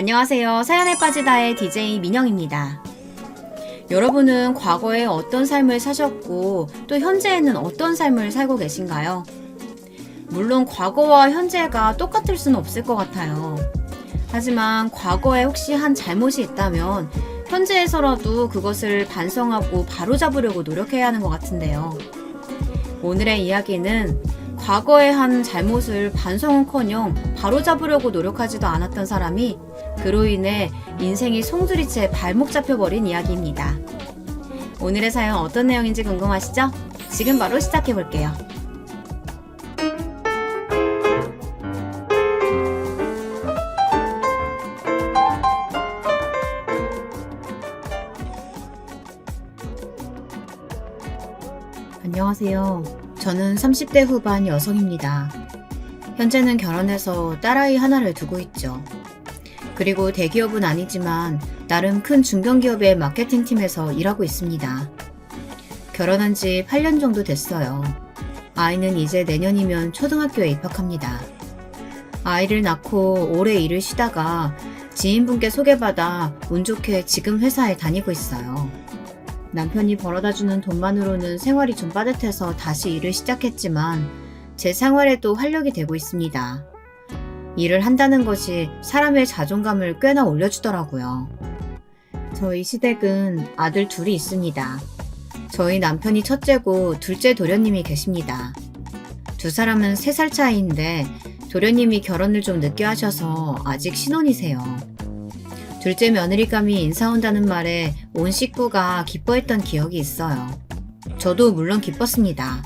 안녕하세요. 사연에 빠지다의 DJ 민영입니다. 여러분은 과거에 어떤 삶을 사셨고 또 현재에는 어떤 삶을 살고 계신가요? 물론 과거와 현재가 똑같을 수는 없을 것 같아요. 하지만 과거에 혹시 한 잘못이 있다면 현재에서라도 그것을 반성하고 바로잡으려고 노력해야 하는 것 같은데요. 오늘의 이야기는 과거에 한 잘못을 반성은커녕 바로잡으려고 노력하지도 않았던 사람이 그로 인해 인생이 송두리째 발목 잡혀버린 이야기입니다. 오늘의 사연 어떤 내용인지 궁금하시죠? 지금 바로 시작해볼게요. 안녕하세요. 저는 30대 후반 여성입니다. 현재는 결혼해서 딸아이 하나를 두고 있죠. 그리고 대기업은 아니지만 나름 큰 중견기업의 마케팅팀에서 일하고 있습니다. 결혼한 지 8년 정도 됐어요. 아이는 이제 내년이면 초등학교에 입학합니다. 아이를 낳고 오래 일을 쉬다가 지인분께 소개받아 운 좋게 지금 회사에 다니고 있어요. 남편이 벌어다주는 돈만으로는 생활이 좀 빠듯해서 다시 일을 시작했지만 제 생활에도 활력이 되고 있습니다. 일을 한다는 것이 사람의 자존감을 꽤나 올려주더라고요. 저희 시댁은 아들 둘이 있습니다. 저희 남편이 첫째고 둘째 도련님이 계십니다. 두 사람은 3살 차이인데 도련님이 결혼을 좀 늦게 하셔서 아직 신혼이세요. 둘째 며느리감이 인사 온다는 말에 온 식구가 기뻐했던 기억이 있어요. 저도 물론 기뻤습니다.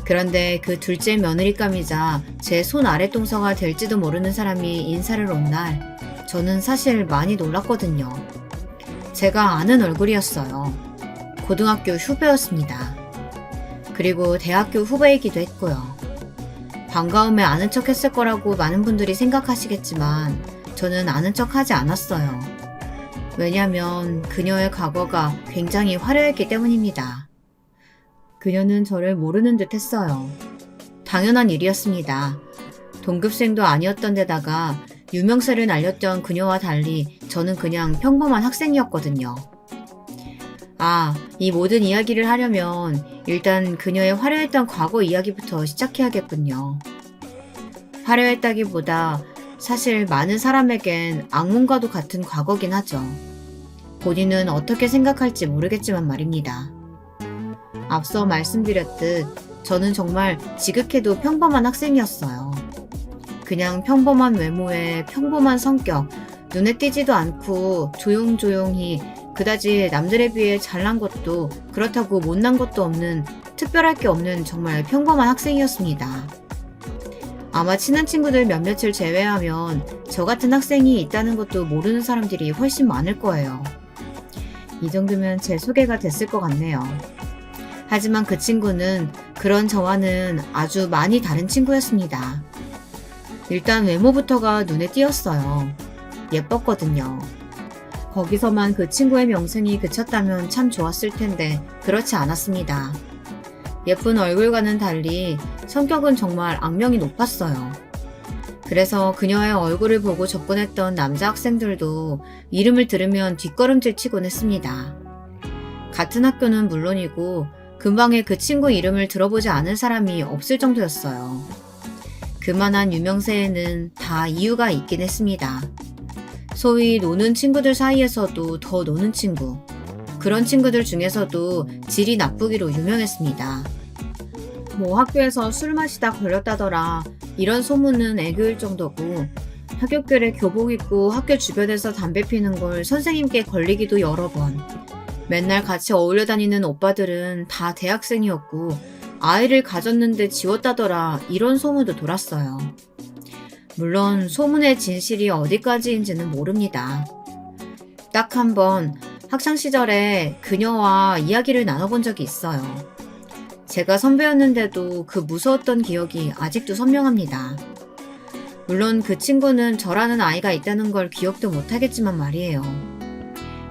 그런데 그 둘째 며느리감이자 제 손 아랫동서가 될지도 모르는 사람이 인사를 온 날 저는 사실 많이 놀랐거든요. 제가 아는 얼굴이었어요. 고등학교 후배였습니다. 그리고 대학교 후배이기도 했고요. 반가움에 아는 척 했을 거라고 많은 분들이 생각하시겠지만 저는 아는 척 하지 않았어요. 왜냐면 그녀의 과거가 굉장히 화려했기 때문입니다. 그녀는 저를 모르는 듯 했어요. 당연한 일이었습니다. 동급생도 아니었던 데다가 유명세를 날렸던 그녀와 달리 저는 그냥 평범한 학생이었거든요. 이 모든 이야기를 하려면 일단 그녀의 화려했던 과거 이야기부터 시작해야겠군요. 화려했다기보다 사실 많은 사람에겐 악몽과도 같은 과거긴 하죠. 본인은 어떻게 생각할지 모르겠지만 말입니다. 앞서 말씀드렸듯 저는 정말 지극히도 평범한 학생이었어요. 그냥 평범한 외모에 평범한 성격, 눈에 띄지도 않고 조용조용히 그다지 남들에 비해 잘난 것도 그렇다고 못난 것도 없는 특별할 게 없는 정말 평범한 학생이었습니다. 아마 친한 친구들 몇몇을 제외하면 저 같은 학생이 있다는 것도 모르는 사람들이 훨씬 많을 거예요. 이 정도면 제 소개가 됐을 것 같네요. 하지만 그 친구는 그런 저와는 아주 많이 다른 친구였습니다. 일단 외모부터가 눈에 띄었어요. 예뻤거든요. 거기서만 그 친구의 명성이 그쳤다면 참 좋았을 텐데 그렇지 않았습니다. 예쁜 얼굴과는 달리 성격은 정말 악명이 높았어요. 그래서 그녀의 얼굴을 보고 접근했던 남자 학생들도 이름을 들으면 뒷걸음질 치곤 했습니다. 같은 학교는 물론이고 근방에 그 친구 이름을 들어보지 않은 사람이 없을 정도였어요. 그만한 유명세에는 다 이유가 있긴 했습니다. 소위 노는 친구들 사이에서도 더 노는 친구, 그런 친구들 중에서도 질이 나쁘기로 유명했습니다. 학교에서 술 마시다 걸렸다더라 이런 소문은 애교일 정도고 하굣길에 교복 입고 학교 주변에서 담배 피는 걸 선생님께 걸리기도 여러 번. 맨날 같이 어울려 다니는 오빠들은 다 대학생이었고 아이를 가졌는데 지웠다더라 이런 소문도 돌았어요. 물론 소문의 진실이 어디까지인지는 모릅니다. 딱 한 번 학창시절에 그녀와 이야기를 나눠본 적이 있어요. 제가 선배였는데도 그 무서웠던 기억이 아직도 선명합니다. 물론 그 친구는 저라는 아이가 있다는 걸 기억도 못하겠지만 말이에요.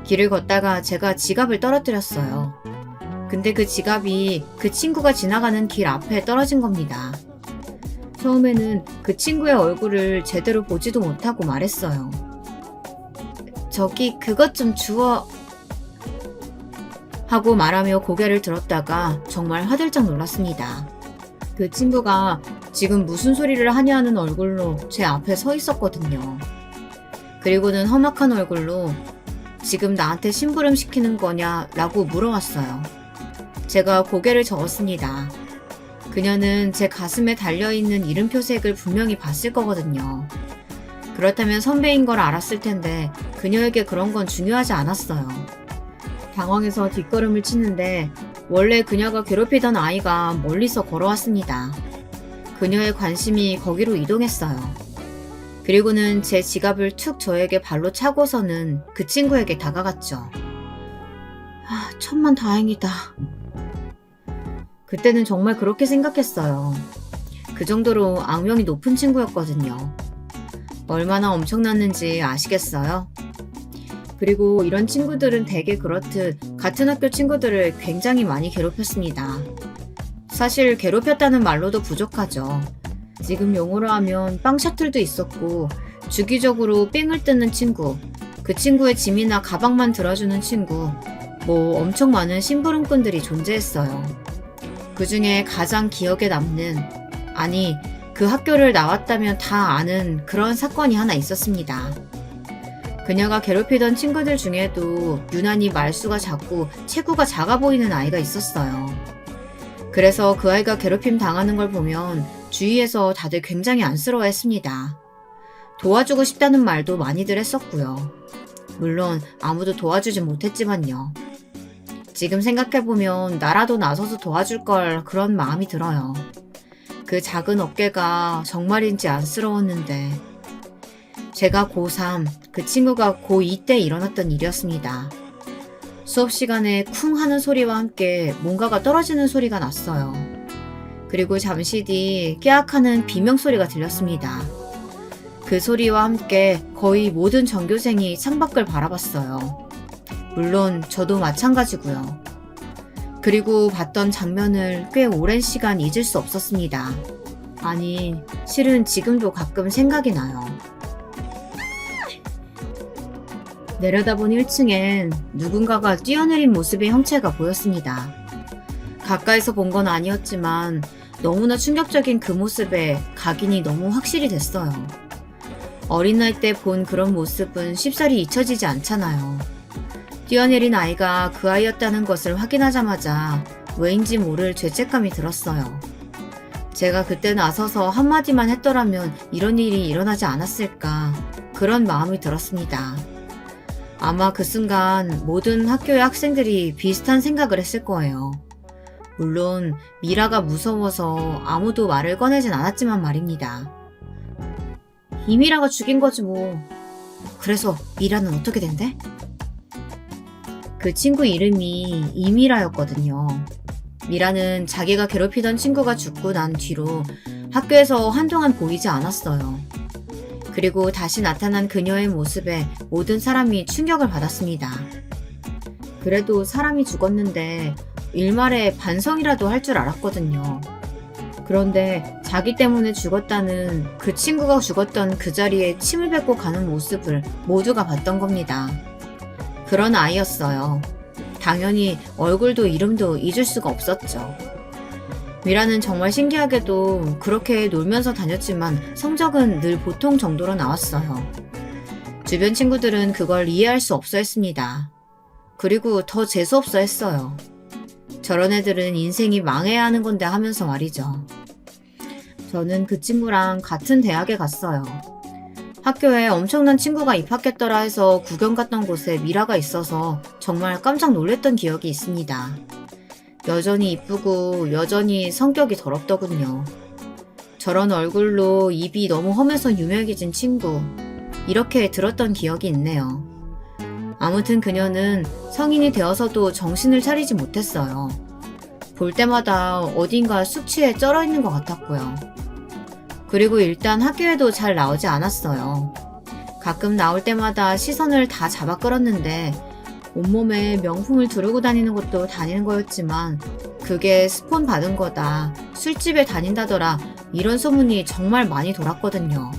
길을 걷다가 제가 지갑을 떨어뜨렸어요. 근데 그 지갑이 그 친구가 지나가는 길 앞에 떨어진 겁니다. 처음에는 그 친구의 얼굴을 제대로 보지도 못하고 말했어요. 저기 그것 좀 주워 하고 말하며 고개를 들었다가 정말 화들짝 놀랐습니다. 그 친구가 지금 무슨 소리를 하냐는 얼굴로 제 앞에 서 있었거든요. 그리고는 험악한 얼굴로 지금 나한테 심부름 시키는 거냐 라고 물어왔어요. 제가 고개를 저었습니다. 그녀는 제 가슴에 달려있는 이름표색을 분명히 봤을 거거든요. 그렇다면 선배인 걸 알았을 텐데 그녀에게 그런 건 중요하지 않았어요. 당황해서 뒷걸음을 치는데 원래 그녀가 괴롭히던 아이가 멀리서 걸어왔습니다. 그녀의 관심이 거기로 이동했어요. 그리고는 제 지갑을 툭 저에게 발로 차고서는 그 친구에게 다가갔죠. 천만 다행이다. 그때는 정말 그렇게 생각했어요. 그 정도로 악명이 높은 친구였거든요. 얼마나 엄청났는지 아시겠어요? 그리고 이런 친구들은 대개 그렇듯 같은 학교 친구들을 굉장히 많이 괴롭혔습니다. 사실 괴롭혔다는 말로도 부족하죠. 지금 용어로 하면 빵 셔틀도 있었고 주기적으로 삥을 뜯는 친구, 그 친구의 짐이나 가방만 들어주는 친구, 뭐 엄청 많은 심부름꾼들이 존재했어요. 그 중에 가장 기억에 남는, 아니 그 학교를 나왔다면 다 아는 그런 사건이 하나 있었습니다. 그녀가 괴롭히던 친구들 중에도 유난히 말수가 작고 체구가 작아 보이는 아이가 있었어요. 그래서 그 아이가 괴롭힘 당하는 걸 보면 주위에서 다들 굉장히 안쓰러워했습니다. 도와주고 싶다는 말도 많이들 했었고요. 물론 아무도 도와주진 못했지만요. 지금 생각해보면 나라도 나서서 도와줄 걸 그런 마음이 들어요. 그 작은 어깨가 정말인지 안쓰러웠는데 제가 고3, 그 친구가 고2 때 일어났던 일이었습니다. 수업 시간에 쿵 하는 소리와 함께 뭔가가 떨어지는 소리가 났어요. 그리고 잠시 뒤 깨악하는 비명소리가 들렸습니다. 그 소리와 함께 거의 모든 전교생이 창밖을 바라봤어요. 물론 저도 마찬가지고요. 그리고 봤던 장면을 꽤 오랜 시간 잊을 수 없었습니다. 아니, 실은 지금도 가끔 생각이 나요. 내려다본 1층엔 누군가가 뛰어내린 모습의 형체가 보였습니다. 가까이서 본 건 아니었지만 너무나 충격적인 그 모습에 각인이 너무 확실히 됐어요. 어린 나이 때 본 그런 모습은 쉽사리 잊혀지지 않잖아요. 뛰어내린 아이가 그 아이였다는 것을 확인하자마자 왜인지 모를 죄책감이 들었어요. 제가 그때 나서서 한마디만 했더라면 이런 일이 일어나지 않았을까, 그런 마음이 들었습니다. 아마 그 순간 모든 학교의 학생들이 비슷한 생각을 했을 거예요. 물론 미라가 무서워서 아무도 말을 꺼내진 않았지만 말입니다. 이미라가 죽인 거지 뭐. 그래서 미라는 어떻게 된대? 그 친구 이름이 이미라였거든요. 미라는 자기가 괴롭히던 친구가 죽고 난 뒤로 학교에서 한동안 보이지 않았어요. 그리고 다시 나타난 그녀의 모습에 모든 사람이 충격을 받았습니다. 그래도 사람이 죽었는데 일말에 반성이라도 할 줄 알았거든요. 그런데 자기 때문에 죽었다는 그 친구가 죽었던 그 자리에 침을 뱉고 가는 모습을 모두가 봤던 겁니다. 그런 아이였어요. 당연히 얼굴도 이름도 잊을 수가 없었죠. 미라는 정말 신기하게도 그렇게 놀면서 다녔지만 성적은 늘 보통 정도로 나왔어요. 주변 친구들은 그걸 이해할 수 없어 했습니다. 그리고 더 재수없어 했어요. 저런 애들은 인생이 망해야 하는 건데 하면서 말이죠. 저는 그 친구랑 같은 대학에 갔어요. 학교에 엄청난 친구가 입학했더라 해서 구경 갔던 곳에 미라가 있어서 정말 깜짝 놀랐던 기억이 있습니다. 여전히 이쁘고 여전히 성격이 더럽더군요. 저런 얼굴로 입이 너무 험해서 유명해진 친구, 이렇게 들었던 기억이 있네요. 아무튼 그녀는 성인이 되어서도 정신을 차리지 못했어요. 볼 때마다 어딘가 숙취에 쩔어 있는 것 같았고요. 그리고 일단 학교에도 잘 나오지 않았어요. 가끔 나올 때마다 시선을 다 잡아 끌었는데 온몸에 명품을 두르고 다니는 것도 다니는 거였지만 그게 스폰 받은 거다, 술집에 다닌다더라, 이런 소문이 정말 많이 돌았거든요.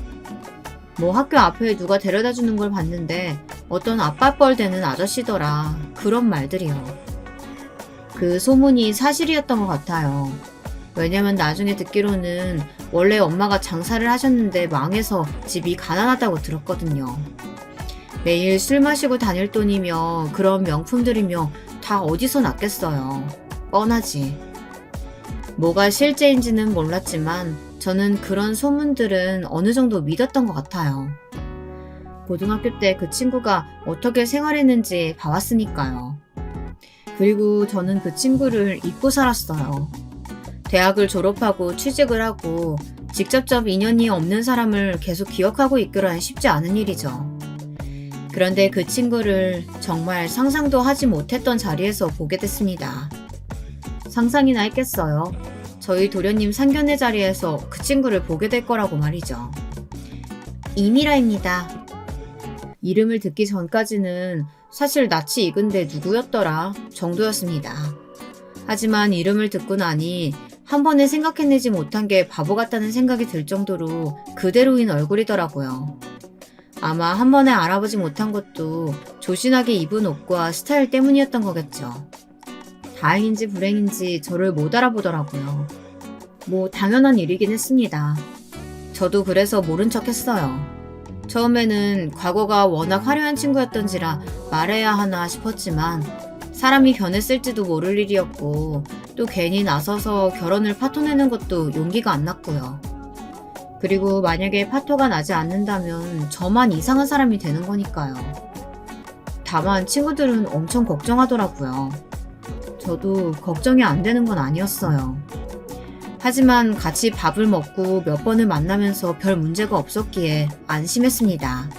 뭐 학교 앞에 누가 데려다 주는 걸 봤는데 어떤 아빠뻘 되는 아저씨더라. 그런 말들이요. 그 소문이 사실이었던 것 같아요. 왜냐면 나중에 듣기로는 원래 엄마가 장사를 하셨는데 망해서 집이 가난하다고 들었거든요. 매일 술 마시고 다닐 돈이며 그런 명품들이며 다 어디서 났겠어요. 뻔하지. 뭐가 실제인지는 몰랐지만 저는 그런 소문들은 어느 정도 믿었던 것 같아요. 고등학교 때 그 친구가 어떻게 생활했는지 봐왔으니까요. 그리고 저는 그 친구를 잊고 살았어요. 대학을 졸업하고 취직을 하고 직접적 인연이 없는 사람을 계속 기억하고 있기란 쉽지 않은 일이죠. 그런데 그 친구를 정말 상상도 하지 못했던 자리에서 보게 됐습니다. 상상이나 했겠어요. 저희 도련님 상견례 자리에서 그 친구를 보게 될 거라고 말이죠. 이미라입니다. 이름을 듣기 전까지는 사실 낯이 익은데 누구였더라 정도였습니다. 하지만 이름을 듣고 나니 한 번에 생각해내지 못한 게 바보 같다는 생각이 들 정도로 그대로인 얼굴이더라고요. 아마 한 번에 알아보지 못한 것도 조신하게 입은 옷과 스타일 때문이었던 거겠죠. 다행인지 불행인지 저를 못 알아보더라고요. 뭐 당연한 일이긴 했습니다. 저도 그래서 모른 척 했어요. 처음에는 과거가 워낙 화려한 친구였던지라 말해야 하나 싶었지만 사람이 변했을지도 모를 일이었고 또 괜히 나서서 결혼을 파토내는 것도 용기가 안 났고요. 그리고 만약에 파토가 나지 않는다면 저만 이상한 사람이 되는 거니까요. 다만 친구들은 엄청 걱정하더라고요. 저도 걱정이 안 되는 건 아니었어요. 하지만 같이 밥을 먹고 몇 번을 만나면서 별 문제가 없었기에 안심했습니다.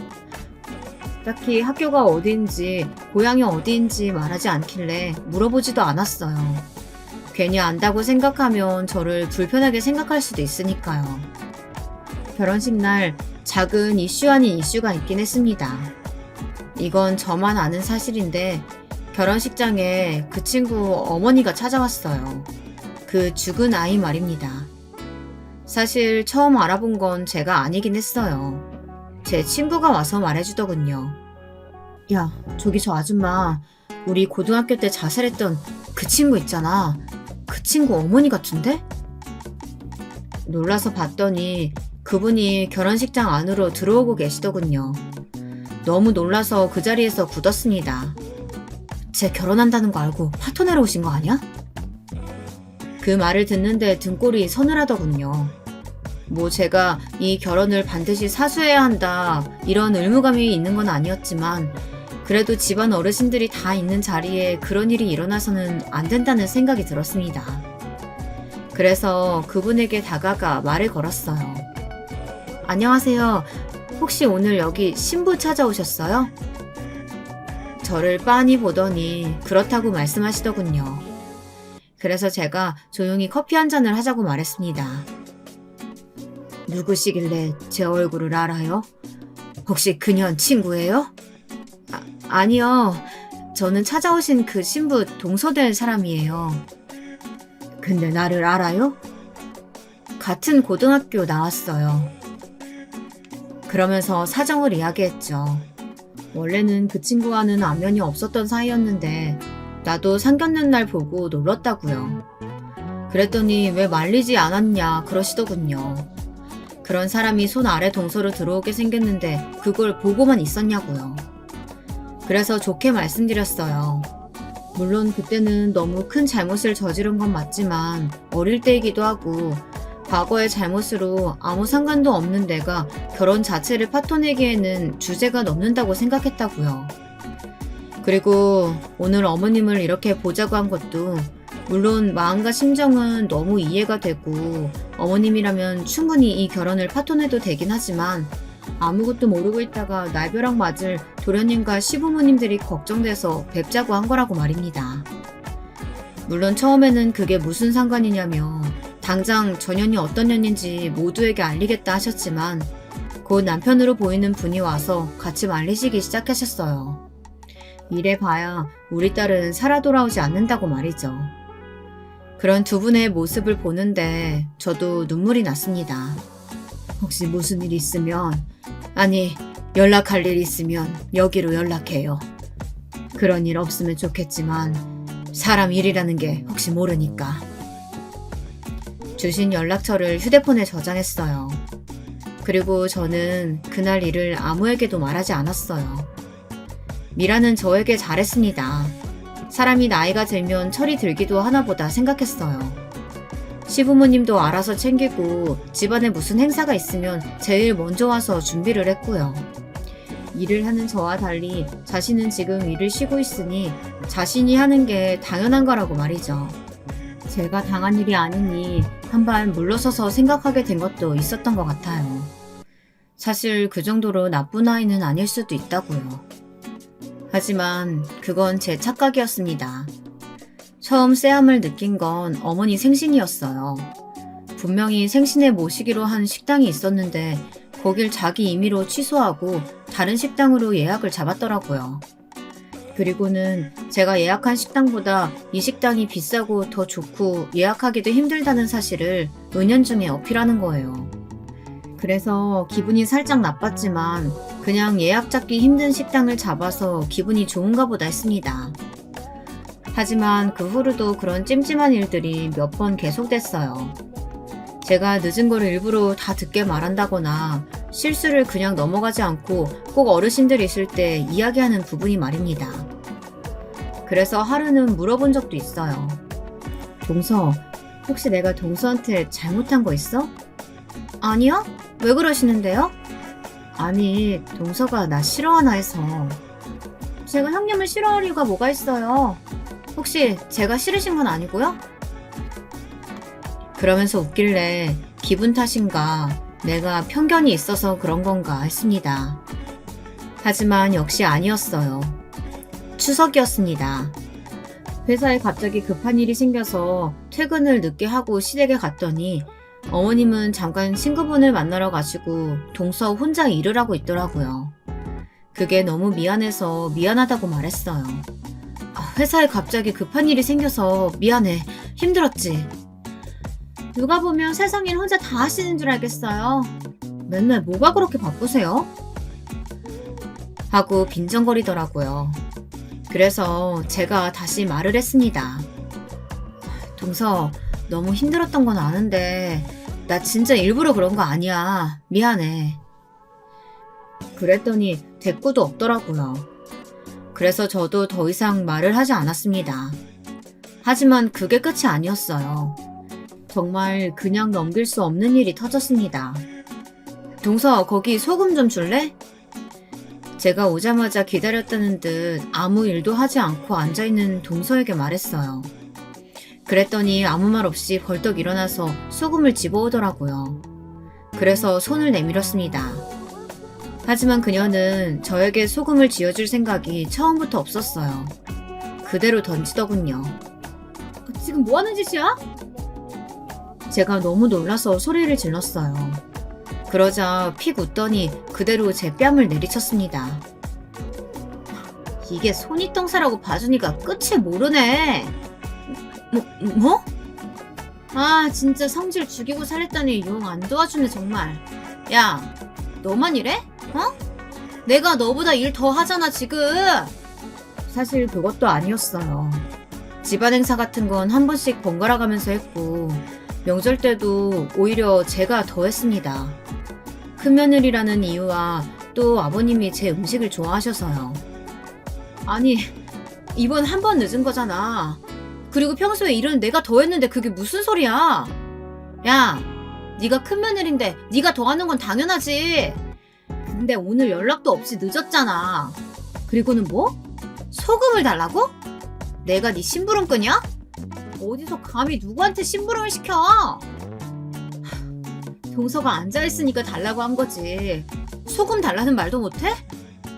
딱히 학교가 어디인지 고향이 어디인지 말하지 않길래 물어보지도 않았어요. 괜히 안다고 생각하면 저를 불편하게 생각할 수도 있으니까요. 결혼식 날 작은 이슈 아닌 이슈가 있긴 했습니다. 이건 저만 아는 사실인데 결혼식장에 그 친구 어머니가 찾아왔어요. 그 죽은 아이 말입니다. 사실 처음 알아본 건 제가 아니긴 했어요. 제 친구가 와서 말해주더군요. 야, 저기 저 아줌마 우리 고등학교 때 자살했던 그 친구 있잖아. 그 친구 어머니 같은데? 놀라서 봤더니 그분이 결혼식장 안으로 들어오고 계시더군요. 너무 놀라서 그 자리에서 굳었습니다. 쟤 결혼한다는 거 알고 파토내러 오신 거 아니야? 그 말을 듣는데 등골이 서늘하더군요. 뭐 제가 이 결혼을 반드시 사수해야 한다 이런 의무감이 있는 건 아니었지만 그래도 집안 어르신들이 다 있는 자리에 그런 일이 일어나서는 안 된다는 생각이 들었습니다. 그래서 그분에게 다가가 말을 걸었어요. 안녕하세요. 혹시 오늘 여기 신부 찾아오셨어요? 저를 빤히 보더니 그렇다고 말씀하시더군요. 그래서 제가 조용히 커피 한 잔을 하자고 말했습니다. 누구시길래 제 얼굴을 알아요? 혹시 그년 친구예요? 아니요. 저는 찾아오신 그 신부 동서될 사람이에요. 근데 나를 알아요? 같은 고등학교 나왔어요. 그러면서 사정을 이야기했죠. 원래는 그 친구와는 안면이 없었던 사이였는데 나도 상견례 날 보고 놀랐다고요. 그랬더니 왜 말리지 않았냐 그러시더군요. 그런 사람이 손 아래 동서로 들어오게 생겼는데 그걸 보고만 있었냐고요. 그래서 좋게 말씀드렸어요. 물론 그때는 너무 큰 잘못을 저지른 건 맞지만 어릴 때이기도 하고 과거의 잘못으로 아무 상관도 없는 내가 결혼 자체를 파토내기에는 주제가 넘는다고 생각했다고요. 그리고 오늘 어머님을 이렇게 보자고 한 것도 물론 마음과 심정은 너무 이해가 되고 어머님이라면 충분히 이 결혼을 파토내도 되긴 하지만 아무것도 모르고 있다가 날벼락 맞을 도련님과 시부모님들이 걱정돼서 뵙자고 한 거라고 말입니다. 물론 처음에는 그게 무슨 상관이냐며 당장 전연이 어떤 년인지 모두에게 알리겠다 하셨지만 곧 남편으로 보이는 분이 와서 같이 말리시기 시작하셨어요. 이래 봐야 우리 딸은 살아 돌아오지 않는다고 말이죠. 그런 두 분의 모습을 보는데 저도 눈물이 났습니다. 혹시 무슨 일이 있으면 아니, 연락할 일 있으면 여기로 연락해요. 그런 일 없으면 좋겠지만 사람 일이라는 게 혹시 모르니까. 주신 연락처를 휴대폰에 저장했어요. 그리고 저는 그날 일을 아무에게도 말하지 않았어요. 미라는 저에게 잘했습니다. 사람이 나이가 들면 철이 들기도 하나보다 생각했어요. 시부모님도 알아서 챙기고 집안에 무슨 행사가 있으면 제일 먼저 와서 준비를 했고요. 일을 하는 저와 달리 자신은 지금 일을 쉬고 있으니 자신이 하는 게 당연한 거라고 말이죠. 제가 당한 일이 아니니 한발 물러서서 생각하게 된 것도 있었던 것 같아요. 사실 그 정도로 나쁜 아이는 아닐 수도 있다고요. 하지만 그건 제 착각이었습니다. 처음 쎄함을 느낀 건 어머니 생신이었어요. 분명히 생신에 모시기로 한 식당이 있었는데 거길 자기 임의로 취소하고 다른 식당으로 예약을 잡았더라고요. 그리고는 제가 예약한 식당보다 이 식당이 비싸고 더 좋고 예약하기도 힘들다는 사실을 은연중에 어필하는 거예요. 그래서 기분이 살짝 나빴지만 그냥 예약 잡기 힘든 식당을 잡아서 기분이 좋은가 보다 했습니다. 하지만 그 후로도 그런 찜찜한 일들이 몇 번 계속됐어요. 제가 늦은 거를 일부러 다 듣게 말한다거나 실수를 그냥 넘어가지 않고 꼭 어르신들 있을 때 이야기하는 부분이 말입니다. 그래서 하루는 물어본 적도 있어요. 동서, 혹시 내가 동서한테 잘못한 거 있어? 아니요? 왜 그러시는데요? 아니, 동서가 나 싫어하나 해서. 제가 형님을 싫어할 이유가 뭐가 있어요? 혹시 제가 싫으신 건 아니고요? 그러면서 웃길래 기분 탓인가 내가 편견이 있어서 그런 건가 했습니다. 하지만 역시 아니었어요. 추석이었습니다. 회사에 갑자기 급한 일이 생겨서 퇴근을 늦게 하고 시댁에 갔더니 어머님은 잠깐 친구분을 만나러 가시고 동서 혼자 일을 하고 있더라고요. 그게 너무 미안해서 미안하다고 말했어요. 회사에 갑자기 급한 일이 생겨서 미안해. 힘들었지. 누가 보면 세상 일 혼자 다 하시는 줄 알겠어요. 맨날 뭐가 그렇게 바쁘세요? 하고 빈정거리더라고요. 그래서 제가 다시 말을 했습니다. 동서, 너무 힘들었던 건 아는데 나 진짜 일부러 그런 거 아니야. 미안해. 그랬더니 대꾸도 없더라고요. 그래서 저도 더 이상 말을 하지 않았습니다. 하지만 그게 끝이 아니었어요. 정말 그냥 넘길 수 없는 일이 터졌습니다. 동서, 거기 소금 좀 줄래? 제가 오자마자 기다렸다는 듯 아무 일도 하지 않고 앉아있는 동서에게 말했어요. 그랬더니 아무 말 없이 벌떡 일어나서 소금을 집어오더라고요. 그래서 손을 내밀었습니다. 하지만 그녀는 저에게 소금을 쥐어줄 생각이 처음부터 없었어요. 그대로 던지더군요. 지금 뭐 하는 짓이야? 제가 너무 놀라서 소리를 질렀어요. 그러자 픽 웃더니 그대로 제 뺨을 내리쳤습니다. 이게 손이똥사라고 봐주니까 끝을 모르네. 뭐? 아, 진짜 성질 죽이고 살랬더니 용 안 도와주네 정말. 야, 너만 이래? 어? 내가 너보다 일 더 하잖아 지금. 사실 그것도 아니었어요. 집안 행사 같은 건 한 번씩 번갈아 가면서 했고 명절 때도 오히려 제가 더 했습니다. 큰며느리라는 이유와 또 아버님이 제 음식을 좋아하셔서요. 아니, 이번 한 번 늦은 거잖아. 그리고 평소에 일은 내가 더 했는데 그게 무슨 소리야? 야, 네가 큰며느리인데 네가 더 하는 건 당연하지. 근데 오늘 연락도 없이 늦었잖아. 그리고는 뭐? 소금을 달라고? 내가 네 심부름꾼이야? 어디서 감히 누구한테 심부름을 시켜? 동서가 앉아있으니까 달라고 한 거지. 소금 달라는 말도 못해?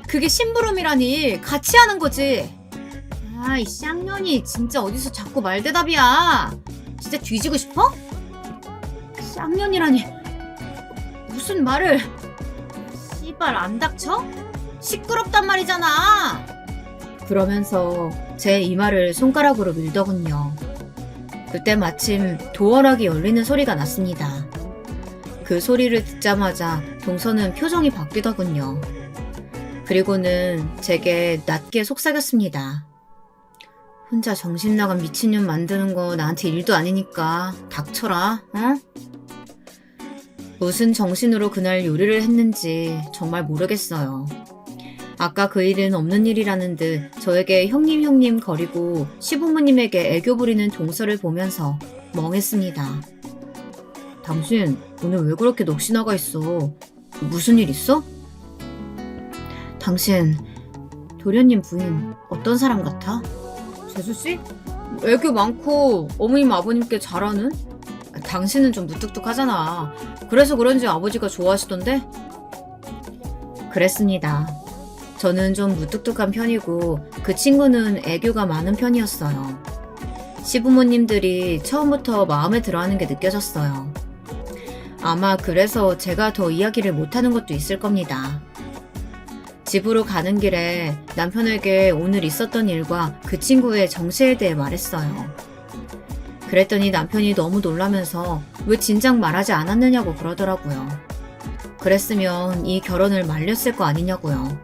그게 심부름이라니 같이 하는 거지. 아이 쌍년이 진짜 어디서 자꾸 말대답이야. 진짜 뒤지고 싶어? 쌍년이라니 무슨 말을. 씨발 안 닥쳐? 시끄럽단 말이잖아. 그러면서 제 이마를 손가락으로 밀더군요. 그때 마침 도어락이 열리는 소리가 났습니다. 그 소리를 듣자마자 동서는 표정이 바뀌더군요. 그리고는 제게 낮게 속삭였습니다. 혼자 정신 나간 미친년 만드는 거 나한테 일도 아니니까 닥쳐라, 어? 무슨 정신으로 그날 요리를 했는지 정말 모르겠어요. 아까 그 일은 없는 일이라는 듯 저에게 형님 거리고 시부모님에게 애교 부리는 동서를 보면서 멍했습니다. 당신 오늘 왜 그렇게 넋이 나가 있어? 무슨 일 있어? 당신 도련님 부인 어떤 사람 같아? 재수씨? 애교 많고 어머님 아버님께 잘하는? 당신은 좀 무뚝뚝하잖아. 그래서 그런지 아버지가 좋아하시던데? 그랬습니다. 저는 좀 무뚝뚝한 편이고 그 친구는 애교가 많은 편이었어요. 시부모님들이 처음부터 마음에 들어하는 게 느껴졌어요. 아마 그래서 제가 더 이야기를 못하는 것도 있을 겁니다. 집으로 가는 길에 남편에게 오늘 있었던 일과 그 친구의 정체에 대해 말했어요. 그랬더니 남편이 너무 놀라면서 왜 진작 말하지 않았느냐고 그러더라고요. 그랬으면 이 결혼을 말렸을 거 아니냐고요.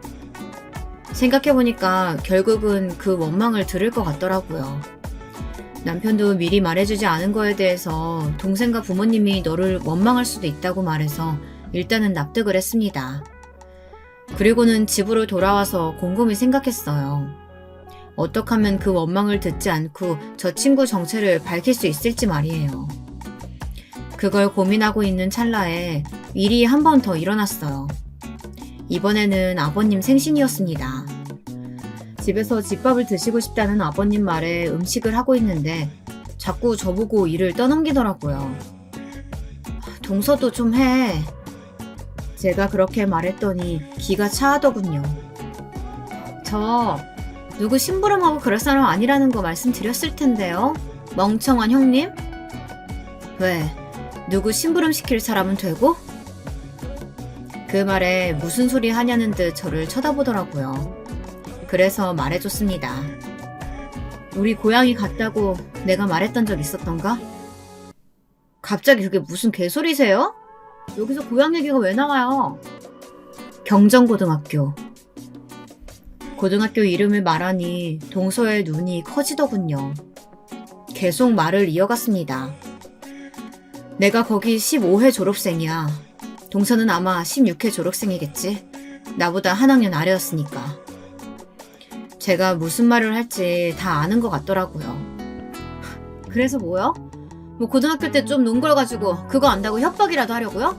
생각해보니까 결국은 그 원망을 들을 것 같더라고요. 남편도 미리 말해주지 않은 거에 대해서 동생과 부모님이 너를 원망할 수도 있다고 말해서 일단은 납득을 했습니다. 그리고는 집으로 돌아와서 곰곰이 생각했어요. 어떻게 하면 그 원망을 듣지 않고 저 친구 정체를 밝힐 수 있을지 말이에요. 그걸 고민하고 있는 찰나에 일이 한 번 더 일어났어요. 이번에는 아버님 생신이었습니다. 집에서 집밥을 드시고 싶다는 아버님 말에 음식을 하고 있는데 자꾸 저보고 일을 떠넘기더라고요. 동서도 좀 해. 제가 그렇게 말했더니 기가 차하더군요. 저 누구 심부름하고 그럴 사람 아니라는 거 말씀드렸을 텐데요. 멍청한 형님? 왜? 누구 심부름 시킬 사람은 되고? 그 말에 무슨 소리 하냐는 듯 저를 쳐다보더라고요. 그래서 말해줬습니다. 우리 고향이 같다고 내가 말했던 적 있었던가? 갑자기 그게 무슨 개소리세요? 여기서 고향 얘기가 왜 나와요? 경정고등학교. 고등학교 이름을 말하니 동서의 눈이 커지더군요. 계속 말을 이어갔습니다. 내가 거기 15회 졸업생이야. 동서는 아마 16회 졸업생이겠지. 나보다 한 학년 아래였으니까. 제가 무슨 말을 할지 다 아는 것 같더라고요. 그래서 뭐요? 뭐 고등학교 때 좀 논 걸 가지고 그거 안다고 협박이라도 하려고요?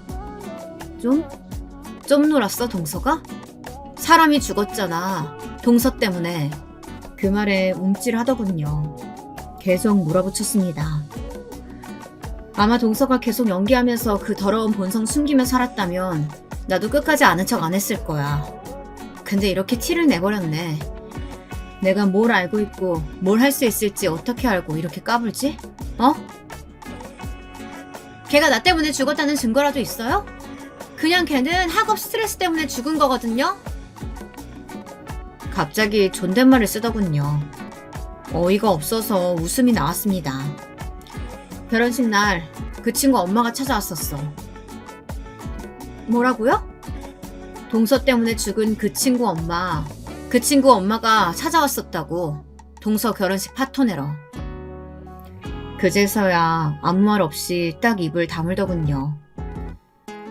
좀 놀았어 동서가? 사람이 죽었잖아. 동서 때문에. 그 말에 움찔하더군요. 계속 몰아붙였습니다. 아마 동서가 계속 연기하면서 그 더러운 본성 숨기며 살았다면 나도 끝까지 아는 척 안 했을 거야. 근데 이렇게 티를 내버렸네. 내가 뭘 알고 있고 뭘 할 수 있을지 어떻게 알고 이렇게 까불지? 어? 걔가 나 때문에 죽었다는 증거라도 있어요? 그냥 걔는 학업 스트레스 때문에 죽은 거거든요? 갑자기 존댓말을 쓰더군요. 어이가 없어서 웃음이 나왔습니다. 결혼식 날 그 친구 엄마가 찾아왔었어. 뭐라고요? 동서 때문에 죽은 그 친구 엄마. 그 친구 엄마가 찾아왔었다고. 동서 결혼식 파토 내러. 그제서야 아무 말 없이 딱 입을 다물더군요.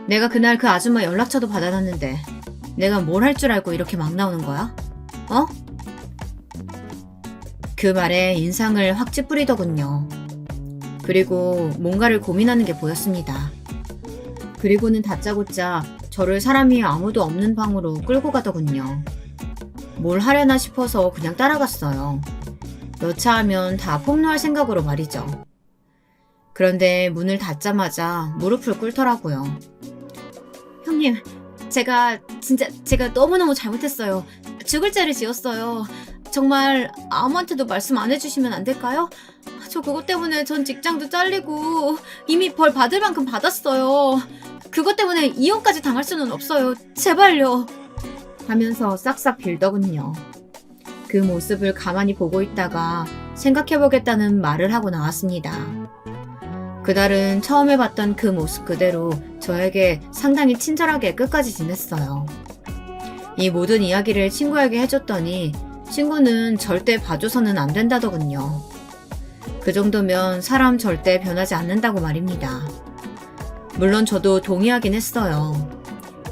내가 그날 그 아줌마 연락처도 받아놨는데 내가 뭘 할 줄 알고 이렇게 막 나오는 거야? 어? 그 말에 인상을 확 찌푸리더군요. 그리고 뭔가를 고민하는 게 보였습니다. 그리고는 다짜고짜 저를 사람이 아무도 없는 방으로 끌고 가더군요. 뭘 하려나 싶어서 그냥 따라갔어요. 여차하면 다 폭로할 생각으로 말이죠. 그런데 문을 닫자마자 무릎을 꿇더라고요. 형님, 제가 너무너무 잘못했어요. 죽을 죄를 지었어요. 정말 아무한테도 말씀 안 해주시면 안 될까요? 저 그것 때문에 전 직장도 잘리고 이미 벌 받을 만큼 받았어요. 그것 때문에 이혼까지 당할 수는 없어요. 제발요. 하면서 싹싹 빌더군요. 그 모습을 가만히 보고 있다가 생각해보겠다는 말을 하고 나왔습니다. 그달은 처음 해봤던 그 모습 그대로 저에게 상당히 친절하게 끝까지 지냈어요. 이 모든 이야기를 친구에게 해줬더니 친구는 절대 봐줘서는 안 된다더군요. 그 정도면 사람 절대 변하지 않는다고 말입니다. 물론 저도 동의하긴 했어요.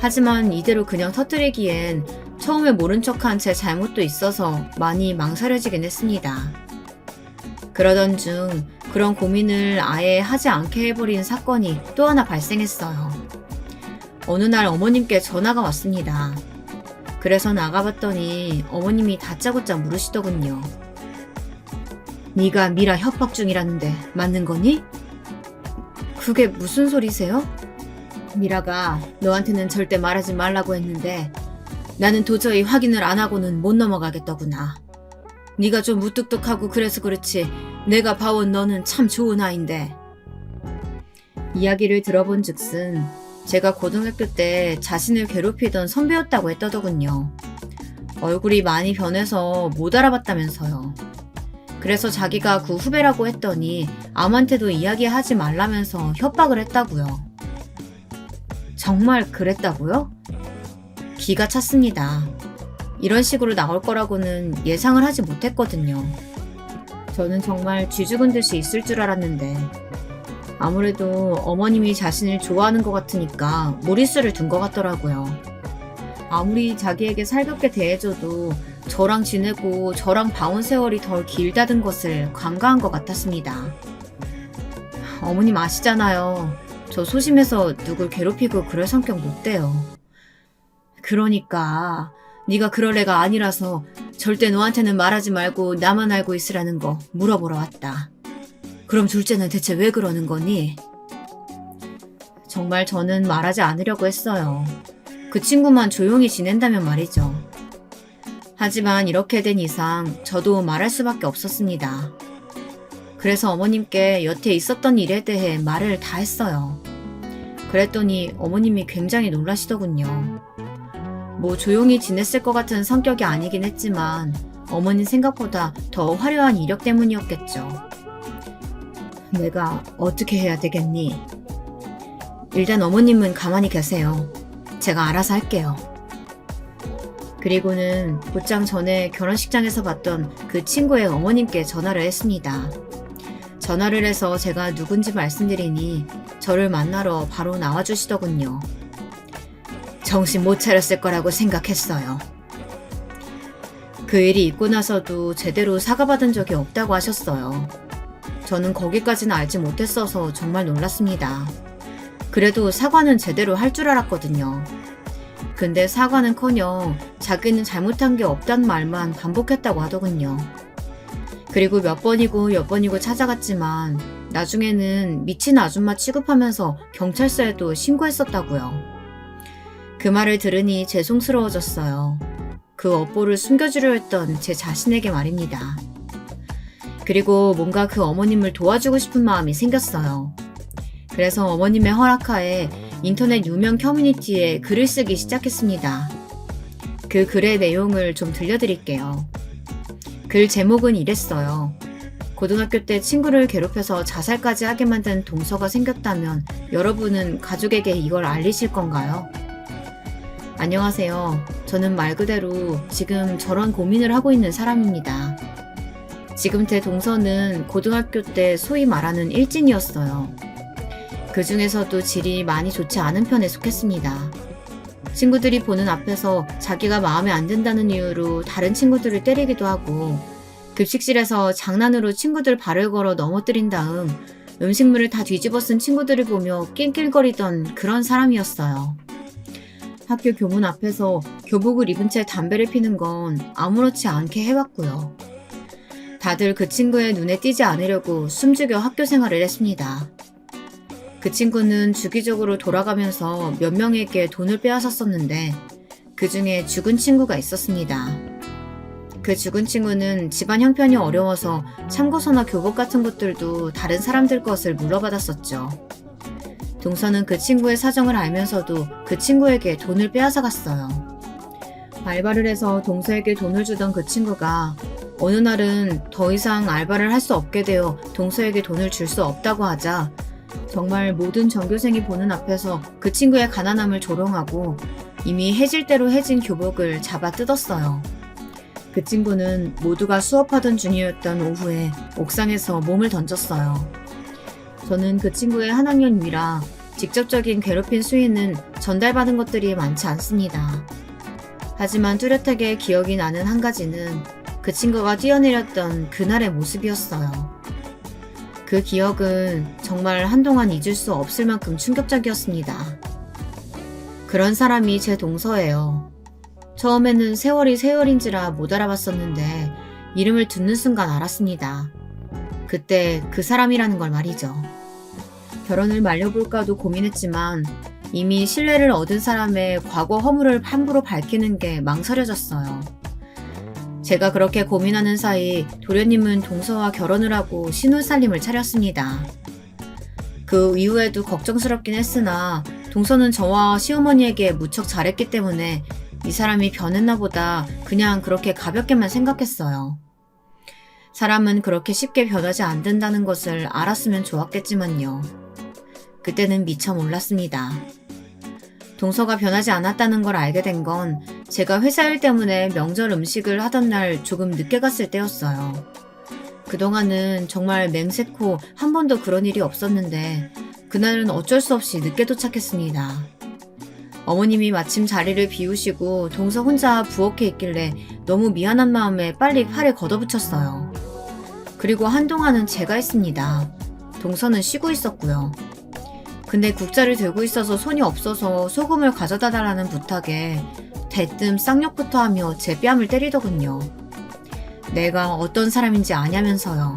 하지만 이대로 그냥 터뜨리기엔 처음에 모른 척한 제 잘못도 있어서 많이 망설여지긴 했습니다. 그러던 중 그런 고민을 아예 하지 않게 해버린 사건이 또 하나 발생했어요. 어느 날 어머님께 전화가 왔습니다. 그래서 나가봤더니 어머님이 다짜고짜 물으시더군요. 네가 미라 협박 중이라는데 맞는 거니? 그게 무슨 소리세요? 미라가 너한테는 절대 말하지 말라고 했는데 나는 도저히 확인을 안 하고는 못 넘어가겠더구나. 네가 좀 무뚝뚝하고 그래서 그렇지 내가 봐온 너는 참 좋은 아인데. 이야기를 들어본 즉슨 제가 고등학교 때 자신을 괴롭히던 선배였다고 했더더군요. 얼굴이 많이 변해서 못 알아봤다면서요. 그래서 자기가 그 후배라고 했더니 아무한테도 이야기하지 말라면서 협박을 했다고요. 정말 그랬다고요? 기가 찼습니다. 이런 식으로 나올 거라고는 예상을 하지 못했거든요. 저는 정말 쥐죽은 듯이 있을 줄 알았는데 아무래도 어머님이 자신을 좋아하는 것 같으니까 무리수를 둔 것 같더라고요. 아무리 자기에게 살갑게 대해줘도 저랑 지내고 저랑 봐온 세월이 덜 길다던 것을 간과한 것 같았습니다. 어머님 아시잖아요. 저 소심해서 누굴 괴롭히고 그럴 성격 못 돼요. 그러니까 네가 그럴 애가 아니라서 절대 너한테는 말하지 말고 나만 알고 있으라는 거 물어보러 왔다. 그럼 둘째는 대체 왜 그러는 거니? 정말 저는 말하지 않으려고 했어요. 그 친구만 조용히 지낸다면 말이죠. 하지만 이렇게 된 이상 저도 말할 수밖에 없었습니다. 그래서 어머님께 여태 있었던 일에 대해 말을 다 했어요. 그랬더니 어머님이 굉장히 놀라시더군요. 뭐 조용히 지냈을 것 같은 성격이 아니긴 했지만 어머님 생각보다 더 화려한 이력 때문이었겠죠. 내가 어떻게 해야 되겠니? 일단 어머님은 가만히 계세요. 제가 알아서 할게요. 그리고는 곧장 전에 결혼식장에서 봤던 그 친구의 어머님께 전화를 했습니다. 전화를 해서 제가 누군지 말씀드리니 저를 만나러 바로 나와주시더군요. 정신 못 차렸을 거라고 생각했어요. 그 일이 있고 나서도 제대로 사과받은 적이 없다고 하셨어요. 저는 거기까지는 알지 못했어서 정말 놀랐습니다. 그래도 사과는 제대로 할 줄 알았거든요. 근데 사과는커녕 자기는 잘못한 게 없단 말만 반복했다고 하더군요. 그리고 몇 번이고 찾아갔지만 나중에는 미친 아줌마 취급하면서 경찰서에도 신고했었다고요. 그 말을 들으니 죄송스러워졌어요. 그 업보를 숨겨주려 했던 제 자신에게 말입니다. 그리고 뭔가 그 어머님을 도와주고 싶은 마음이 생겼어요. 그래서 어머님의 허락하에 인터넷 유명 커뮤니티에 글을 쓰기 시작했습니다. 그 글의 내용을 좀 들려드릴게요. 글 제목은 이랬어요. 고등학교 때 친구를 괴롭혀서 자살까지 하게 만든 동서가 생겼다면 여러분은 가족에게 이걸 알리실 건가요? 안녕하세요. 저는 말 그대로 지금 저런 고민을 하고 있는 사람입니다. 지금 제 동서는 고등학교 때 소위 말하는 일진이었어요. 그 중에서도 질이 많이 좋지 않은 편에 속했습니다. 친구들이 보는 앞에서 자기가 마음에 안 든다는 이유로 다른 친구들을 때리기도 하고 급식실에서 장난으로 친구들 발을 걸어 넘어뜨린 다음 음식물을 다 뒤집어 쓴 친구들을 보며 낄낄거리던 그런 사람이었어요. 학교 교문 앞에서 교복을 입은 채 담배를 피는 건 아무렇지 않게 해왔고요. 다들 그 친구의 눈에 띄지 않으려고 숨죽여 학교 생활을 했습니다. 그 친구는 주기적으로 돌아가면서 몇 명에게 돈을 빼앗았었는데 그 중에 죽은 친구가 있었습니다. 그 죽은 친구는 집안 형편이 어려워서 참고서나 교복 같은 것들도 다른 사람들 것을 물러받았었죠. 동서는 그 친구의 사정을 알면서도 그 친구에게 돈을 빼앗아갔어요. 알바를 해서 동서에게 돈을 주던 그 친구가 어느 날은 더 이상 알바를 할 수 없게 되어 동서에게 돈을 줄 수 없다고 하자 정말 모든 전교생이 보는 앞에서 그 친구의 가난함을 조롱하고 이미 해질 대로 해진 교복을 잡아 뜯었어요. 그 친구는 모두가 수업하던 중이었던 오후에 옥상에서 몸을 던졌어요. 저는 그 친구의 한 학년 위라 직접적인 괴롭힘 수위는 전달받은 것들이 많지 않습니다. 하지만 뚜렷하게 기억이 나는 한 가지는 그 친구가 뛰어내렸던 그날의 모습이었어요. 그 기억은 정말 한동안 잊을 수 없을 만큼 충격적이었습니다. 그런 사람이 제 동서예요. 처음에는 세월이 세월인지라 못 알아봤었는데 이름을 듣는 순간 알았습니다. 그때 그 사람이라는 걸 말이죠. 결혼을 말려볼까도 고민했지만 이미 신뢰를 얻은 사람의 과거 허물을 함부로 밝히는 게 망설여졌어요. 제가 그렇게 고민하는 사이 도련님은 동서와 결혼을 하고 신혼살림을 차렸습니다. 그 이후에도 걱정스럽긴 했으나 동서는 저와 시어머니에게 무척 잘했기 때문에 이 사람이 변했나 보다 그냥 그렇게 가볍게만 생각했어요. 사람은 그렇게 쉽게 변하지 않는다는 것을 알았으면 좋았겠지만요. 그때는 미처 몰랐습니다. 동서가 변하지 않았다는 걸 알게 된 건 제가 회사 일 때문에 명절 음식을 하던 날 조금 늦게 갔을 때였어요. 그동안은 정말 맹세코 한 번도 그런 일이 없었는데 그날은 어쩔 수 없이 늦게 도착했습니다. 어머님이 마침 자리를 비우시고 동서 혼자 부엌에 있길래 너무 미안한 마음에 빨리 팔에 걷어붙였어요. 그리고 한동안은 제가 했습니다. 동서는 쉬고 있었고요. 근데 국자를 들고 있어서 손이 없어서 소금을 가져다 달라는 부탁에 대뜸 쌍욕부터 하며 제 뺨을 때리더군요. 내가 어떤 사람인지 아냐면서요.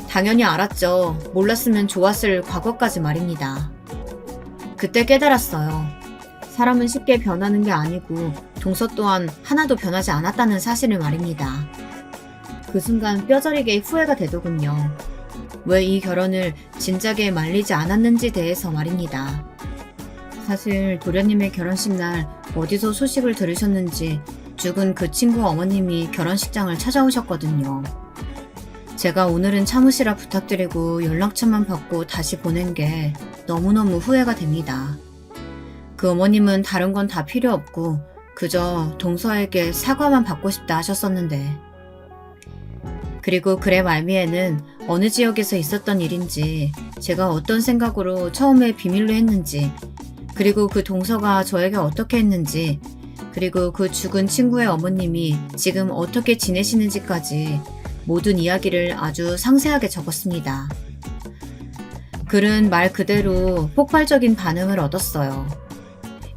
당연히 알았죠. 몰랐으면 좋았을 과거까지 말입니다. 그때 깨달았어요. 사람은 쉽게 변하는 게 아니고 동서 또한 하나도 변하지 않았다는 사실을 말입니다. 그 순간 뼈저리게 후회가 되더군요. 왜 이 결혼을 진작에 말리지 않았는지 대해서 말입니다. 사실 도련님의 결혼식 날 어디서 소식을 들으셨는지 죽은 그 친구 어머님이 결혼식장을 찾아오셨거든요. 제가 오늘은 참으시라 부탁드리고 연락처만 받고 다시 보낸 게 너무너무 후회가 됩니다. 그 어머님은 다른 건 다 필요 없고 그저 동서에게 사과만 받고 싶다 하셨었는데 그리고 글의 말미에는 어느 지역에서 있었던 일인지 제가 어떤 생각으로 처음에 비밀로 했는지 그리고 그 동서가 저에게 어떻게 했는지 그리고 그 죽은 친구의 어머님이 지금 어떻게 지내시는지까지 모든 이야기를 아주 상세하게 적었습니다. 글은 말 그대로 폭발적인 반응을 얻었어요.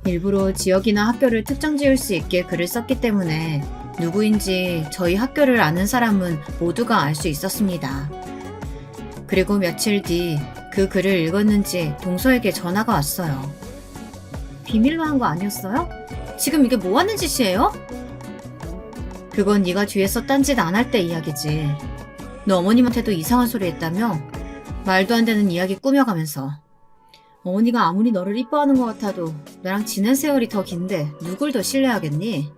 일부러 지역이나 학교를 특정 지을 수 있게 글을 썼기 때문에 누구인지 저희 학교를 아는 사람은 모두가 알 수 있었습니다. 그리고 며칠 뒤 그 글을 읽었는지 동서에게 전화가 왔어요. 비밀로 한 거 아니었어요? 지금 이게 뭐 하는 짓이에요? 그건 네가 뒤에서 딴짓 안 할 때 이야기지. 너 어머님한테도 이상한 소리 했다며? 말도 안 되는 이야기 꾸며가면서. 어머니가 아무리 너를 이뻐하는 것 같아도 나랑 지낸 세월이 더 긴데 누굴 더 신뢰하겠니?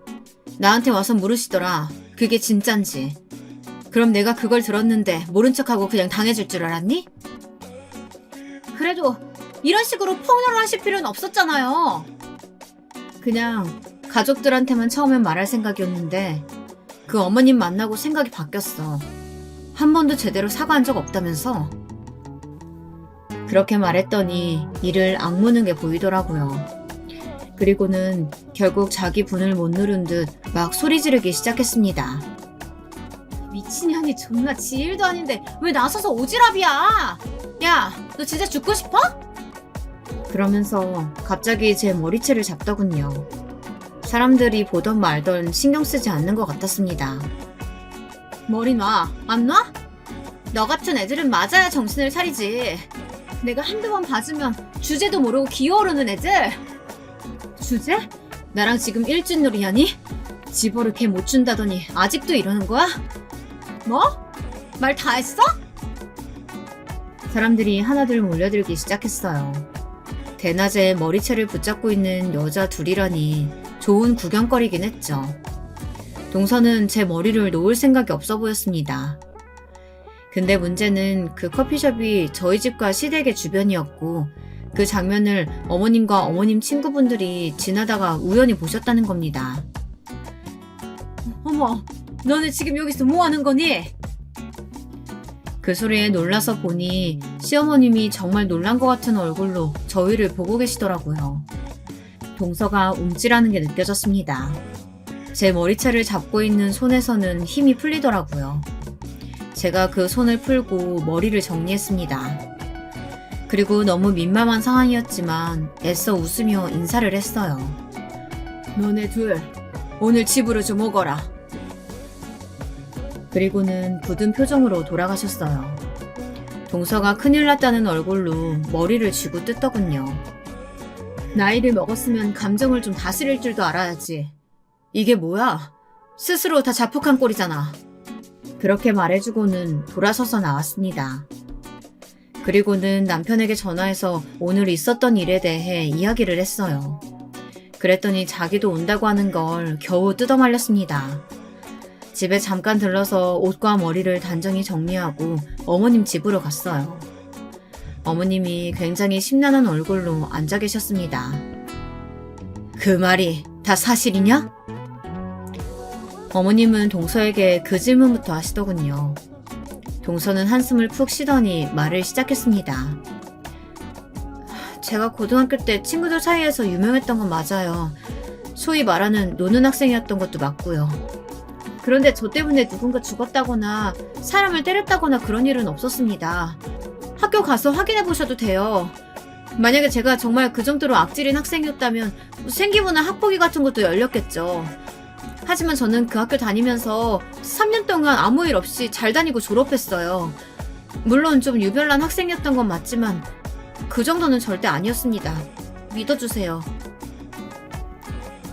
나한테 와서 물으시더라. 그게 진짠지. 그럼 내가 그걸 들었는데 모른 척하고 그냥 당해줄 줄 알았니? 그래도 이런 식으로 폭로를 하실 필요는 없었잖아요. 그냥 가족들한테만 처음엔 말할 생각이었는데 그 어머님 만나고 생각이 바뀌었어. 한 번도 제대로 사과한 적 없다면서? 그렇게 말했더니 이를 악무는 게 보이더라고요. 그리고는 결국 자기 분을 못 누른 듯 막 소리 지르기 시작했습니다. 미친년이 존나 지 일도 아닌데 왜 나서서 오지랖이야? 야, 너 진짜 죽고 싶어? 그러면서 갑자기 제 머리채를 잡더군요. 사람들이 보던 말던 신경 쓰지 않는 것 같았습니다. 머리 놔. 안 놔? 너 같은 애들은 맞아야 정신을 차리지. 내가 한두 번 봐주면 주제도 모르고 기어오르는 애들. 주제? 나랑 지금 일진놀이 하니? 집어를 걔 못 준다더니 아직도 이러는 거야? 뭐? 말 다 했어? 사람들이 하나둘 몰려들기 시작했어요. 대낮에 머리채를 붙잡고 있는 여자 둘이라니 좋은 구경거리긴 했죠. 동서는 제 머리를 놓을 생각이 없어 보였습니다. 근데 문제는 그 커피숍이 저희 집과 시댁의 주변이었고 그 장면을 어머님과 어머님 친구분들이 지나다가 우연히 보셨다는 겁니다. 어머, 너네 지금 여기서 뭐 하는 거니? 그 소리에 놀라서 보니 시어머님이 정말 놀란 것 같은 얼굴로 저희를 보고 계시더라고요. 동서가 움찔하는 게 느껴졌습니다. 제 머리채를 잡고 있는 손에서는 힘이 풀리더라고요. 제가 그 손을 풀고 머리를 정리했습니다. 그리고 너무 민망한 상황이었지만 애써 웃으며 인사를 했어요. 너네 둘, 오늘 집으로 좀 오거라. 그리고는 굳은 표정으로 돌아가셨어요. 동서가 큰일 났다는 얼굴로 머리를 쥐고 뜯더군요. 나이를 먹었으면 감정을 좀 다스릴 줄도 알아야지. 이게 뭐야? 스스로 다 자폭한 꼴이잖아. 그렇게 말해주고는 돌아서서 나왔습니다. 그리고는 남편에게 전화해서 오늘 있었던 일에 대해 이야기를 했어요. 그랬더니 자기도 온다고 하는 걸 겨우 뜯어말렸습니다. 집에 잠깐 들러서 옷과 머리를 단정히 정리하고 어머님 집으로 갔어요. 어머님이 굉장히 심란한 얼굴로 앉아 계셨습니다. 그 말이 다 사실이냐? 어머님은 동서에게 그 질문부터 하시더군요. 동서는 한숨을 푹 쉬더니 말을 시작했습니다. 제가 고등학교 때 친구들 사이에서 유명했던 건 맞아요. 소위 말하는 노는 학생이었던 것도 맞고요. 그런데 저 때문에 누군가 죽었다거나 사람을 때렸다거나 그런 일은 없었습니다. 학교 가서 확인해 보셔도 돼요. 만약에 제가 정말 그 정도로 악질인 학생이었다면 생기부나 학폭위 같은 것도 열렸겠죠. 하지만 저는 그 학교 다니면서 3년 동안 아무 일 없이 잘 다니고 졸업했어요. 물론 좀 유별난 학생이었던 건 맞지만 그 정도는 절대 아니었습니다. 믿어주세요.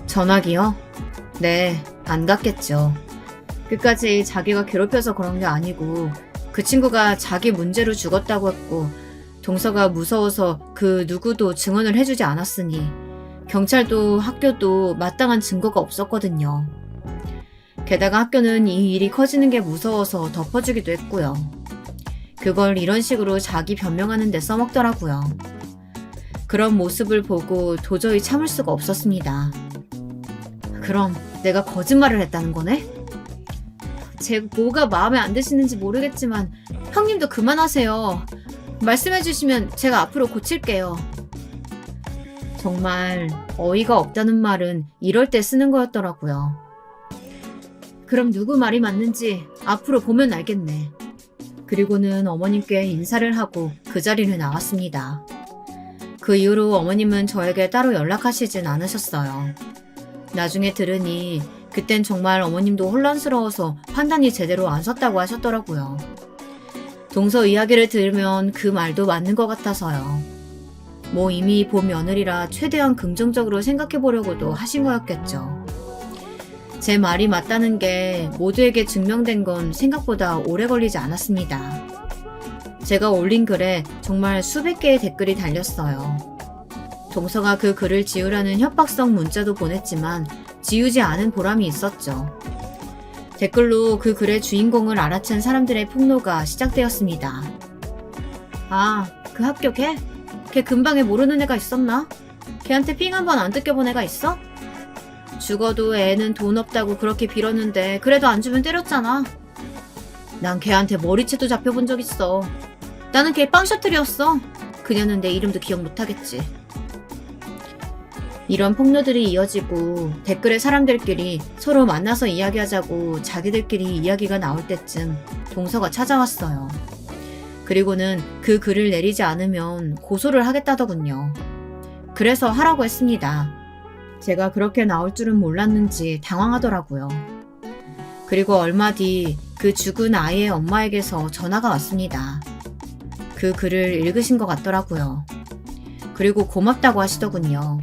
전화기요? 네, 안 갔겠죠. 끝까지 자기가 괴롭혀서 그런 게 아니고 그 친구가 자기 문제로 죽었다고 했고 동서가 무서워서 그 누구도 증언을 해주지 않았으니 경찰도 학교도 마땅한 증거가 없었거든요. 게다가 학교는 이 일이 커지는 게 무서워서 덮어주기도 했고요. 그걸 이런 식으로 자기 변명하는 데 써먹더라고요. 그런 모습을 보고 도저히 참을 수가 없었습니다. 그럼 내가 거짓말을 했다는 거네? 제 뭐가 마음에 안 드시는지 모르겠지만 형님도 그만하세요. 말씀해주시면 제가 앞으로 고칠게요. 정말 어이가 없다는 말은 이럴 때 쓰는 거였더라고요. 그럼 누구 말이 맞는지 앞으로 보면 알겠네. 그리고는 어머님께 인사를 하고 그 자리를 나왔습니다. 그 이후로 어머님은 저에게 따로 연락하시진 않으셨어요. 나중에 들으니 그땐 정말 어머님도 혼란스러워서 판단이 제대로 안 섰다고 하셨더라고요. 동서 이야기를 들으면 그 말도 맞는 것 같아서요. 뭐 이미 본 며느리라 최대한 긍정적으로 생각해보려고도 하신 거였겠죠. 제 말이 맞다는 게 모두에게 증명된 건 생각보다 오래 걸리지 않았습니다. 제가 올린 글에 정말 수백 개의 댓글이 달렸어요. 동서가 그 글을 지우라는 협박성 문자도 보냈지만 지우지 않은 보람이 있었죠. 댓글로 그 글의 주인공을 알아챈 사람들의 폭로가 시작되었습니다. 아, 그 학교 걔? 걔 근방에 모르는 애가 있었나? 걔한테 삥 한 번 안 뜯겨본 애가 있어? 죽어도 애는 돈 없다고 그렇게 빌었는데 그래도 안 주면 때렸잖아. 난 걔한테 머리채도 잡혀본 적 있어. 나는 걔 빵 셔틀이었어. 그녀는 내 이름도 기억 못하겠지. 이런 폭로들이 이어지고 댓글에 사람들끼리 서로 만나서 이야기하자고 자기들끼리 이야기가 나올 때쯤 동서가 찾아왔어요. 그리고는 그 글을 내리지 않으면 고소를 하겠다더군요. 그래서 하라고 했습니다. 제가 그렇게 나올 줄은 몰랐는지 당황하더라고요. 그리고 얼마 뒤 그 죽은 아이의 엄마에게서 전화가 왔습니다. 그 글을 읽으신 것 같더라고요. 그리고 고맙다고 하시더군요.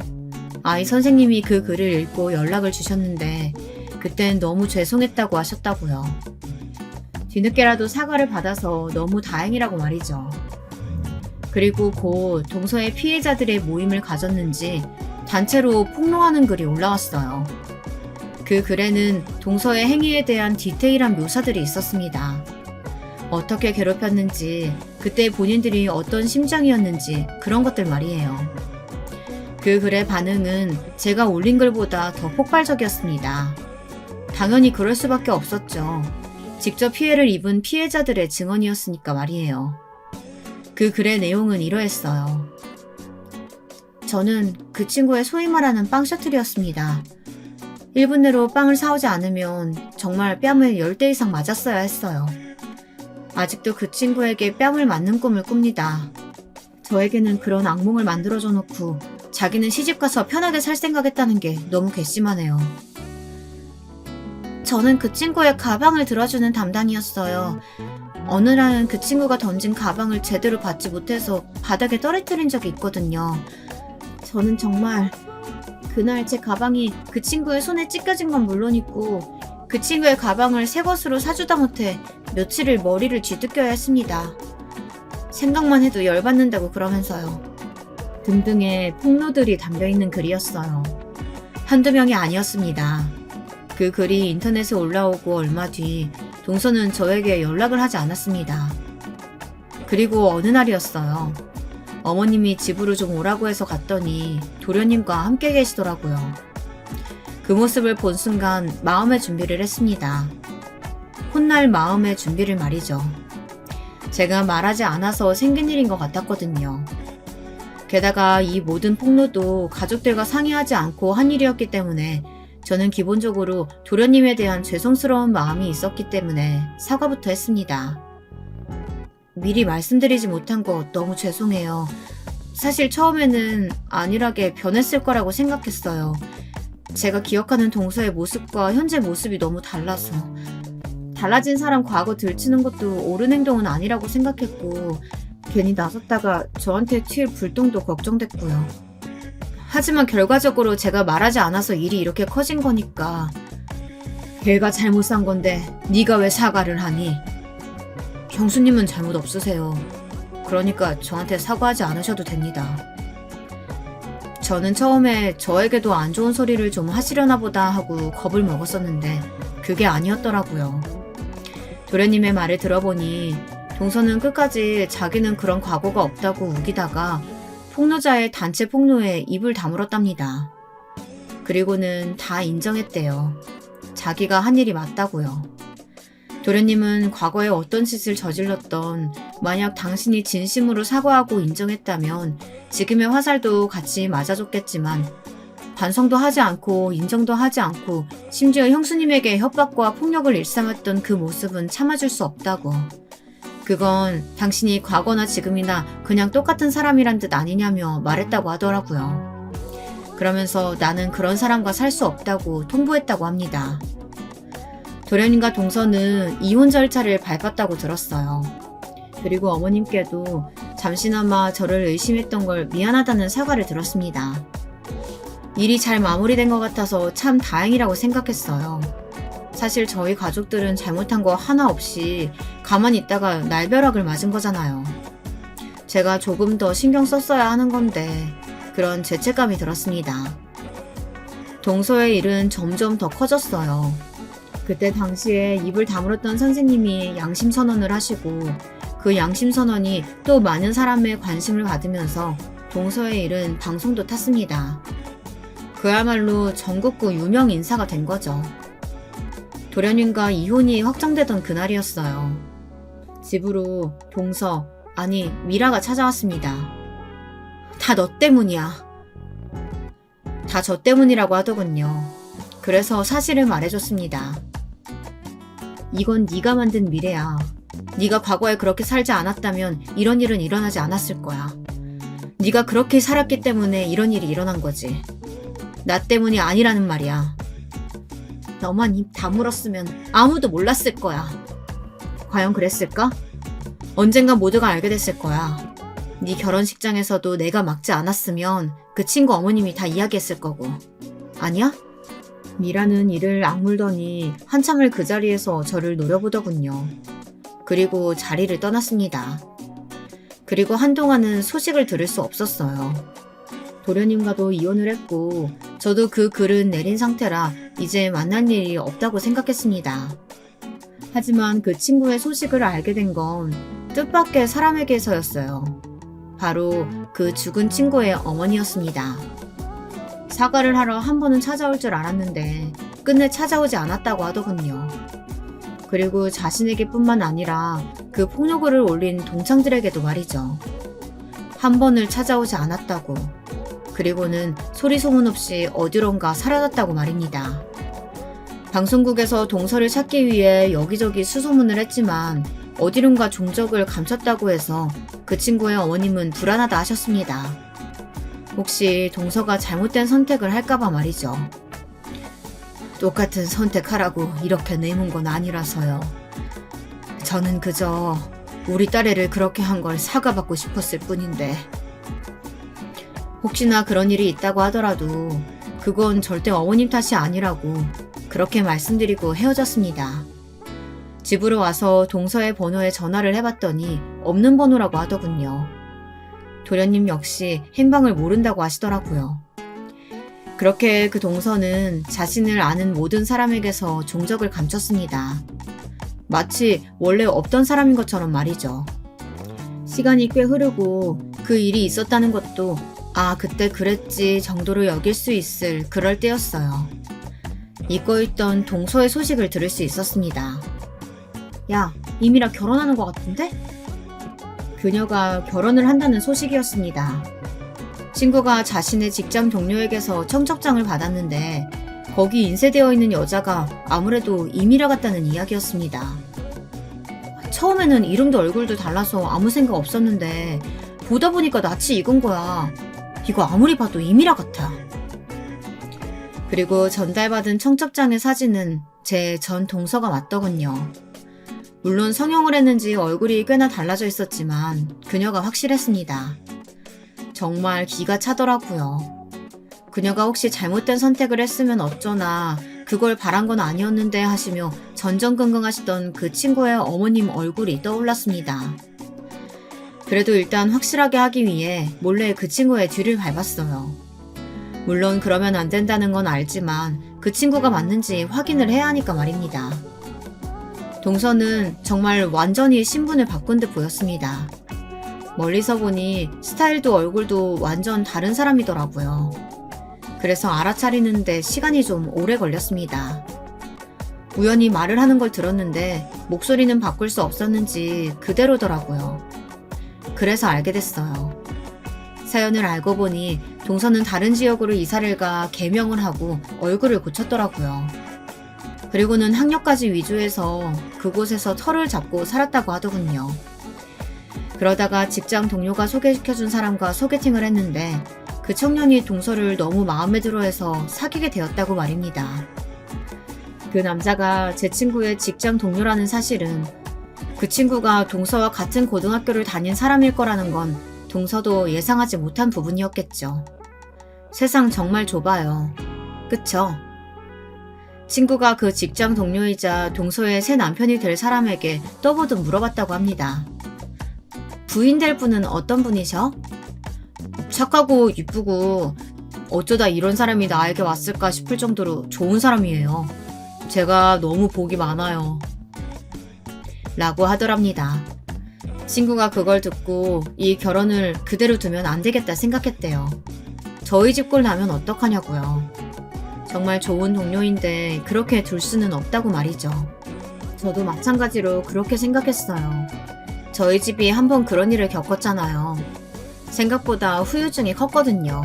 아이 선생님이 그 글을 읽고 연락을 주셨는데 그땐 너무 죄송했다고 하셨다고요. 뒤늦게라도 사과를 받아서 너무 다행이라고 말이죠. 그리고 곧 동서의 피해자들의 모임을 가졌는지 단체로 폭로하는 글이 올라왔어요. 그 글에는 동서의 행위에 대한 디테일한 묘사들이 있었습니다. 어떻게 괴롭혔는지, 그때 본인들이 어떤 심정이었는지 그런 것들 말이에요. 그 글의 반응은 제가 올린 글보다 더 폭발적이었습니다. 당연히 그럴 수밖에 없었죠. 직접 피해를 입은 피해자들의 증언이었으니까 말이에요. 그 글의 내용은 이러했어요. 저는 그 친구의 소위 말하는 빵 셔틀이었습니다. 1분 내로 빵을 사오지 않으면 정말 뺨을 10대 이상 맞았어야 했어요. 아직도 그 친구에게 뺨을 맞는 꿈을 꿉니다. 저에게는 그런 악몽을 만들어줘 놓고 자기는 시집가서 편하게 살 생각했다는 게 너무 괘씸하네요. 저는 그 친구의 가방을 들어주는 담당이었어요. 어느 날은 그 친구가 던진 가방을 제대로 받지 못해서 바닥에 떨어뜨린 적이 있거든요. 저는 정말 그날 제 가방이 그 친구의 손에 찢겨진 건 물론이고 그 친구의 가방을 새 것으로 사주다 못해 며칠을 머리를 쥐뜯겨야 했습니다. 생각만 해도 열받는다고 그러면서요. 등등의 폭로들이 담겨있는 글이었어요. 한두 명이 아니었습니다. 그 글이 인터넷에 올라오고 얼마 뒤 동서는 저에게 연락을 하지 않았습니다. 그리고 어느 날이었어요. 어머님이 집으로 좀 오라고 해서 갔더니 도련님과 함께 계시더라고요. 그 모습을 본 순간 마음의 준비를 했습니다. 혼날 마음의 준비를 말이죠. 제가 말하지 않아서 생긴 일인 것 같았거든요. 게다가 이 모든 폭로도 가족들과 상의하지 않고 한 일이었기 때문에 저는 기본적으로 도련님에 대한 죄송스러운 마음이 있었기 때문에 사과부터 했습니다. 미리 말씀드리지 못한 거 너무 죄송해요. 사실 처음에는 안일하게 변했을 거라고 생각했어요. 제가 기억하는 동서의 모습과 현재 모습이 너무 달라서. 달라진 사람 과거 들추는 것도 옳은 행동은 아니라고 생각했고 괜히 나섰다가 저한테 튈 불똥도 걱정됐고요. 하지만 결과적으로 제가 말하지 않아서 일이 이렇게 커진 거니까 걔가 잘못 산 건데 네가 왜 사과를 하니? 형수님은 잘못 없으세요. 그러니까 저한테 사과하지 않으셔도 됩니다. 저는 처음에 저에게도 안 좋은 소리를 좀 하시려나 보다 하고 겁을 먹었었는데 그게 아니었더라고요. 도련님의 말을 들어보니 동서는 끝까지 자기는 그런 과거가 없다고 우기다가 폭로자의 단체 폭로에 입을 다물었답니다. 그리고는 다 인정했대요. 자기가 한 일이 맞다고요. 도련님은 과거에 어떤 짓을 저질렀던 만약 당신이 진심으로 사과하고 인정했다면 지금의 화살도 같이 맞아줬겠지만 반성도 하지 않고 인정도 하지 않고 심지어 형수님에게 협박과 폭력을 일삼았던 그 모습은 참아줄 수 없다고. 그건 당신이 과거나 지금이나 그냥 똑같은 사람이란 뜻 아니냐며 말했다고 하더라고요. 그러면서 나는 그런 사람과 살 수 없다고 통보했다고 합니다. 도련님과 동서는 이혼 절차를 밟았다고 들었어요. 그리고 어머님께도 잠시나마 저를 의심했던 걸 미안하다는 사과를 들었습니다. 일이 잘 마무리된 것 같아서 참 다행이라고 생각했어요. 사실 저희 가족들은 잘못한 거 하나 없이 가만히 있다가 날벼락을 맞은 거잖아요. 제가 조금 더 신경 썼어야 하는 건데 그런 죄책감이 들었습니다. 동서의 일은 점점 더 커졌어요. 그때 당시에 입을 다물었던 선생님이 양심선언을 하시고 그 양심선언이 또 많은 사람의 관심을 받으면서 동서의 일은 방송도 탔습니다. 그야말로 전국구 유명 인사가 된 거죠. 도련님과 이혼이 확정되던 그날이었어요. 집으로 동서, 아니 미라가 찾아왔습니다. 다 너 때문이야. 다 저 때문이라고 하더군요. 그래서 사실을 말해줬습니다. 이건 네가 만든 미래야. 네가 과거에 그렇게 살지 않았다면 이런 일은 일어나지 않았을 거야. 네가 그렇게 살았기 때문에 이런 일이 일어난 거지. 나 때문이 아니라는 말이야. 너만 입 다물었으면 아무도 몰랐을 거야. 과연 그랬을까? 언젠가 모두가 알게 됐을 거야. 네 결혼식장에서도 내가 막지 않았으면 그 친구 어머님이 다 이야기했을 거고. 아니야? 미라는 이를 악물더니 한참을 그 자리에서 저를 노려보더군요. 그리고 자리를 떠났습니다. 그리고 한동안은 소식을 들을 수 없었어요. 도련님과도 이혼을 했고 저도 그 글은 내린 상태라 이제 만날 일이 없다고 생각했습니다. 하지만 그 친구의 소식을 알게 된 건 뜻밖의 사람에게서였어요. 바로 그 죽은 친구의 어머니였습니다. 사과를 하러 한 번은 찾아올 줄 알았는데 끝내 찾아오지 않았다고 하더군요. 그리고 자신에게뿐만 아니라 그 폭로글을 올린 동창들에게도 말이죠. 한 번을 찾아오지 않았다고, 그리고는 소리 소문 없이 어디론가 사라졌다고 말입니다. 방송국에서 동서를 찾기 위해 여기저기 수소문을 했지만 어디론가 종적을 감췄다고 해서 그 친구의 어머님은 불안하다 하셨습니다. 혹시 동서가 잘못된 선택을 할까봐 말이죠. 똑같은 선택하라고 이렇게 내몬 건 아니라서요. 저는 그저 우리 딸애를 그렇게 한 걸 사과받고 싶었을 뿐인데, 혹시나 그런 일이 있다고 하더라도 그건 절대 어머님 탓이 아니라고 그렇게 말씀드리고 헤어졌습니다. 집으로 와서 동서의 번호에 전화를 해봤더니 없는 번호라고 하더군요. 도련님 역시 행방을 모른다고 하시더라고요. 그렇게 그 동서는 자신을 아는 모든 사람에게서 종적을 감췄습니다. 마치 원래 없던 사람인 것처럼 말이죠. 시간이 꽤 흐르고 그 일이 있었다는 것도 아, 그때 그랬지 정도로 여길 수 있을 그럴 때였어요. 잊고 있던 동서의 소식을 들을 수 있었습니다. 야, 이미라 결혼하는 것 같은데? 그녀가 결혼을 한다는 소식이었습니다. 친구가 자신의 직장 동료에게서 청첩장을 받았는데 거기 인쇄되어 있는 여자가 아무래도 이미라 같다는 이야기였습니다. 처음에는 이름도 얼굴도 달라서 아무 생각 없었는데 보다 보니까 낯이 익은 거야. 이거 아무리 봐도 이미라 같아. 그리고 전달받은 청첩장의 사진은 제 전 동서가 맞더군요. 물론 성형을 했는지 얼굴이 꽤나 달라져 있었지만 그녀가 확실했습니다. 정말 기가 차더라고요. 그녀가 혹시 잘못된 선택을 했으면 어쩌나 그걸 바란 건 아니었는데 하시며 전전긍긍하시던 그 친구의 어머님 얼굴이 떠올랐습니다. 그래도 일단 확실하게 하기 위해 몰래 그 친구의 뒤를 밟았어요. 물론 그러면 안 된다는 건 알지만 그 친구가 맞는지 확인을 해야 하니까 말입니다. 동서는 정말 완전히 신분을 바꾼 듯 보였습니다. 멀리서 보니 스타일도 얼굴도 완전 다른 사람이더라고요. 그래서 알아차리는데 시간이 좀 오래 걸렸습니다. 우연히 말을 하는 걸 들었는데 목소리는 바꿀 수 없었는지 그대로더라고요. 그래서 알게 됐어요. 사연을 알고 보니 동서는 다른 지역으로 이사를 가 개명을 하고 얼굴을 고쳤더라고요. 그리고는 학력까지 위조해서 그곳에서 터를 잡고 살았다고 하더군요. 그러다가 직장 동료가 소개시켜준 사람과 소개팅을 했는데 그 청년이 동서를 너무 마음에 들어해서 사귀게 되었다고 말입니다. 그 남자가 제 친구의 직장 동료라는 사실은 그 친구가 동서와 같은 고등학교를 다닌 사람일 거라는 건 동서도 예상하지 못한 부분이었겠죠. 세상 정말 좁아요. 그쵸? 친구가 그 직장 동료이자 동서의 새 남편이 될 사람에게 떠보듯 물어봤다고 합니다. 부인 될 분은 어떤 분이셔? 착하고 이쁘고 어쩌다 이런 사람이 나에게 왔을까 싶을 정도로 좋은 사람이에요. 제가 너무 복이 많아요. 라고 하더랍니다. 친구가 그걸 듣고 이 결혼을 그대로 두면 안 되겠다 생각했대요. 저희 집 꼴 나면 어떡하냐고요. 정말 좋은 동료인데 그렇게 둘 수는 없다고 말이죠. 저도 마찬가지로 그렇게 생각했어요. 저희 집이 한번 그런 일을 겪었잖아요. 생각보다 후유증이 컸거든요.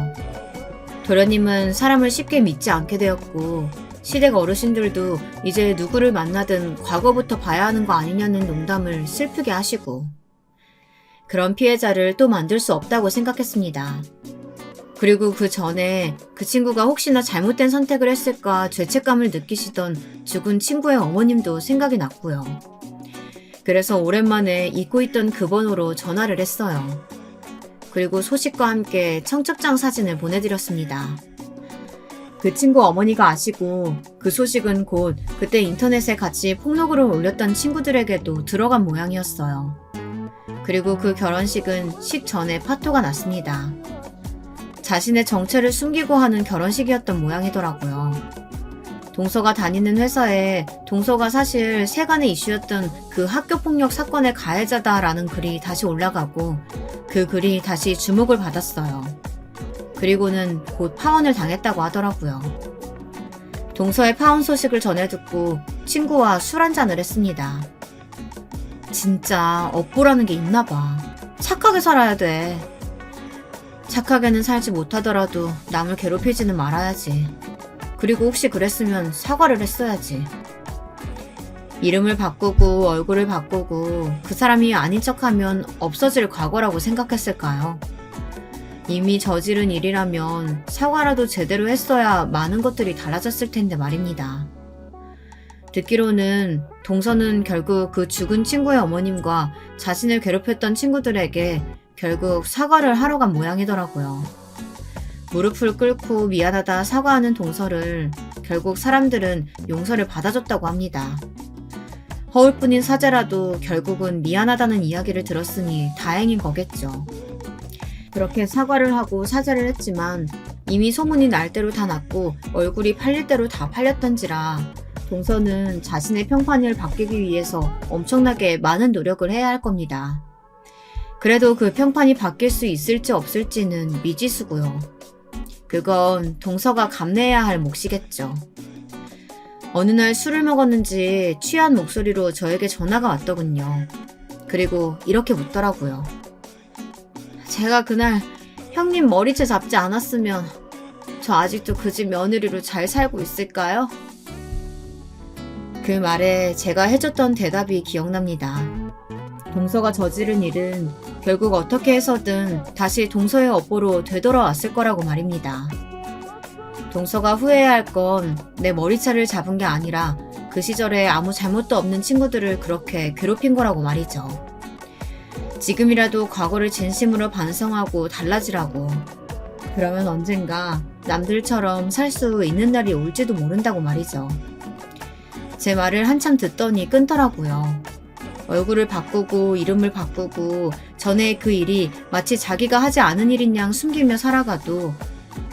도련님은 사람을 쉽게 믿지 않게 되었고 시댁 어르신들도 이제 누구를 만나든 과거부터 봐야 하는 거 아니냐는 농담을 슬프게 하시고 그런 피해자를 또 만들 수 없다고 생각했습니다. 그리고 그 전에 그 친구가 혹시나 잘못된 선택을 했을까 죄책감을 느끼시던 죽은 친구의 어머님도 생각이 났고요. 그래서 오랜만에 잊고 있던 그 번호로 전화를 했어요. 그리고 소식과 함께 청첩장 사진을 보내드렸습니다. 그 친구 어머니가 아시고 그 소식은 곧 그때 인터넷에 같이 폭로글을 올렸던 친구들에게도 들어간 모양이었어요. 그리고 그 결혼식은 전에 파토가 났습니다. 자신의 정체를 숨기고 하는 결혼식이었던 모양이더라고요. 동서가 다니는 회사에 동서가 사실 세간의 이슈였던 그 학교폭력 사건의 가해자다라는 글이 다시 올라가고 그 글이 다시 주목을 받았어요. 그리고는 곧 파혼을 당했다고 하더라고요. 동서의 파혼 소식을 전해 듣고 친구와 술 한잔을 했습니다. 진짜 업보라는 게 있나 봐. 착하게 살아야 돼. 착하게는 살지 못하더라도 남을 괴롭히지는 말아야지. 그리고 혹시 그랬으면 사과를 했어야지. 이름을 바꾸고 얼굴을 바꾸고 그 사람이 아닌 척하면 없어질 과거라고 생각했을까요? 이미 저지른 일이라면 사과라도 제대로 했어야 많은 것들이 달라졌을 텐데 말입니다. 듣기로는 동서는 결국 그 죽은 친구의 어머님과 자신을 괴롭혔던 친구들에게 결국 사과를 하러 간 모양이더라고요. 무릎을 꿇고 미안하다 사과하는 동서를 결국 사람들은 용서를 받아줬다고 합니다. 허울뿐인 사죄라도 결국은 미안하다는 이야기를 들었으니 다행인 거겠죠. 그렇게 사과를 하고 사죄를 했지만 이미 소문이 날 대로 다 났고 얼굴이 팔릴 대로 다 팔렸던지라 동서는 자신의 평판을 바뀌기 위해서 엄청나게 많은 노력을 해야 할 겁니다. 그래도 그 평판이 바뀔 수 있을지 없을지는 미지수고요. 그건 동서가 감내해야 할 몫이겠죠. 어느 날 술을 먹었는지 취한 목소리로 저에게 전화가 왔더군요. 그리고 이렇게 묻더라고요. 제가 그날 형님 머리채 잡지 않았으면 저 아직도 그 집 며느리로 잘 살고 있을까요? 그 말에 제가 해줬던 대답이 기억납니다. 동서가 저지른 일은 결국 어떻게 해서든 다시 동서의 업보로 되돌아왔을 거라고 말입니다. 동서가 후회해야 할 건 내 머리채를 잡은 게 아니라 그 시절에 아무 잘못도 없는 친구들을 그렇게 괴롭힌 거라고 말이죠. 지금이라도 과거를 진심으로 반성하고 달라지라고. 그러면 언젠가 남들처럼 살 수 있는 날이 올지도 모른다고 말이죠. 제 말을 한참 듣더니 끊더라고요. 얼굴을 바꾸고 이름을 바꾸고 전에 그 일이 마치 자기가 하지 않은 일인 양 숨기며 살아가도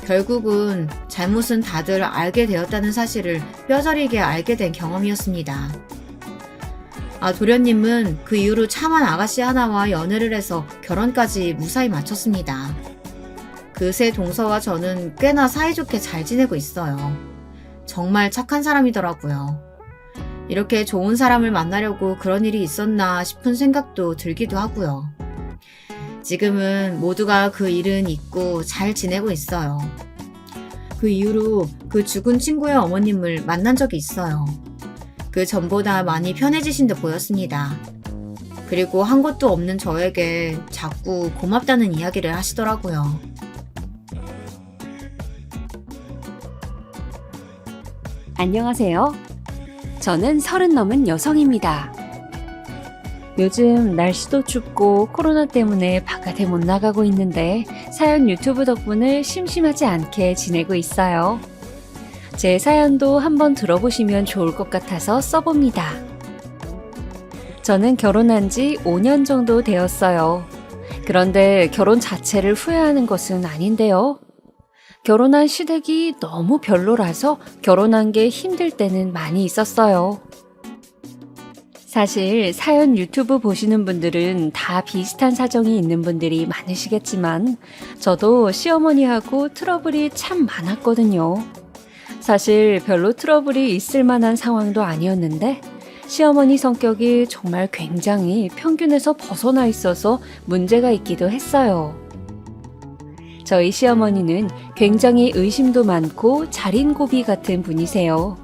결국은 잘못은 다들 알게 되었다는 사실을 뼈저리게 알게 된 경험이었습니다. 도련님은 그 이후로 참한 아가씨 하나와 연애를 해서 결혼까지 무사히 마쳤습니다. 그새 동서와 저는 꽤나 사이좋게 잘 지내고 있어요. 정말 착한 사람이더라고요. 이렇게 좋은 사람을 만나려고 그런 일이 있었나 싶은 생각도 들기도 하고요. 지금은 모두가 그 일은 잊고 잘 지내고 있어요. 그 이후로 그 죽은 친구의 어머님을 만난 적이 있어요. 그 전보다 많이 편해지신 듯 보였습니다. 그리고 한 것도 없는 저에게 자꾸 고맙다는 이야기를 하시더라고요. 안녕하세요. 저는 30 넘은 여성입니다. 요즘 날씨도 춥고 코로나 때문에 바깥에 못 나가고 있는데 사연 유튜브 덕분에 심심하지 않게 지내고 있어요. 제 사연도 한번 들어보시면 좋을 것 같아서 써봅니다. 저는 결혼한 지 5년 정도 되었어요. 그런데 결혼 자체를 후회하는 것은 아닌데요. 결혼한 시댁이 너무 별로라서 결혼한 게 힘들 때는 많이 있었어요. 사실 사연 유튜브 보시는 분들은 다 비슷한 사정이 있는 분들이 많으시겠지만 저도 시어머니하고 트러블이 참 많았거든요. 사실 별로 트러블이 있을 만한 상황도 아니었는데 시어머니 성격이 정말 굉장히 평균에서 벗어나 있어서 문제가 있기도 했어요. 저희 시어머니는 굉장히 의심도 많고 자린고비 같은 분이세요.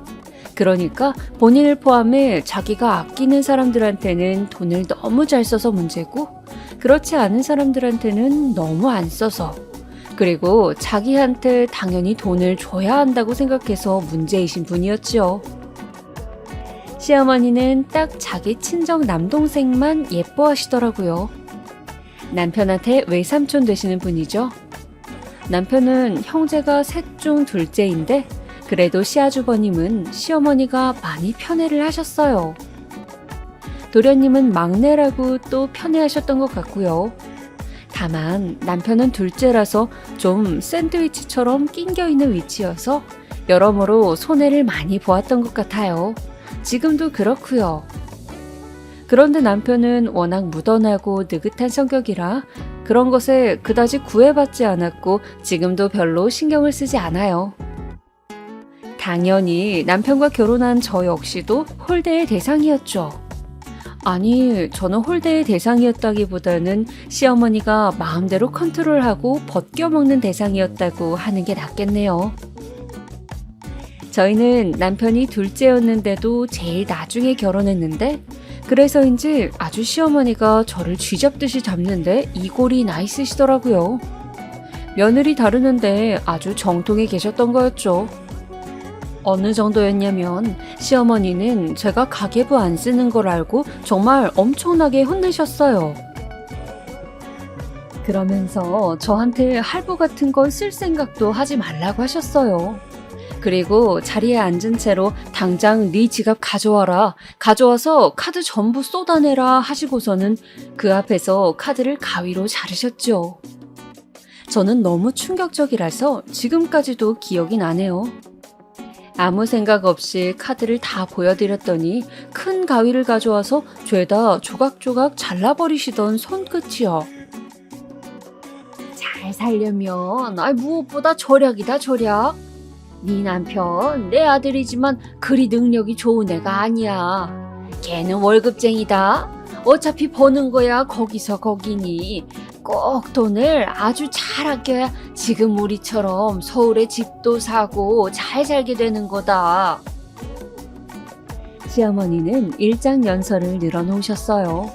그러니까 본인을 포함해 자기가 아끼는 사람들한테는 돈을 너무 잘 써서 문제고 그렇지 않은 사람들한테는 너무 안 써서 그리고 자기한테 당연히 돈을 줘야 한다고 생각해서 문제이신 분이었죠. 시어머니는 딱 자기 친정 남동생만 예뻐하시더라고요. 남편한테 외삼촌 되시는 분이죠. 남편은 형제가 셋 중 둘째인데 그래도 시아주버님은 시어머니가 많이 편애를 하셨어요. 도련님은 막내라고 또 편애하셨던 것 같고요. 다만 남편은 둘째라서 좀 샌드위치처럼 낑겨 있는 위치여서 여러모로 손해를 많이 보았던 것 같아요. 지금도 그렇고요. 그런데 남편은 워낙 무던하고 느긋한 성격이라 그런 것에 그다지 구애받지 않았고 지금도 별로 신경을 쓰지 않아요. 당연히 남편과 결혼한 저 역시도 홀대의 대상이었죠. 아니, 저는 홀대의 대상이었다기보다는 시어머니가 마음대로 컨트롤하고 벗겨먹는 대상이었다고 하는 게 낫겠네요. 저희는 남편이 둘째였는데도 제일 나중에 결혼했는데 그래서인지 아주 시어머니가 저를 쥐잡듯이 잡는데 이골이 나 있으시더라고요. 며느리 다루는데 아주 정통에 계셨던 거였죠. 어느 정도였냐면 시어머니는 제가 가계부 안 쓰는 걸 알고 정말 엄청나게 혼내셨어요. 그러면서 저한테 할부 같은 건 쓸 생각도 하지 말라고 하셨어요. 그리고 자리에 앉은 채로 당장 네 지갑 가져와라. 가져와서 카드 전부 쏟아내라 하시고서는 그 앞에서 카드를 가위로 자르셨죠. 저는 너무 충격적이라서 지금까지도 기억이 나네요. 아무 생각 없이 카드를 다 보여드렸더니 큰 가위를 가져와서 죄다 조각조각 잘라버리시던 손끝이요. 잘 살려면 무엇보다 절약이다 절약. 네 남편 내 아들이지만 그리 능력이 좋은 애가 아니야. 걔는 월급쟁이다. 어차피 버는 거야 거기서 거기니. 꼭 돈을 아주 잘 아껴야 지금 우리처럼 서울에 집도 사고 잘 살게 되는 거다. 시어머니는 일장연설을 늘어놓으셨어요.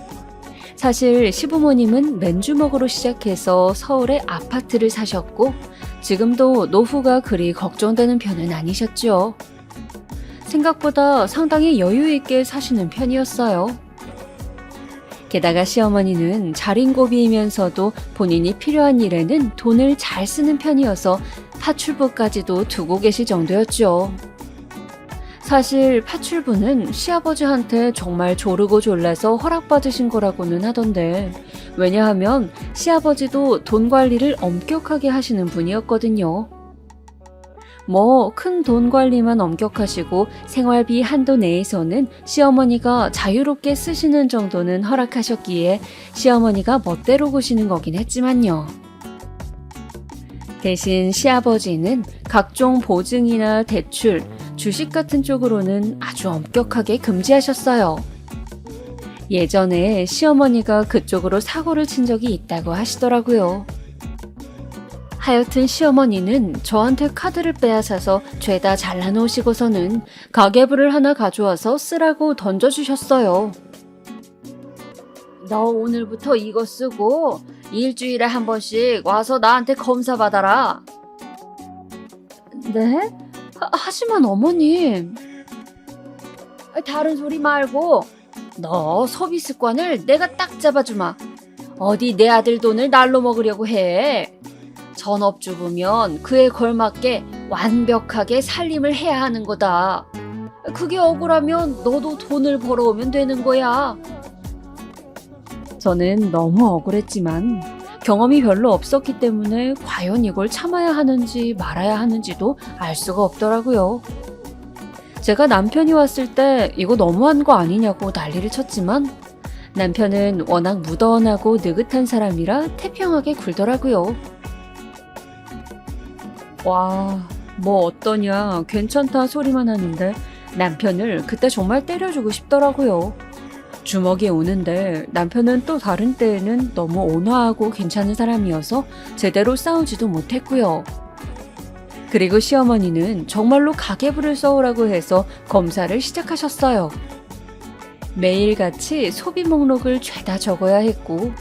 사실 시부모님은 맨주먹으로 시작해서 서울에 아파트를 사셨고 지금도 노후가 그리 걱정되는 편은 아니셨죠. 생각보다 상당히 여유 있게 사시는 편이었어요. 게다가 시어머니는 자린고비이면서도 본인이 필요한 일에는 돈을 잘 쓰는 편이어서 파출부까지도 두고 계실 정도였죠. 사실 파출부는 시아버지한테 정말 조르고 졸라서 허락받으신 거라고는 하던데 왜냐하면 시아버지도 돈 관리를 엄격하게 하시는 분이었거든요. 큰 돈 관리만 엄격하시고 생활비 한도 내에서는 시어머니가 자유롭게 쓰시는 정도는 허락하셨기에 시어머니가 멋대로 구시는 거긴 했지만요. 대신 시아버지는 각종 보증이나 대출, 주식 같은 쪽으로는 아주 엄격하게 금지하셨어요. 예전에 시어머니가 그쪽으로 사고를 친 적이 있다고 하시더라고요. 하여튼 시어머니는 저한테 카드를 빼앗아서 죄다 잘라놓으시고서는 가계부를 하나 가져와서 쓰라고 던져주셨어요. 너 오늘부터 이거 쓰고 일주일에 한 번씩 와서 나한테 검사 받아라. 네? 하지만 어머님. 다른 소리 말고 너 소비 습관을 내가 딱 잡아주마. 어디 내 아들 돈을 날로 먹으려고 해. 전업주부면 그에 걸맞게 완벽하게 살림을 해야 하는 거다. 그게 억울하면 너도 돈을 벌어오면 되는 거야. 저는 너무 억울했지만 경험이 별로 없었기 때문에 과연 이걸 참아야 하는지 말아야 하는지도 알 수가 없더라고요. 제가 남편이 왔을 때 이거 너무한 거 아니냐고 난리를 쳤지만 남편은 워낙 무던하고 느긋한 사람이라 태평하게 굴더라고요. 와, 뭐 어떠냐, 괜찮다 소리만 하는데 남편을 그때 정말 때려주고 싶더라고요. 주먹이 오는데 남편은 또 다른 때에는 너무 온화하고 괜찮은 사람이어서 제대로 싸우지도 못했고요. 그리고 시어머니는 정말로 가계부를 써오라고 해서 검사를 시작하셨어요. 매일같이 소비 목록을 죄다 적어야 했고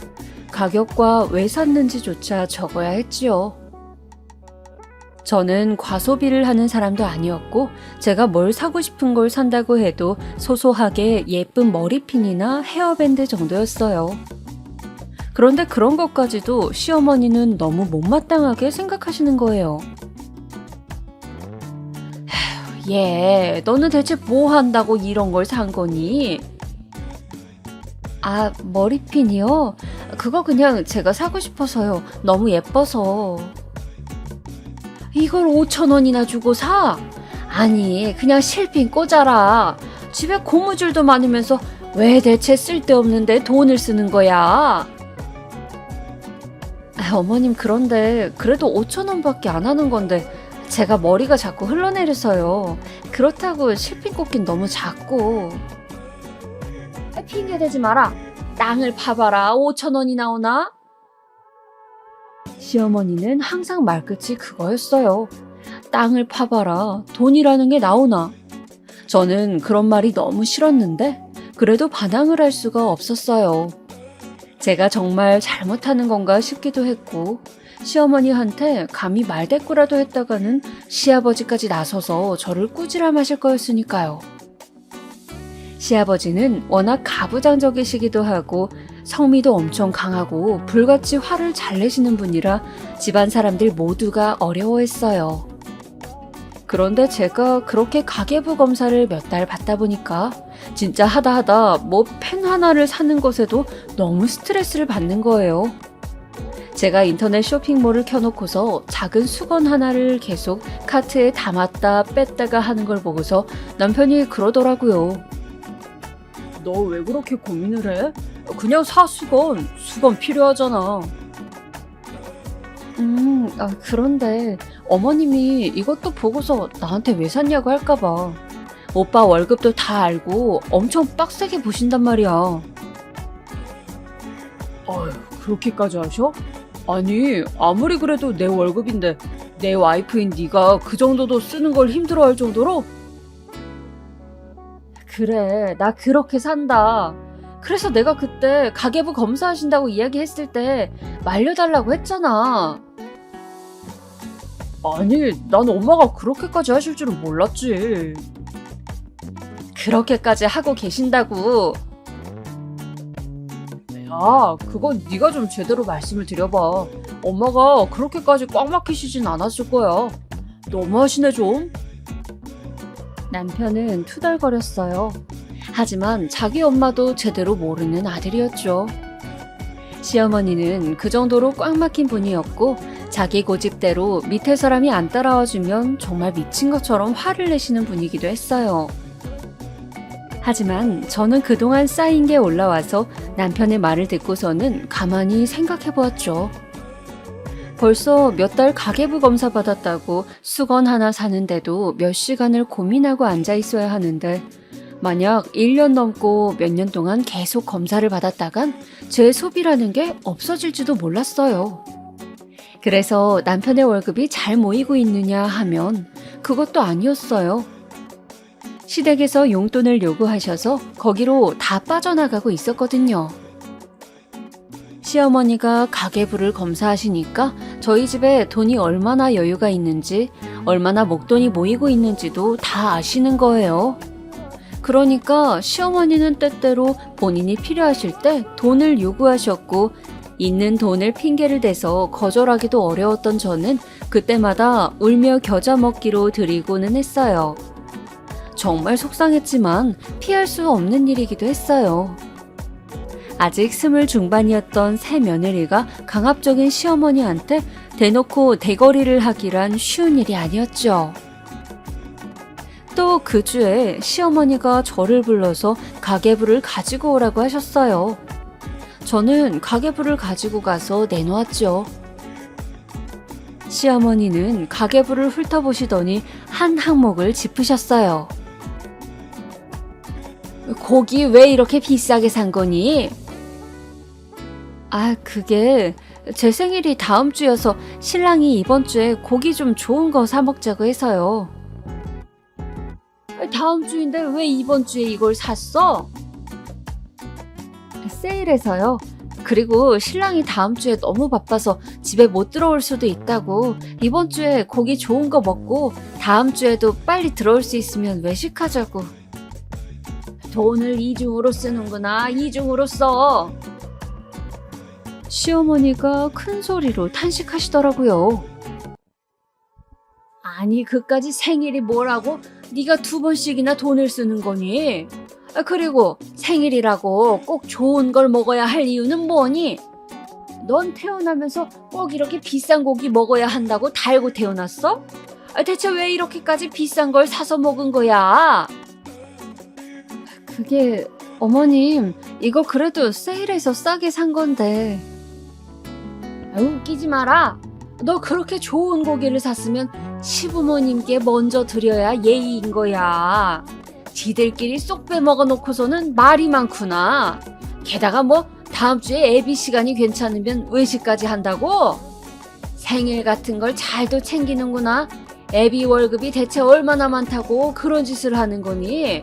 가격과 왜 샀는지조차 적어야 했지요. 저는 과소비를 하는 사람도 아니었고 제가 뭘 사고 싶은 걸 산다고 해도 소소하게 예쁜 머리핀이나 헤어밴드 정도였어요. 그런데 그런 것까지도 시어머니는 너무 못마땅하게 생각하시는 거예요. 얘, 너는 대체 뭐 한다고 이런 걸 산 거니? 아, 머리핀이요? 그거 그냥 제가 사고 싶어서요. 너무 예뻐서. 이걸 5,000원이나 주고 사? 아니, 그냥 실핀 꽂아라. 집에 고무줄도 많으면서 왜 대체 쓸데없는데 돈을 쓰는 거야? 어머님, 그런데 그래도 5,000원밖에 안 하는 건데 제가 머리가 자꾸 흘러내려서요. 그렇다고 실핀 꽂긴 너무 작고. 핑계 대지 마라. 땅을 파봐라. 5,000원이 나오나? 시어머니는 항상 말끝이 그거였어요. 땅을 파봐라. 돈이라는 게 나오나? 저는 그런 말이 너무 싫었는데 그래도 반항을 할 수가 없었어요. 제가 정말 잘못하는 건가 싶기도 했고 시어머니한테 감히 말대꾸라도 했다가는 시아버지까지 나서서 저를 꾸지람하실 거였으니까요. 시아버지는 워낙 가부장적이시기도 하고 성미도 엄청 강하고 불같이 화를 잘 내시는 분이라 집안 사람들 모두가 어려워했어요. 그런데 제가 그렇게 가계부 검사를 몇 달 받다 보니까 진짜 하다 뭐 펜 하나를 사는 것에도 너무 스트레스를 받는 거예요. 제가 인터넷 쇼핑몰을 켜놓고서 작은 수건 하나를 계속 카트에 담았다 뺐다가 하는 걸 보고서 남편이 그러더라고요. 너 왜 그렇게 고민을 해? 그냥 사, 수건. 수건 필요하잖아. 그런데 어머님이 이것도 보고서 나한테 왜 샀냐고 할까봐. 오빠 월급도 다 알고 엄청 빡세게 보신단 말이야. 아휴, 그렇게까지 하셔? 아니, 아무리 그래도 내 월급인데 내 와이프인 네가 그 정도도 쓰는 걸 힘들어할 정도로? 그래, 나 그렇게 산다. 그래서 내가 그때 가계부 검사하신다고 이야기했을 때 말려달라고 했잖아. 아니, 난 엄마가 그렇게까지 하실 줄은 몰랐지. 그렇게까지 하고 계신다고. 야, 그건 네가 좀 제대로 말씀을 드려봐. 엄마가 그렇게까지 꽉 막히시진 않았을 거야. 너무하시네 좀. 남편은 투덜거렸어요. 하지만 자기 엄마도 제대로 모르는 아들이었죠. 시어머니는 그 정도로 꽉 막힌 분이었고 자기 고집대로 밑에 사람이 안 따라와주면 정말 미친 것처럼 화를 내시는 분이기도 했어요. 하지만 저는 그동안 쌓인 게 올라와서 남편의 말을 듣고서는 가만히 생각해 보았죠. 벌써 몇 달 가계부 검사 받았다고 수건 하나 사는데도 몇 시간을 고민하고 앉아 있어야 하는데 만약 1년 넘고 몇 년 동안 계속 검사를 받았다간 제 소비라는 게 없어질지도 몰랐어요. 그래서 남편의 월급이 잘 모이고 있느냐 하면 그것도 아니었어요. 시댁에서 용돈을 요구하셔서 거기로 다 빠져나가고 있었거든요. 시어머니가 가계부를 검사하시니까 저희 집에 돈이 얼마나 여유가 있는지, 얼마나 목돈이 모이고 있는지도 다 아시는 거예요. 그러니까 시어머니는 때때로 본인이 필요하실 때 돈을 요구하셨고, 있는 돈을 핑계를 대서 거절하기도 어려웠던 저는 그때마다 울며 겨자 먹기로 드리고는 했어요. 정말 속상했지만 피할 수 없는 일이기도 했어요. 아직 20 중반이었던 새 며느리가 강압적인 시어머니한테 대놓고 대거리를 하기란 쉬운 일이 아니었죠. 또 그 주에 시어머니가 저를 불러서 가계부를 가지고 오라고 하셨어요. 저는 가계부를 가지고 가서 내놓았죠. 시어머니는 가계부를 훑어보시더니 한 항목을 짚으셨어요. 고기 왜 이렇게 비싸게 산 거니? 그게 제 생일이 다음 주여서 신랑이 이번 주에 고기 좀 좋은 거 사 먹자고 해서요. 다음 주인데 왜 이번 주에 이걸 샀어? 세일해서요. 그리고 신랑이 다음 주에 너무 바빠서 집에 못 들어올 수도 있다고 이번 주에 고기 좋은 거 먹고 다음 주에도 빨리 들어올 수 있으면 외식하자고. 돈을 이중으로 쓰는구나. 이중으로 써. 시어머니가 큰 소리로 탄식하시더라고요. 아니, 그까지 생일이 뭐라고? 네가 2번씩이나 돈을 쓰는 거니? 그리고 생일이라고 꼭 좋은 걸 먹어야 할 이유는 뭐니? 넌 태어나면서 꼭 이렇게 비싼 고기 먹어야 한다고 달고 태어났어? 대체 왜 이렇게까지 비싼 걸 사서 먹은 거야? 그게 어머님, 이거 그래도 세일해서 싸게 산 건데. 아유, 웃기지 마라. 너 그렇게 좋은 고기를 샀으면 시부모님께 먼저 드려야 예의인 거야. 지들끼리 쏙 빼먹어 놓고서는 말이 많구나. 게다가 뭐 다음 주에 애비 시간이 괜찮으면 외식까지 한다고? 생일 같은 걸 잘도 챙기는구나. 애비 월급이 대체 얼마나 많다고 그런 짓을 하는 거니?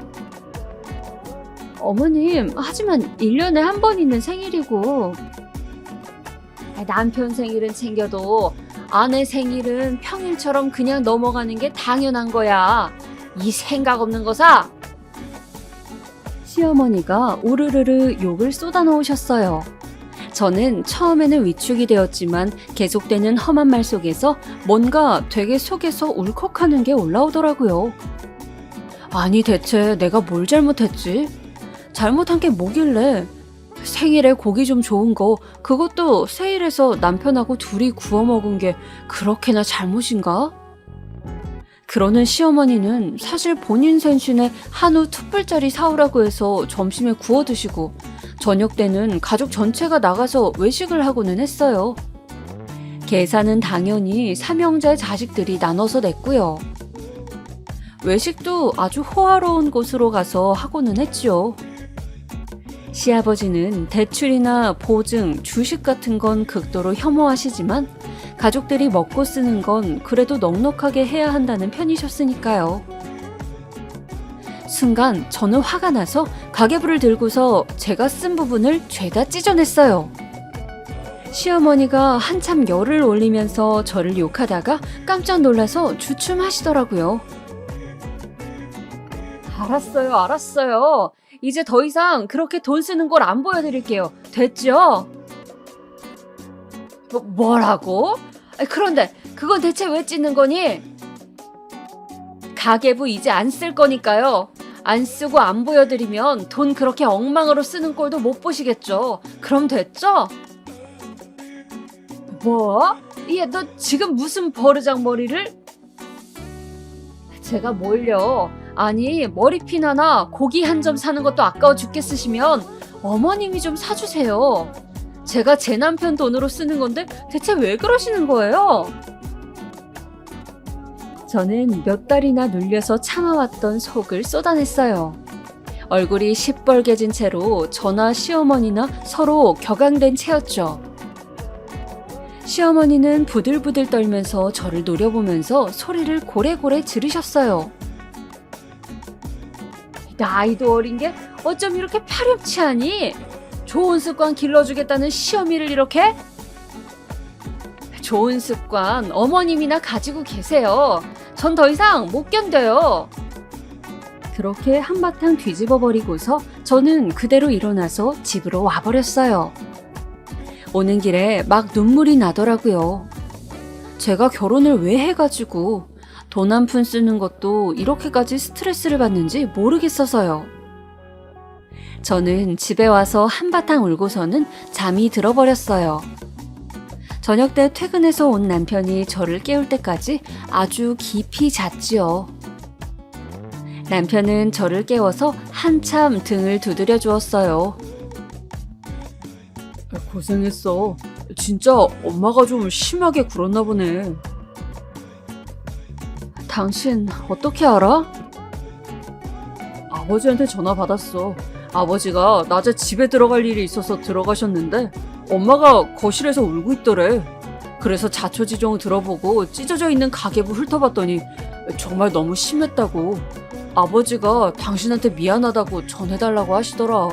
어머님, 하지만 1년에 한 번 있는 생일이고. 남편 생일은 챙겨도 아내 생일은 평일처럼 그냥 넘어가는 게 당연한 거야. 이 생각 없는 거사. 시어머니가 우르르르 욕을 쏟아놓으셨어요. 저는 처음에는 위축이 되었지만 계속되는 험한 말 속에서 뭔가 되게 속에서 울컥하는 게 올라오더라고요. 아니 대체 내가 뭘 잘못했지? 잘못한 게 뭐길래? 생일에 고기 좀 좋은 거, 그것도 세일해서 남편하고 둘이 구워 먹은 게 그렇게나 잘못인가? 그러는 시어머니는 사실 본인 생신에 한우 툭불짜리 사오라고 해서 점심에 구워 드시고 저녁 때는 가족 전체가 나가서 외식을 하고는 했어요. 계산은 당연히 삼형제 자식들이 나눠서 냈고요. 외식도 아주 호화로운 곳으로 가서 하고는 했지요. 시아버지는 대출이나 보증, 주식 같은 건 극도로 혐오하시지만 가족들이 먹고 쓰는 건 그래도 넉넉하게 해야 한다는 편이셨으니까요. 순간 저는 화가 나서 가계부를 들고서 제가 쓴 부분을 죄다 찢어냈어요. 시어머니가 한참 열을 올리면서 저를 욕하다가 깜짝 놀라서 주춤하시더라고요. 알았어요. 이제 더 이상 그렇게 돈 쓰는 걸 안 보여드릴게요. 됐죠? 뭐라고? 그런데 그건 대체 왜 찢는 거니? 가계부 이제 안 쓸 거니까요. 안 쓰고 안 보여드리면 돈 그렇게 엉망으로 쓰는 꼴도 못 보시겠죠. 그럼 됐죠? 뭐? 얘 너 지금 무슨 버르장머리를? 제가 뭘요? 아니 머리핀 하나 고기 한 점 사는 것도 아까워 죽겠으시면 어머님이 좀 사주세요. 제가 제 남편 돈으로 쓰는 건데 대체 왜 그러시는 거예요? 저는 몇 달이나 눌려서 참아왔던 속을 쏟아냈어요. 얼굴이 시뻘개진 채로 저나 시어머니나 서로 격앙된 채였죠. 시어머니는 부들부들 떨면서 저를 노려보면서 소리를 고래고래 지르셨어요. 나이도 어린 게 어쩜 이렇게 파렴치하니? 좋은 습관 길러주겠다는 시어미를 이렇게? 좋은 습관 어머님이나 가지고 계세요. 전 더 이상 못 견뎌요. 그렇게 한바탕 뒤집어버리고서 저는 그대로 일어나서 집으로 와버렸어요. 오는 길에 막 눈물이 나더라고요. 제가 결혼을 왜 해가지고 돈 한 푼 쓰는 것도 이렇게까지 스트레스를 받는지 모르겠어서요. 저는 집에 와서 한바탕 울고서는 잠이 들어버렸어요. 저녁 때 퇴근해서 온 남편이 저를 깨울 때까지 아주 깊이 잤지요. 남편은 저를 깨워서 한참 등을 두드려 주었어요. 고생했어. 진짜 엄마가 좀 심하게 굴었나 보네. 당신 어떻게 알아? 아버지한테 전화 받았어. 아버지가 낮에 집에 들어갈 일이 있어서 들어가셨는데 엄마가 거실에서 울고 있더래. 그래서 자초지종 들어보고 찢어져 있는 가계부 훑어봤더니 정말 너무 심했다고. 아버지가 당신한테 미안하다고 전해달라고 하시더라.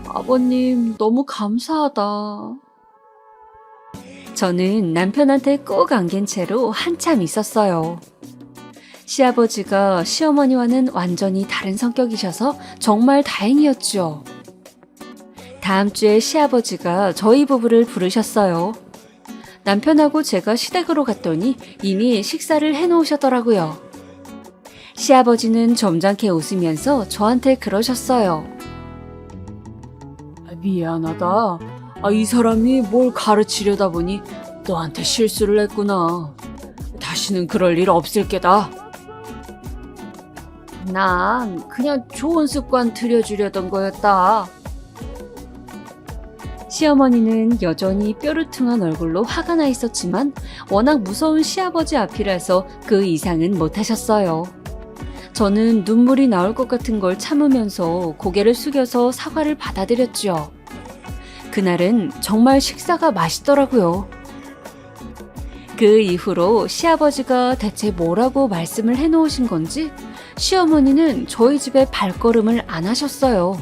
아버님 너무 감사하다. 저는 남편한테 꼭 안긴 채로 한참 있었어요. 시아버지가 시어머니와는 완전히 다른 성격이셔서 정말 다행이었죠. 다음 주에 시아버지가 저희 부부를 부르셨어요. 남편하고 제가 시댁으로 갔더니 이미 식사를 해놓으셨더라고요. 시아버지는 점잖게 웃으면서 저한테 그러셨어요. 미안하다. 이 사람이 뭘 가르치려다 보니 너한테 실수를 했구나. 다시는 그럴 일 없을 게다. 난 그냥 좋은 습관 들여주려던 거였다. 시어머니는 여전히 뾰루퉁한 얼굴로 화가 나 있었지만 워낙 무서운 시아버지 앞이라서 그 이상은 못하셨어요. 저는 눈물이 나올 것 같은 걸 참으면서 고개를 숙여서 사과를 받아들였죠. 그날은 정말 식사가 맛있더라고요. 그 이후로 시아버지가 대체 뭐라고 말씀을 해놓으신 건지 시어머니는 저희 집에 발걸음을 안 하셨어요.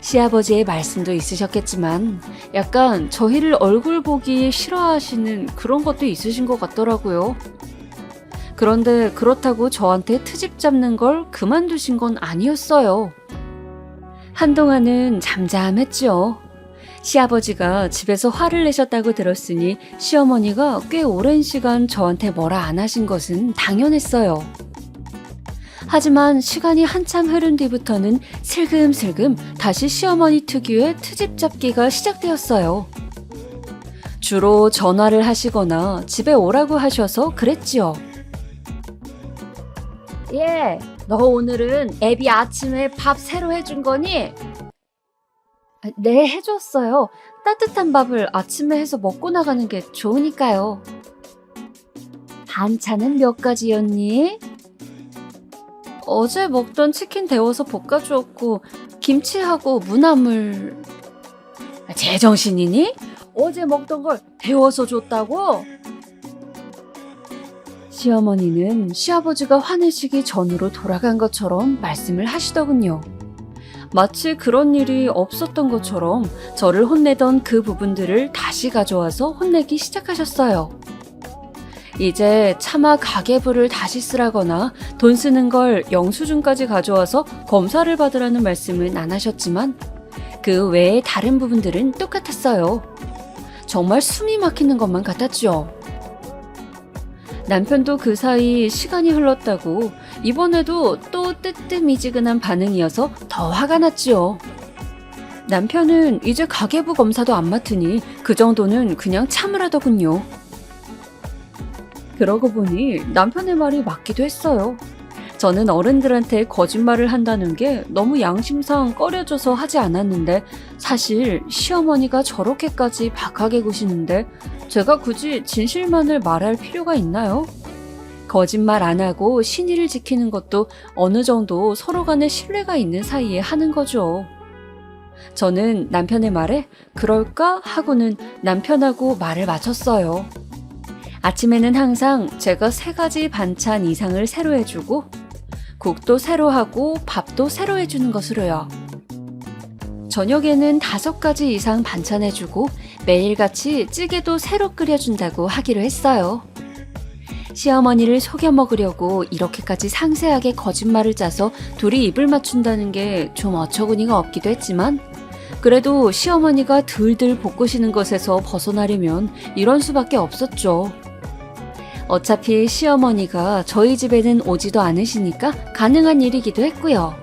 시아버지의 말씀도 있으셨겠지만 약간 저희를 얼굴 보기 싫어하시는 그런 것도 있으신 것 같더라고요. 그런데 그렇다고 저한테 트집 잡는 걸 그만두신 건 아니었어요. 한동안은 잠잠했죠. 시아버지가 집에서 화를 내셨다고 들었으니 시어머니가 꽤 오랜 시간 저한테 뭐라 안 하신 것은 당연했어요. 하지만 시간이 한참 흐른 뒤부터는 슬금슬금 다시 시어머니 특유의 트집 잡기가 시작되었어요. 주로 전화를 하시거나 집에 오라고 하셔서 그랬지요. 예, 너 오늘은 애비 아침에 밥 새로 해준 거니? 네, 해줬어요. 따뜻한 밥을 아침에 해서 먹고 나가는 게 좋으니까요. 반찬은 몇 가지였니? 어제 먹던 치킨 데워서 볶아주었고 김치하고 무나물. 제정신이니? 어제 먹던 걸 데워서 줬다고? 시어머니는 시아버지가 화내시기 전으로 돌아간 것처럼 말씀을 하시더군요. 마치 그런 일이 없었던 것처럼 저를 혼내던 그 부분들을 다시 가져와서 혼내기 시작하셨어요. 이제 차마 가계부를 다시 쓰라거나 돈 쓰는 걸 영수증까지 가져와서 검사를 받으라는 말씀은 안 하셨지만 그 외에 다른 부분들은 똑같았어요. 정말 숨이 막히는 것만 같았죠. 남편도 그 사이 시간이 흘렀다고 이번에도 또 뜨뜻미지근한 반응이어서 더 화가 났지요. 남편은 이제 가계부 검사도 안 맡으니 그 정도는 그냥 참으라더군요. 그러고 보니 남편의 말이 맞기도 했어요. 저는 어른들한테 거짓말을 한다는 게 너무 양심상 꺼려져서 하지 않았는데 사실 시어머니가 저렇게까지 박하게 구시는데 제가 굳이 진실만을 말할 필요가 있나요? 거짓말 안 하고 신의를 지키는 것도 어느 정도 서로 간에 신뢰가 있는 사이에 하는 거죠. 저는 남편의 말에 그럴까 하고는 남편하고 말을 맞췄어요. 아침에는 항상 제가 3가지 반찬 이상을 새로 해주고 국도 새로 하고 밥도 새로 해주는 것으로요. 저녁에는 5가지 이상 반찬해주고 매일같이 찌개도 새로 끓여준다고 하기로 했어요. 시어머니를 속여 먹으려고 이렇게까지 상세하게 거짓말을 짜서 둘이 입을 맞춘다는 게 좀 어처구니가 없기도 했지만 그래도 시어머니가 들들 볶으시는 것에서 벗어나려면 이런 수밖에 없었죠. 어차피 시어머니가 저희 집에는 오지도 않으시니까 가능한 일이기도 했고요.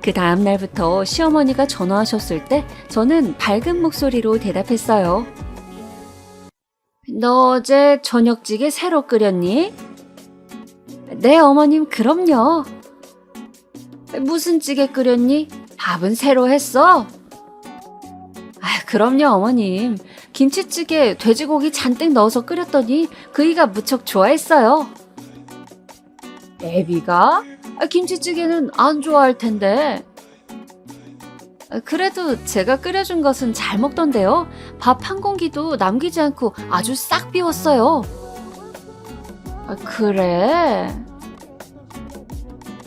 그 다음 날부터 시어머니가 전화하셨을 때 저는 밝은 목소리로 대답했어요. 너 어제 저녁찌개 새로 끓였니? 네, 어머님, 그럼요. 무슨 찌개 끓였니? 밥은 새로 했어? 그럼요, 어머님. 김치찌개 돼지고기 잔뜩 넣어서 끓였더니 그이가 무척 좋아했어요. 애비가? 김치찌개는 안 좋아할 텐데. 그래도 제가 끓여준 것은 잘 먹던데요. 밥 한 공기도 남기지 않고 아주 싹 비웠어요. 그래?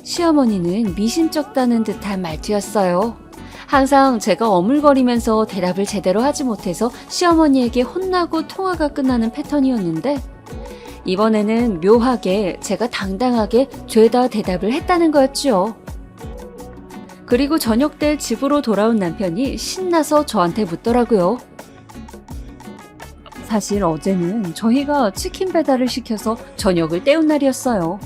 시어머니는 미심쩍다는 듯한 말투였어요. 항상 제가 어물거리면서 대답을 제대로 하지 못해서 시어머니에게 혼나고 통화가 끝나는 패턴이었는데 이번에는 묘하게 제가 당당하게 죄다 대답을 했다는 거였죠. 그리고 저녁 때 집으로 돌아온 남편이 신나서 저한테 묻더라고요. 사실 어제는 저희가 치킨 배달을 시켜서 저녁을 때운 날이었어요.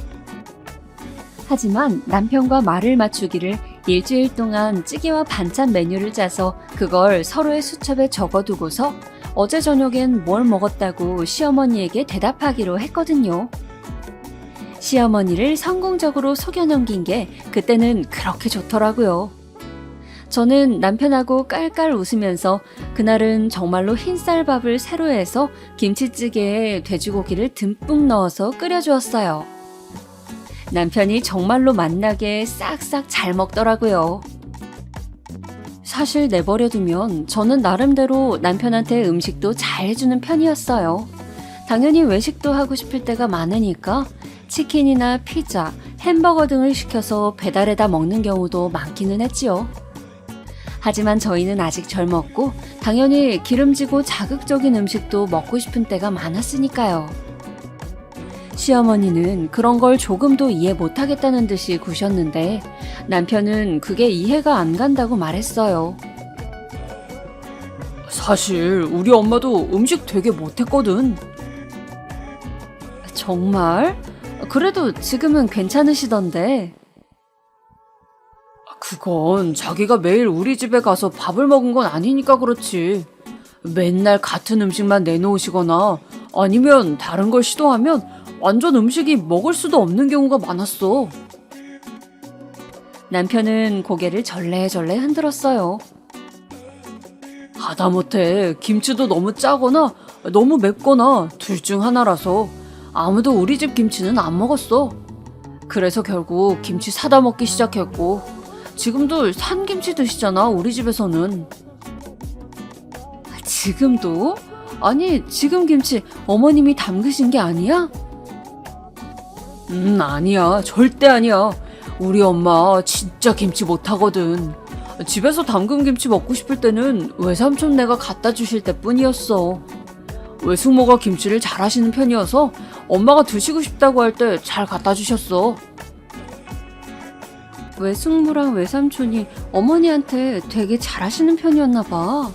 하지만 남편과 말을 맞추기를 일주일 동안 찌개와 반찬 메뉴를 짜서 그걸 서로의 수첩에 적어두고서 어제 저녁엔 뭘 먹었다고 시어머니에게 대답하기로 했거든요. 시어머니를 성공적으로 속여 넘긴 게 그때는 그렇게 좋더라고요. 저는 남편하고 깔깔 웃으면서 그날은 정말로 흰쌀밥을 새로 해서 김치찌개에 돼지고기를 듬뿍 넣어서 끓여주었어요. 남편이 정말로 맛나게 싹싹 잘 먹더라고요. 사실 내버려두면 저는 나름대로 남편한테 음식도 잘 해주는 편이었어요. 당연히 외식도 하고 싶을 때가 많으니까 치킨이나 피자, 햄버거 등을 시켜서 배달해다 먹는 경우도 많기는 했지요. 하지만 저희는 아직 젊었고 당연히 기름지고 자극적인 음식도 먹고 싶은 때가 많았으니까요. 시어머니는 그런 걸 조금도 이해 못하겠다는 듯이 구셨는데 남편은 그게 이해가 안 간다고 말했어요. 사실 우리 엄마도 음식 되게 못했거든. 정말? 그래도 지금은 괜찮으시던데. 그건 자기가 매일 우리 집에 가서 밥을 먹은 건 아니니까 그렇지. 맨날 같은 음식만 내놓으시거나 아니면 다른 걸 시도하면 완전 음식이 먹을 수도 없는 경우가 많았어. 남편은 고개를 절레절레 흔들었어요. 하다못해 김치도 너무 짜거나 너무 맵거나 둘 중 하나라서 아무도 우리 집 김치는 안 먹었어. 그래서 결국 김치 사다 먹기 시작했고 지금도 산 김치 드시잖아, 우리 집에서는. 지금도? 아니, 지금 김치 어머님이 담그신 게 아니야? 아니야. 절대 아니야. 우리 엄마 진짜 김치 못하거든. 집에서 담근 김치 먹고 싶을 때는 외삼촌네가 갖다 주실 때뿐이었어. 외숙모가 김치를 잘하시는 편이어서 엄마가 드시고 싶다고 할 때 잘 갖다 주셨어. 외숙모랑 외삼촌이 어머니한테 되게 잘하시는 편이었나 봐.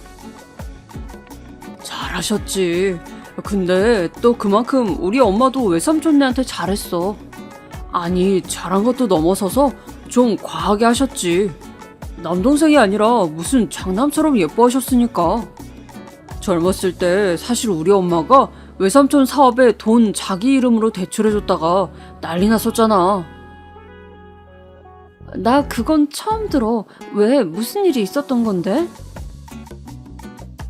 잘하셨지. 근데 또 그만큼 우리 엄마도 외삼촌네한테 잘했어. 아니, 잘한 것도 넘어서서 좀 과하게 하셨지. 남동생이 아니라 무슨 장남처럼 예뻐하셨으니까. 젊었을 때 사실 우리 엄마가 외삼촌 사업에 돈 자기 이름으로 대출해줬다가 난리 났었잖아. 나 그건 처음 들어. 왜, 무슨 일이 있었던 건데?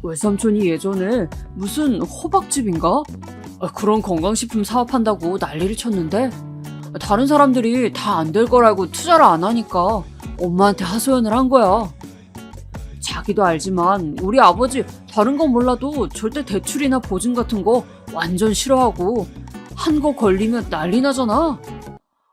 외삼촌이 예전에 무슨 호박집인가? 그런 건강식품 사업한다고 난리를 쳤는데 다른 사람들이 다 안 될 거라고 투자를 안 하니까 엄마한테 하소연을 한 거야. 자기도 알지만 우리 아버지 다른 건 몰라도 절대 대출이나 보증 같은 거 완전 싫어하고 한 거 걸리면 난리 나잖아.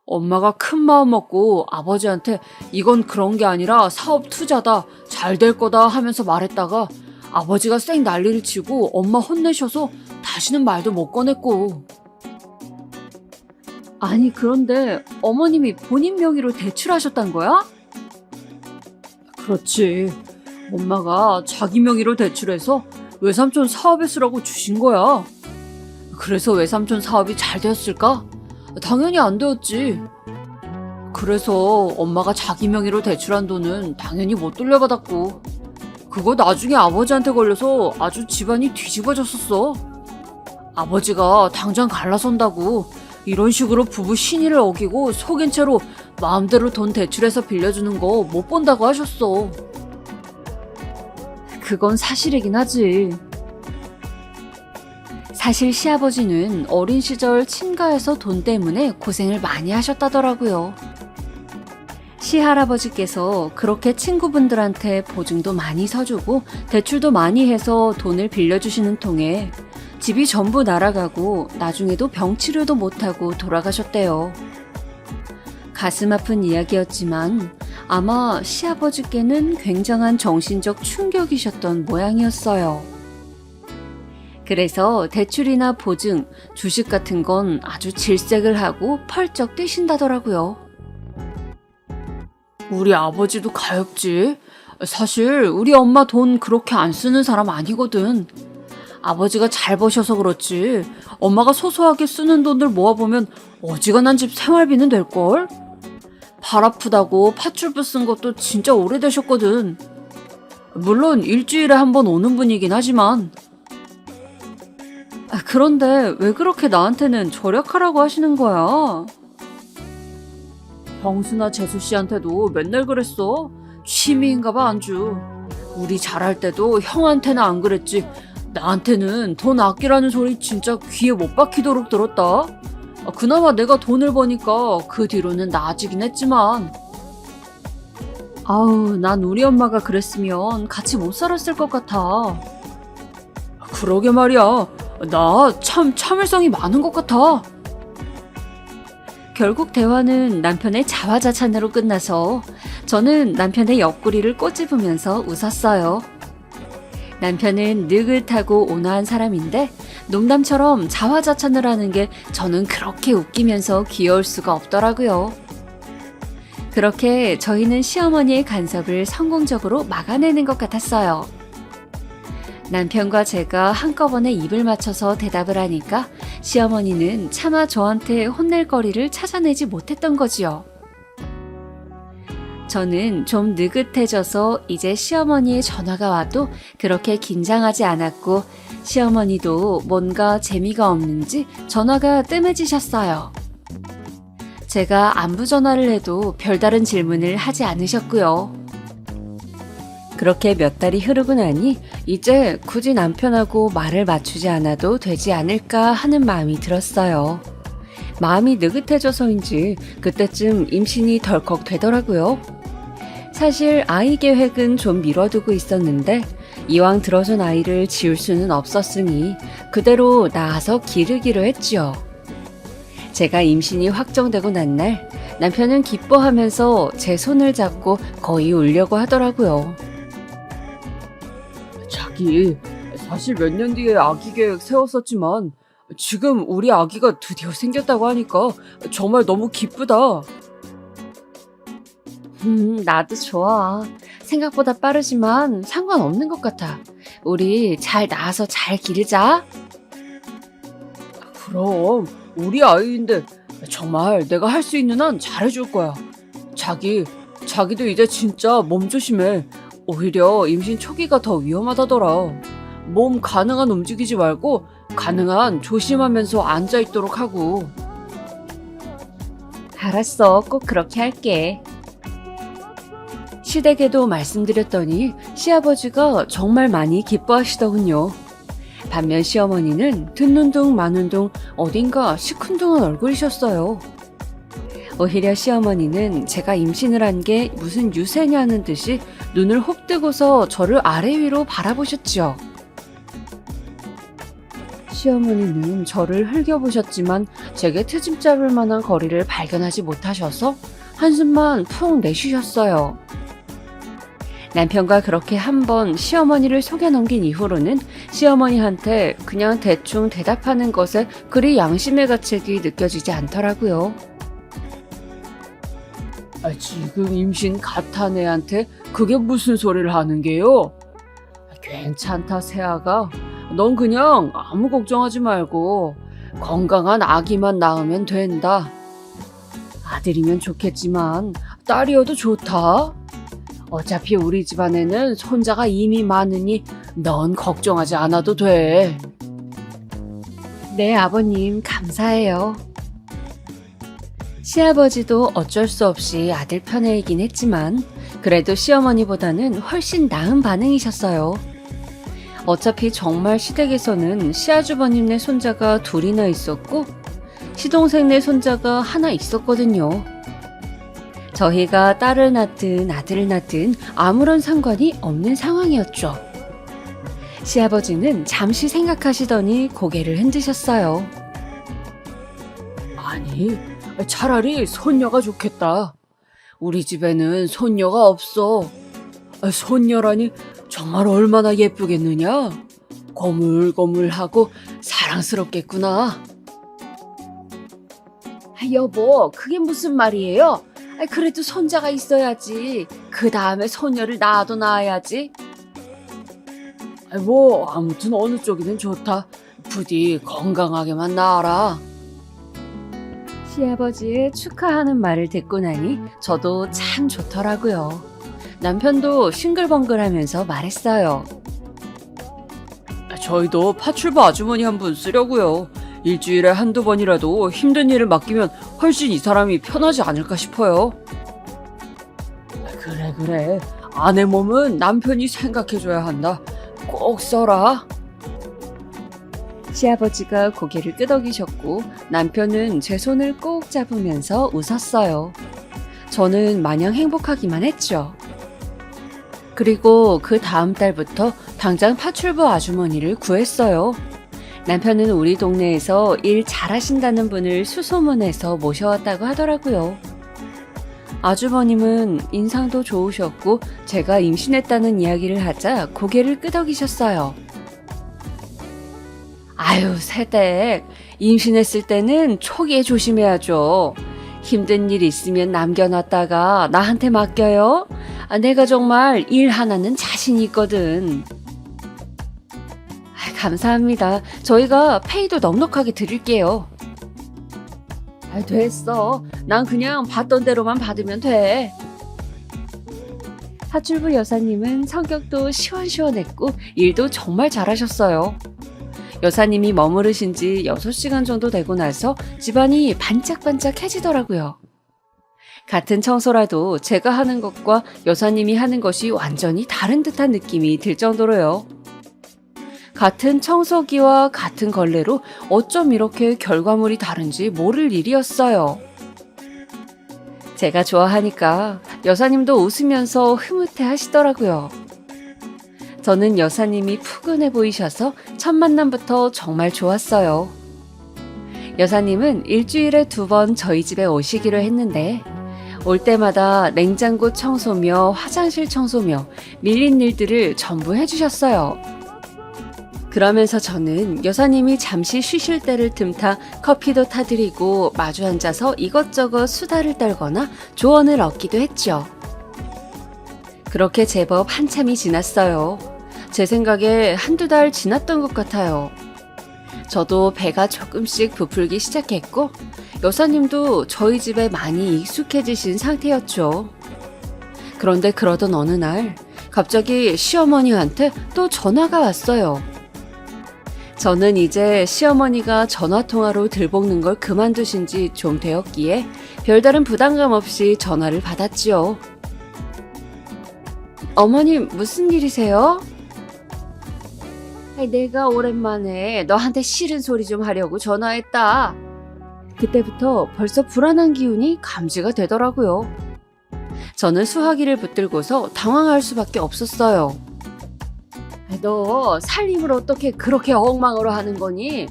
엄마가 큰 마음 먹고 아버지한테 이건 그런 게 아니라 사업 투자다, 잘 될 거다 하면서 말했다가 아버지가 쌩 난리를 치고 엄마 혼내셔서 다시는 말도 못 꺼냈고. 아니, 그런데 어머님이 본인 명의로 대출하셨단 거야? 그렇지. 엄마가 자기 명의로 대출해서 외삼촌 사업에 쓰라고 주신 거야. 그래서 외삼촌 사업이 잘 되었을까? 당연히 안 되었지. 그래서 엄마가 자기 명의로 대출한 돈은 당연히 못 돌려받았고 그거 나중에 아버지한테 걸려서 아주 집안이 뒤집어졌었어. 아버지가 당장 갈라선다고 이런 식으로 부부 신의를 어기고 속인 채로 마음대로 돈 대출해서 빌려주는 거 못 본다고 하셨어. 그건 사실이긴 하지. 사실 시아버지는 어린 시절 친가에서 돈 때문에 고생을 많이 하셨다더라고요. 시할아버지께서 그렇게 친구분들한테 보증도 많이 서주고 대출도 많이 해서 돈을 빌려주시는 통에 집이 전부 날아가고 나중에도 병치료도 못하고 돌아가셨대요. 가슴 아픈 이야기였지만 아마 시아버지께는 굉장한 정신적 충격이셨던 모양이었어요. 그래서 대출이나 보증, 주식 같은 건 아주 질색을 하고 펄쩍 뛰신다더라고요. 우리 아버지도 가엾지. 사실 우리 엄마 돈 그렇게 안 쓰는 사람 아니거든. 아버지가 잘 버셔서 그렇지 엄마가 소소하게 쓰는 돈들 모아보면 어지간한 집 생활비는 될걸? 발 아프다고 팥줄부 쓴 것도 진짜 오래되셨거든. 물론 일주일에 한 번 오는 분이긴 하지만 그런데 왜 그렇게 나한테는 절약하라고 하시는 거야? 형수나 재수 씨한테도 맨날 그랬어. 취미인가 봐 안주. 우리 잘할 때도 형한테는 안 그랬지. 나한테는 돈 아끼라는 소리 진짜 귀에 못 박히도록 들었다. 그나마 내가 돈을 버니까 그 뒤로는 나아지긴 했지만. 아우, 난 우리 엄마가 그랬으면 같이 못 살았을 것 같아. 그러게 말이야. 나 참 참을성이 많은 것 같아. 결국 대화는 남편의 자화자찬으로 끝나서 저는 남편의 옆구리를 꼬집으면서 웃었어요. 남편은 느긋하고 온화한 사람인데 농담처럼 자화자찬을 하는 게 저는 그렇게 웃기면서 귀여울 수가 없더라고요. 그렇게 저희는 시어머니의 간섭을 성공적으로 막아내는 것 같았어요. 남편과 제가 한꺼번에 입을 맞춰서 대답을 하니까 시어머니는 차마 저한테 혼낼 거리를 찾아내지 못했던 거지요. 저는 좀 느긋해져서 이제 시어머니의 전화가 와도 그렇게 긴장하지 않았고 시어머니도 뭔가 재미가 없는지 전화가 뜸해지셨어요. 제가 안부 전화를 해도 별다른 질문을 하지 않으셨고요. 그렇게 몇 달이 흐르고 나니 이제 굳이 남편하고 말을 맞추지 않아도 되지 않을까 하는 마음이 들었어요. 마음이 느긋해져서인지 그때쯤 임신이 덜컥 되더라고요. 사실 아이 계획은 좀 미뤄두고 있었는데 이왕 들어준 아이를 지울 수는 없었으니 그대로 낳아서 기르기로 했죠. 제가 임신이 확정되고 난 날 남편은 기뻐하면서 제 손을 잡고 거의 울려고 하더라고요. 자기, 사실 몇 년 뒤에 아기 계획 세웠었지만 지금 우리 아기가 드디어 생겼다고 하니까 정말 너무 기쁘다. 나도 좋아. 생각보다 빠르지만 상관없는 것 같아. 우리 잘 낳아서 잘 기르자. 그럼 우리 아이인데 정말 내가 할 수 있는 한 잘해줄 거야. 자기도 이제 진짜 몸 조심해. 오히려 임신 초기가 더 위험하다더라. 몸 가능한 움직이지 말고 가능한 조심하면서 앉아있도록 하고. 알았어. 꼭 그렇게 할게. 시댁에도 말씀드렸더니 시아버지가 정말 많이 기뻐하시더군요. 반면 시어머니는 듣는 둥 마는 둥 어딘가 시큰둥한 얼굴이셨어요. 오히려 시어머니는 제가 임신을 한 게 무슨 유세냐는 듯이 눈을 홉뜨고서 저를 아래 위로 바라보셨지요. 시어머니는 저를 흘겨보셨지만 제게 트집 잡을 만한 거리를 발견하지 못하셔서 한숨만 푹 내쉬셨어요. 남편과 그렇게 한번 시어머니를 속여 넘긴 이후로는 시어머니한테 그냥 대충 대답하는 것에 그리 양심의 가책이 느껴지지 않더라고요. 지금 임신 갓한 애한테 그게 무슨 소리를 하는 게요? 괜찮다, 새아가. 넌 그냥 아무 걱정하지 말고 건강한 아기만 낳으면 된다. 아들이면 좋겠지만 딸이어도 좋다. 어차피 우리 집안에는 손자가 이미 많으니 넌 걱정하지 않아도 돼. 네, 아버님, 감사해요. 시아버지도 어쩔 수 없이 아들 편애이긴 했지만 그래도 시어머니보다는 훨씬 나은 반응이셨어요. 어차피 정말 시댁에서는 시아주버님네 손자가 둘이나 있었고 시동생네 손자가 하나 있었거든요. 저희가 딸을 낳든 아들을 낳든 아무런 상관이 없는 상황이었죠. 시아버지는 잠시 생각하시더니 고개를 흔드셨어요. 아니, 차라리 손녀가 좋겠다. 우리 집에는 손녀가 없어. 손녀라니 정말 얼마나 예쁘겠느냐? 거물거물하고 사랑스럽겠구나. 여보, 그게 무슨 말이에요? 그래도 손자가 있어야지. 그 다음에 손녀를 낳아도 낳아야지. 아무튼 어느 쪽이든 좋다. 부디 건강하게만 낳아라. 시아버지의 축하하는 말을 듣고 나니 저도 참 좋더라고요. 남편도 싱글벙글하면서 말했어요. 저희도 파출부 아주머니 한 분 쓰려고요. 일주일에 한두 번이라도 힘든 일을 맡기면 훨씬 이 사람이 편하지 않을까 싶어요. 그래. 아내 몸은 남편이 생각해줘야 한다. 꼭 써라. 시아버지가 고개를 끄덕이셨고 남편은 제 손을 꼭 잡으면서 웃었어요. 저는 마냥 행복하기만 했죠. 그리고 그 다음 달부터 당장 파출부 아주머니를 구했어요. 남편은 우리 동네에서 일 잘하신다는 분을 수소문해서 모셔왔다고 하더라고요. 아주버님은 인상도 좋으셨고 제가 임신했다는 이야기를 하자 고개를 끄덕이셨어요. 아유, 새댁. 임신했을 때는 초기에 조심해야죠. 힘든 일 있으면 남겨놨다가 나한테 맡겨요. 내가 정말 일 하나는 자신 있거든. 감사합니다. 저희가 페이도 넉넉하게 드릴게요. 됐어. 난 그냥 받던 대로만 받으면 돼. 파출부 여사님은 성격도 시원시원했고 일도 정말 잘하셨어요. 여사님이 머무르신 지 6시간 정도 되고 나서 집안이 반짝반짝해지더라고요. 같은 청소라도 제가 하는 것과 여사님이 하는 것이 완전히 다른 듯한 느낌이 들 정도로요. 같은 청소기와 같은 걸레로 어쩜 이렇게 결과물이 다른지 모를 일이었어요. 제가 좋아하니까 여사님도 웃으면서 흐뭇해 하시더라고요. 저는 여사님이 푸근해 보이셔서 첫 만남부터 정말 좋았어요. 여사님은 일주일에 2번 저희 집에 오시기로 했는데 올 때마다 냉장고 청소며 화장실 청소며 밀린 일들을 전부 해주셨어요. 그러면서 저는 여사님이 잠시 쉬실 때를 틈타 커피도 타드리고 마주 앉아서 이것저것 수다를 떨거나 조언을 얻기도 했죠. 그렇게 제법 한참이 지났어요. 제 생각에 1~2달 지났던 것 같아요. 저도 배가 조금씩 부풀기 시작했고 여사님도 저희 집에 많이 익숙해지신 상태였죠. 그런데 그러던 어느 날 갑자기 시어머니한테 또 전화가 왔어요. 저는 이제 시어머니가 전화통화로 들볶는 걸 그만두신 지 좀 되었기에 별다른 부담감 없이 전화를 받았지요. 어머님, 무슨 일이세요? 내가 오랜만에 너한테 싫은 소리 좀 하려고 전화했다. 그때부터 벌써 불안한 기운이 감지가 되더라고요. 저는 수화기를 붙들고서 당황할 수밖에 없었어요. 너 살림을 어떻게 그렇게 엉망으로 하는 거니?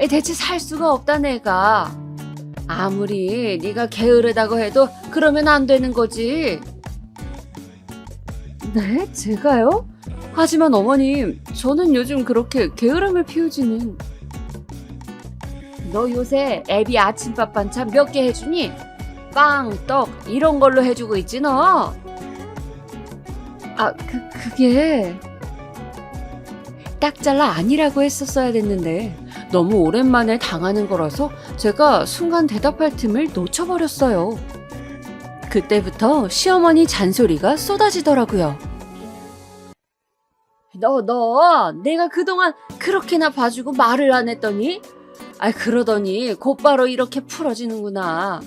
대체 살 수가 없다 내가. 아무리 네가 게으르다고 해도 그러면 안 되는 거지. 네? 제가요? 하지만 어머님, 저는 요즘 그렇게 게으름을 피우지는. 너 요새 애비 아침밥 반찬 몇 개 해주니? 빵, 떡 이런 걸로 해주고 있지 너? 그게... 딱 잘라 아니라고 했었어야 됐는데 너무 오랜만에 당하는 거라서 제가 순간 대답할 틈을 놓쳐버렸어요. 그때부터 시어머니 잔소리가 쏟아지더라고요. 너 내가 그동안 그렇게나 봐주고 말을 안 했더니? 그러더니 곧바로 이렇게 풀어지는구나.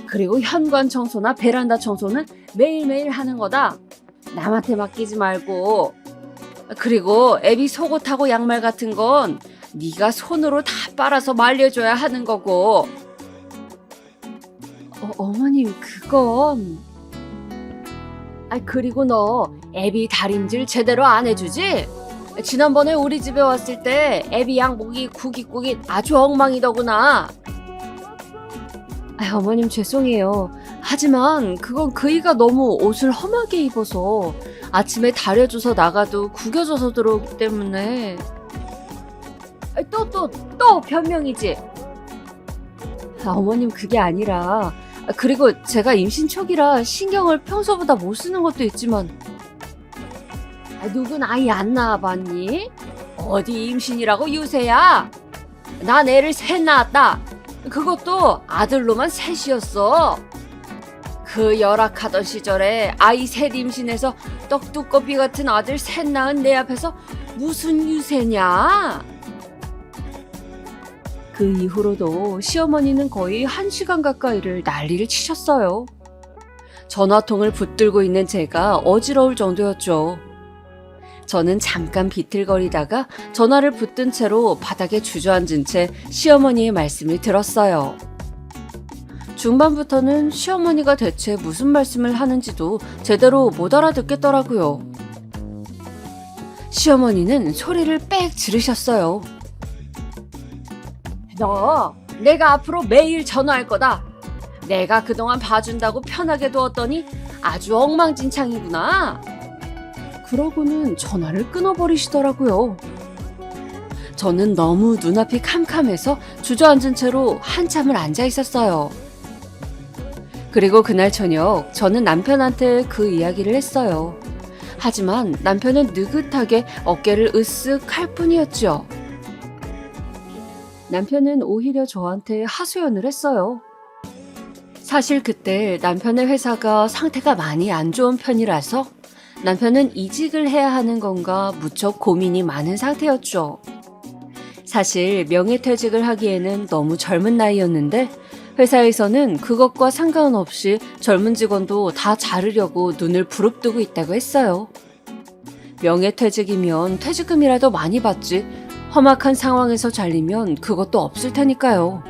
그리고 현관 청소나 베란다 청소는 매일매일 하는 거다. 남한테 맡기지 말고. 그리고 애비 속옷하고 양말 같은 건 네가 손으로 다 빨아서 말려줘야 하는 거고. 어머님, 그건... 그리고 너 애비 다림질 제대로 안 해주지? 지난번에 우리 집에 왔을 때 애비 양복이 구깃구깃 아주 엉망이더구나. 어머님 죄송해요. 하지만 그건 그이가 너무 옷을 험하게 입어서 아침에 다려줘서 나가도 구겨져서 들어오기 때문에. 또 변명이지. 어머님 그게 아니라, 그리고 제가 임신 초기라 신경을 평소보다 못 쓰는 것도 있지만. 누군 아이 안 낳아봤니? 어디 임신이라고 유세야? 난 애를 3 낳았다. 그것도 아들로만 3이었어. 그 열악하던 시절에 아이 3 임신해서 떡두꺼비 같은 아들 3 낳은 내 앞에서 무슨 유세냐? 그 이후로도 시어머니는 거의 1시간 가까이를 난리를 치셨어요. 전화통을 붙들고 있는 제가 어지러울 정도였죠. 저는 잠깐 비틀거리다가 전화를 붙든 채로 바닥에 주저앉은 채 시어머니의 말씀을 들었어요. 중반부터는 시어머니가 대체 무슨 말씀을 하는지도 제대로 못 알아듣겠더라고요. 시어머니는 소리를 빽 지르셨어요. 너, 내가 앞으로 매일 전화할 거다. 내가 그동안 봐준다고 편하게 두었더니 아주 엉망진창이구나. 그러고는 전화를 끊어버리시더라고요. 저는 너무 눈앞이 캄캄해서 주저앉은 채로 한참을 앉아 있었어요. 그리고 그날 저녁 저는 남편한테 그 이야기를 했어요. 하지만 남편은 느긋하게 어깨를 으쓱 할 뿐이었죠. 남편은 오히려 저한테 하소연을 했어요. 사실 그때 남편의 회사가 상태가 많이 안 좋은 편이라서 남편은 이직을 해야 하는 건가 무척 고민이 많은 상태였죠. 사실 명예퇴직을 하기에는 너무 젊은 나이였는데 회사에서는 그것과 상관없이 젊은 직원도 다 자르려고 눈을 부릅뜨고 있다고 했어요. 명예퇴직이면 퇴직금이라도 많이 받지 험악한 상황에서 잘리면 그것도 없을 테니까요.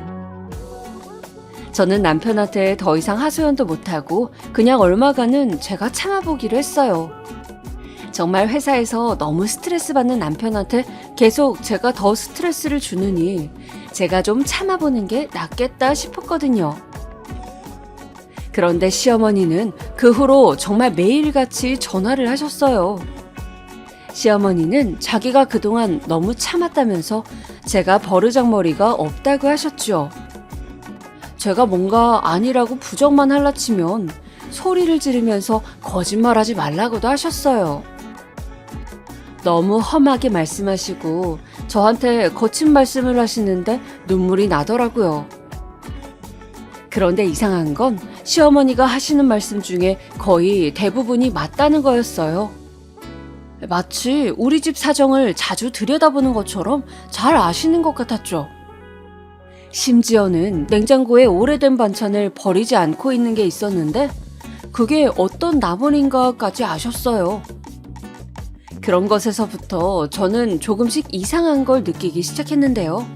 저는 남편한테 더 이상 하소연도 못하고 그냥 얼마간은 제가 참아보기로 했어요. 정말 회사에서 너무 스트레스 받는 남편한테 계속 제가 더 스트레스를 주느니 제가 좀 참아보는 게 낫겠다 싶었거든요. 그런데 시어머니는 그 후로 정말 매일같이 전화를 하셨어요. 시어머니는 자기가 그동안 너무 참았다면서 제가 버르장머리가 없다고 하셨죠. 제가 뭔가 아니라고 부정만 할라치면 소리를 지르면서 거짓말하지 말라고도 하셨어요. 너무 험하게 말씀하시고 저한테 거친 말씀을 하시는데 눈물이 나더라고요. 그런데 이상한 건 시어머니가 하시는 말씀 중에 거의 대부분이 맞다는 거였어요. 마치 우리 집 사정을 자주 들여다보는 것처럼 잘 아시는 것 같았죠. 심지어는 냉장고에 오래된 반찬을 버리지 않고 있는 게 있었는데 그게 어떤 나물인가까지 아셨어요. 그런 것에서부터 저는 조금씩 이상한 걸 느끼기 시작했는데요.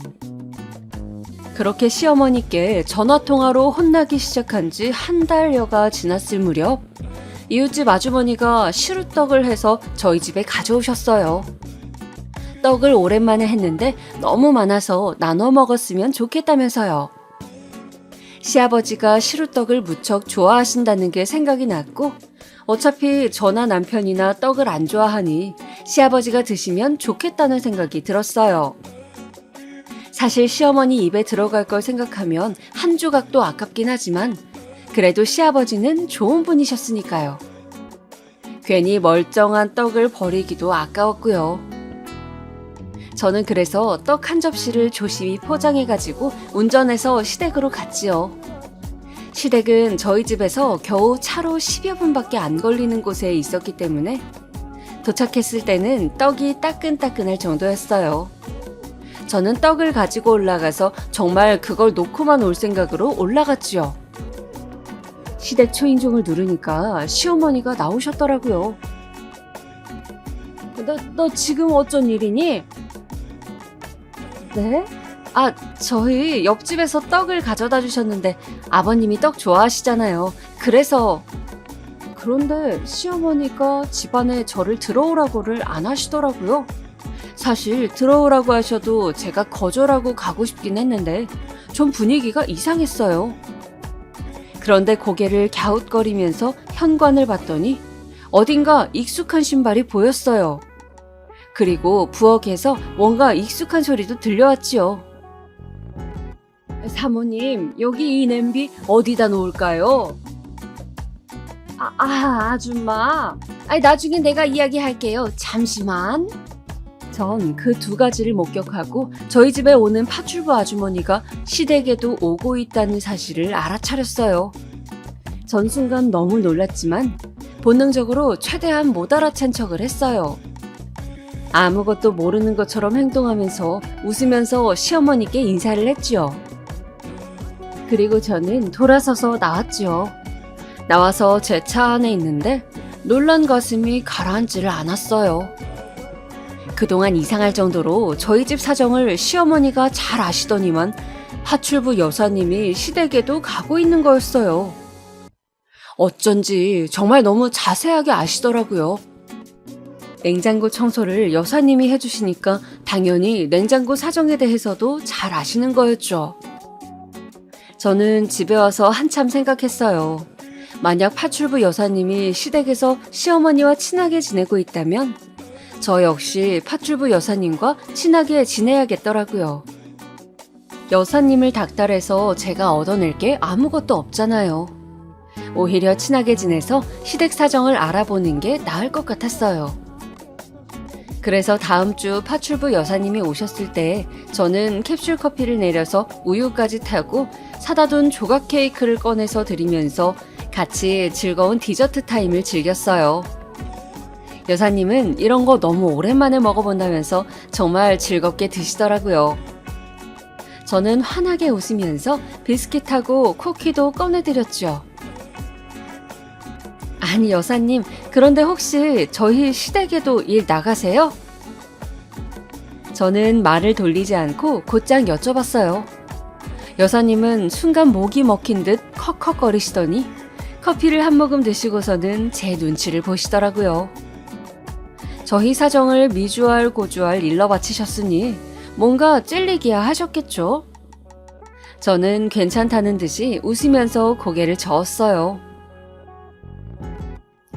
그렇게 시어머니께 전화통화로 혼나기 시작한 지 한 달여가 지났을 무렵 이웃집 아주머니가 시루떡을 해서 저희 집에 가져오셨어요. 떡을 오랜만에 했는데 너무 많아서 나눠 먹었으면 좋겠다면서요. 시아버지가 시루떡을 무척 좋아하신다는 게 생각이 났고 어차피 저나 남편이나 떡을 안 좋아하니 시아버지가 드시면 좋겠다는 생각이 들었어요. 사실 시어머니 입에 들어갈 걸 생각하면 한 조각도 아깝긴 하지만 그래도 시아버지는 좋은 분이셨으니까요. 괜히 멀쩡한 떡을 버리기도 아까웠고요. 저는 그래서 떡 한 접시를 조심히 포장해가지고 운전해서 시댁으로 갔지요. 시댁은 저희 집에서 겨우 차로 10여 분밖에 안 걸리는 곳에 있었기 때문에 도착했을 때는 떡이 따끈따끈할 정도였어요. 저는 떡을 가지고 올라가서 정말 그걸 놓고만 올 생각으로 올라갔지요. 시댁 초인종을 누르니까 시어머니가 나오셨더라고요. 너 지금 어쩐 일이니? 네? 저희 옆집에서 떡을 가져다 주셨는데 아버님이 떡 좋아하시잖아요. 그래서... 그런데 시어머니가 집안에 저를 들어오라고를 안 하시더라고요. 사실 들어오라고 하셔도 제가 거절하고 가고 싶긴 했는데 좀 분위기가 이상했어요. 그런데 고개를 갸웃거리면서 현관을 봤더니 어딘가 익숙한 신발이 보였어요. 그리고 부엌에서 뭔가 익숙한 소리도 들려왔지요. 사모님, 여기 이 냄비 어디다 놓을까요? 아줌마. 나중에 내가 이야기할게요. 잠시만. 전 그 두 가지를 목격하고 저희 집에 오는 파출부 아주머니가 시댁에도 오고 있다는 사실을 알아차렸어요. 전 순간 너무 놀랐지만 본능적으로 최대한 못 알아챈 척을 했어요. 아무것도 모르는 것처럼 행동하면서 웃으면서 시어머니께 인사를 했죠. 그리고 저는 돌아서서 나왔죠. 나와서 제 차 안에 있는데 놀란 가슴이 가라앉지를 않았어요. 그동안 이상할 정도로 저희 집 사정을 시어머니가 잘 아시더니만 파출부 여사님이 시댁에도 가고 있는 거였어요. 어쩐지 정말 너무 자세하게 아시더라고요. 냉장고 청소를 여사님이 해주시니까 당연히 냉장고 사정에 대해서도 잘 아시는 거였죠. 저는 집에 와서 한참 생각했어요. 만약 파출부 여사님이 시댁에서 시어머니와 친하게 지내고 있다면 저 역시 파출부 여사님과 친하게 지내야겠더라고요. 여사님을 닥달해서 제가 얻어낼 게 아무것도 없잖아요. 오히려 친하게 지내서 시댁 사정을 알아보는 게 나을 것 같았어요. 그래서 다음 주 파출부 여사님이 오셨을 때 저는 캡슐 커피를 내려서 우유까지 타고 사다 둔 조각 케이크를 꺼내서 드리면서 같이 즐거운 디저트 타임을 즐겼어요. 여사님은 이런 거 너무 오랜만에 먹어본다면서 정말 즐겁게 드시더라고요. 저는 환하게 웃으면서 비스킷하고 쿠키도 꺼내드렸죠. 아니 여사님, 그런데 혹시 저희 시댁에도 일 나가세요? 저는 말을 돌리지 않고 곧장 여쭤봤어요. 여사님은 순간 목이 먹힌 듯 컥컥거리시더니 커피를 한 모금 드시고서는 제 눈치를 보시더라고요. 저희 사정을 미주알 고주알 일러 바치셨으니 뭔가 찔리기야 하셨겠죠? 저는 괜찮다는 듯이 웃으면서 고개를 저었어요.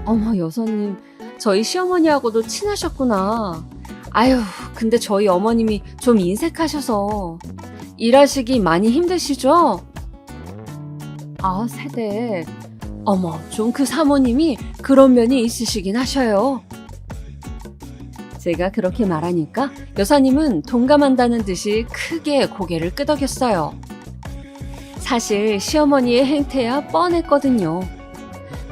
어머 여사님, 저희 시어머니하고도 친하셨구나. 아유, 근데 저희 어머님이 좀 인색하셔서 일하시기 많이 힘드시죠? 아, 세대. 어머, 좀 그 사모님이 그런 면이 있으시긴 하셔요. 제가 그렇게 말하니까 여사님은 동감한다는 듯이 크게 고개를 끄덕였어요. 사실 시어머니의 행태야 뻔했거든요.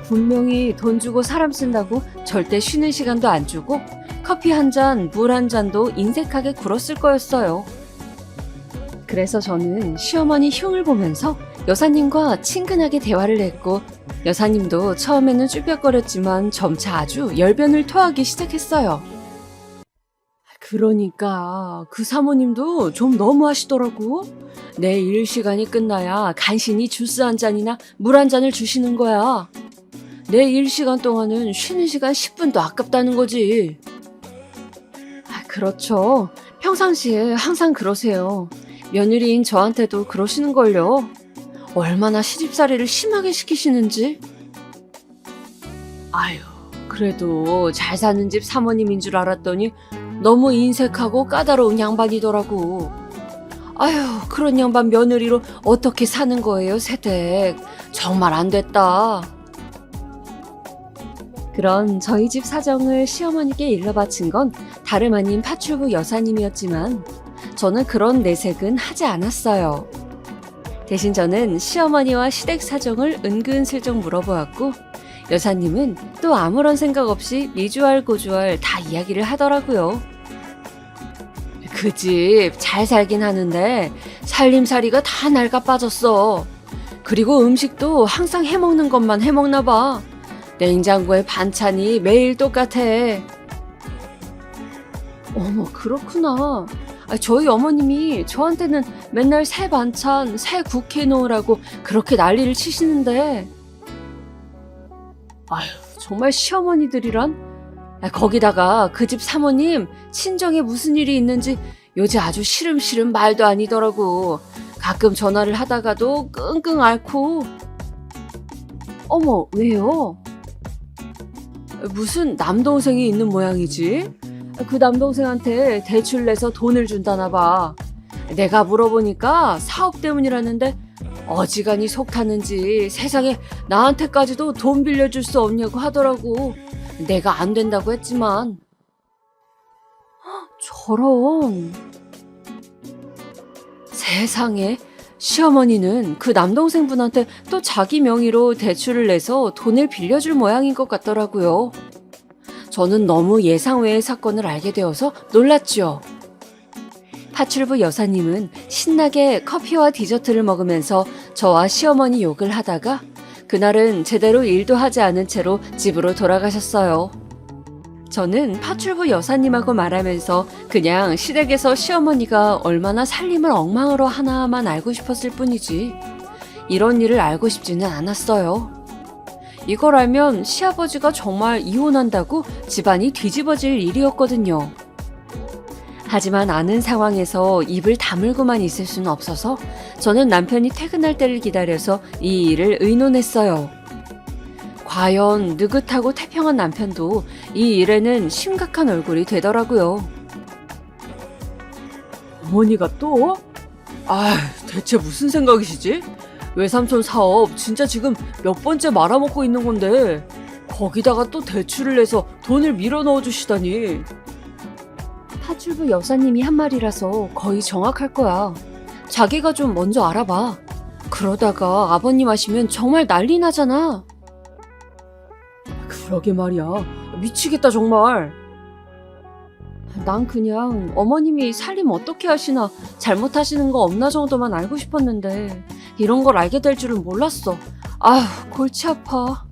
분명히 돈 주고 사람 쓴다고 절대 쉬는 시간도 안 주고 커피 한 잔, 물 한 잔도 인색하게 굴었을 거였어요. 그래서 저는 시어머니 흉을 보면서 여사님과 친근하게 대화를 했고 여사님도 처음에는 쭈뼛거렸지만 점차 아주 열변을 토하기 시작했어요. 그러니까 그 사모님도 좀 너무 하시더라고. 내 일 시간이 끝나야 간신히 주스 한 잔이나 물 한 잔을 주시는 거야. 내 일 시간 동안은 쉬는 시간 10분도 아깝다는 거지. 그렇죠. 평상시에 항상 그러세요. 며느리인 저한테도 그러시는걸요. 얼마나 시집살이를 심하게 시키시는지. 아유, 그래도 잘 사는 집 사모님인 줄 알았더니 너무 인색하고 까다로운 양반이더라고. 아유, 그런 양반 며느리로 어떻게 사는 거예요, 새댁. 정말 안 됐다. 그런 저희 집 사정을 시어머니께 일러 바친 건 다름 아닌 파출부 여사님이었지만 저는 그런 내색은 하지 않았어요. 대신 저는 시어머니와 시댁 사정을 은근슬쩍 물어보았고 여사님은 또 아무런 생각 없이 미주알고주알 다 이야기를 하더라고요. 그 집 잘 살긴 하는데 살림살이가 다 낡아 빠졌어. 그리고 음식도 항상 해먹는 것만 해먹나 봐. 냉장고에 반찬이 매일 똑같아. 어머, 그렇구나. 저희 어머님이 저한테는 맨날 새 반찬, 새 국 해놓으라고 그렇게 난리를 치시는데. 아휴, 정말 시어머니들이란? 거기다가 그 집 사모님 친정에 무슨 일이 있는지 요새 아주 시름시름 말도 아니더라고. 가끔 전화를 하다가도 끙끙 앓고. 어머, 왜요? 무슨 남동생이 있는 모양이지? 그 남동생한테 대출 내서 돈을 준다나 봐. 내가 물어보니까 사업 때문이라는데 어지간히 속 타는지 세상에 나한테까지도 돈 빌려줄 수 없냐고 하더라고. 내가 안 된다고 했지만. 저런. 세상에, 시어머니는 그 남동생분한테 또 자기 명의로 대출을 내서 돈을 빌려줄 모양인 것 같더라고요. 저는 너무 예상 외의 사건을 알게 되어서 놀랐죠. 파출부 여사님은 신나게 커피와 디저트를 먹으면서 저와 시어머니 욕을 하다가 그날은 제대로 일도 하지 않은 채로 집으로 돌아가셨어요. 저는 파출부 여사님하고 말하면서 그냥 시댁에서 시어머니가 얼마나 살림을 엉망으로 하나만 알고 싶었을 뿐이지 이런 일을 알고 싶지는 않았어요. 이걸 알면 시아버지가 정말 이혼한다고 집안이 뒤집어질 일이었거든요. 하지만 아는 상황에서 입을 다물고만 있을 수는 없어서 저는 남편이 퇴근할 때를 기다려서 이 일을 의논했어요. 과연 느긋하고 태평한 남편도 이 일에는 심각한 얼굴이 되더라고요. 어머니가 또? 아, 대체 무슨 생각이시지? 외삼촌 사업 진짜 지금 몇 번째 말아먹고 있는 건데 거기다가 또 대출을 내서 돈을 밀어 넣어주시다니. 파출부 여사님이 한 말이라서 거의 정확할 거야. 자기가 좀 먼저 알아봐. 그러다가 아버님 하시면 정말 난리 나잖아. 그러게 말이야. 미치겠다 정말. 난 그냥 어머님이 살림 어떻게 하시나 잘못하시는 거 없나 정도만 알고 싶었는데 이런 걸 알게 될 줄은 몰랐어. 아휴, 골치 아파.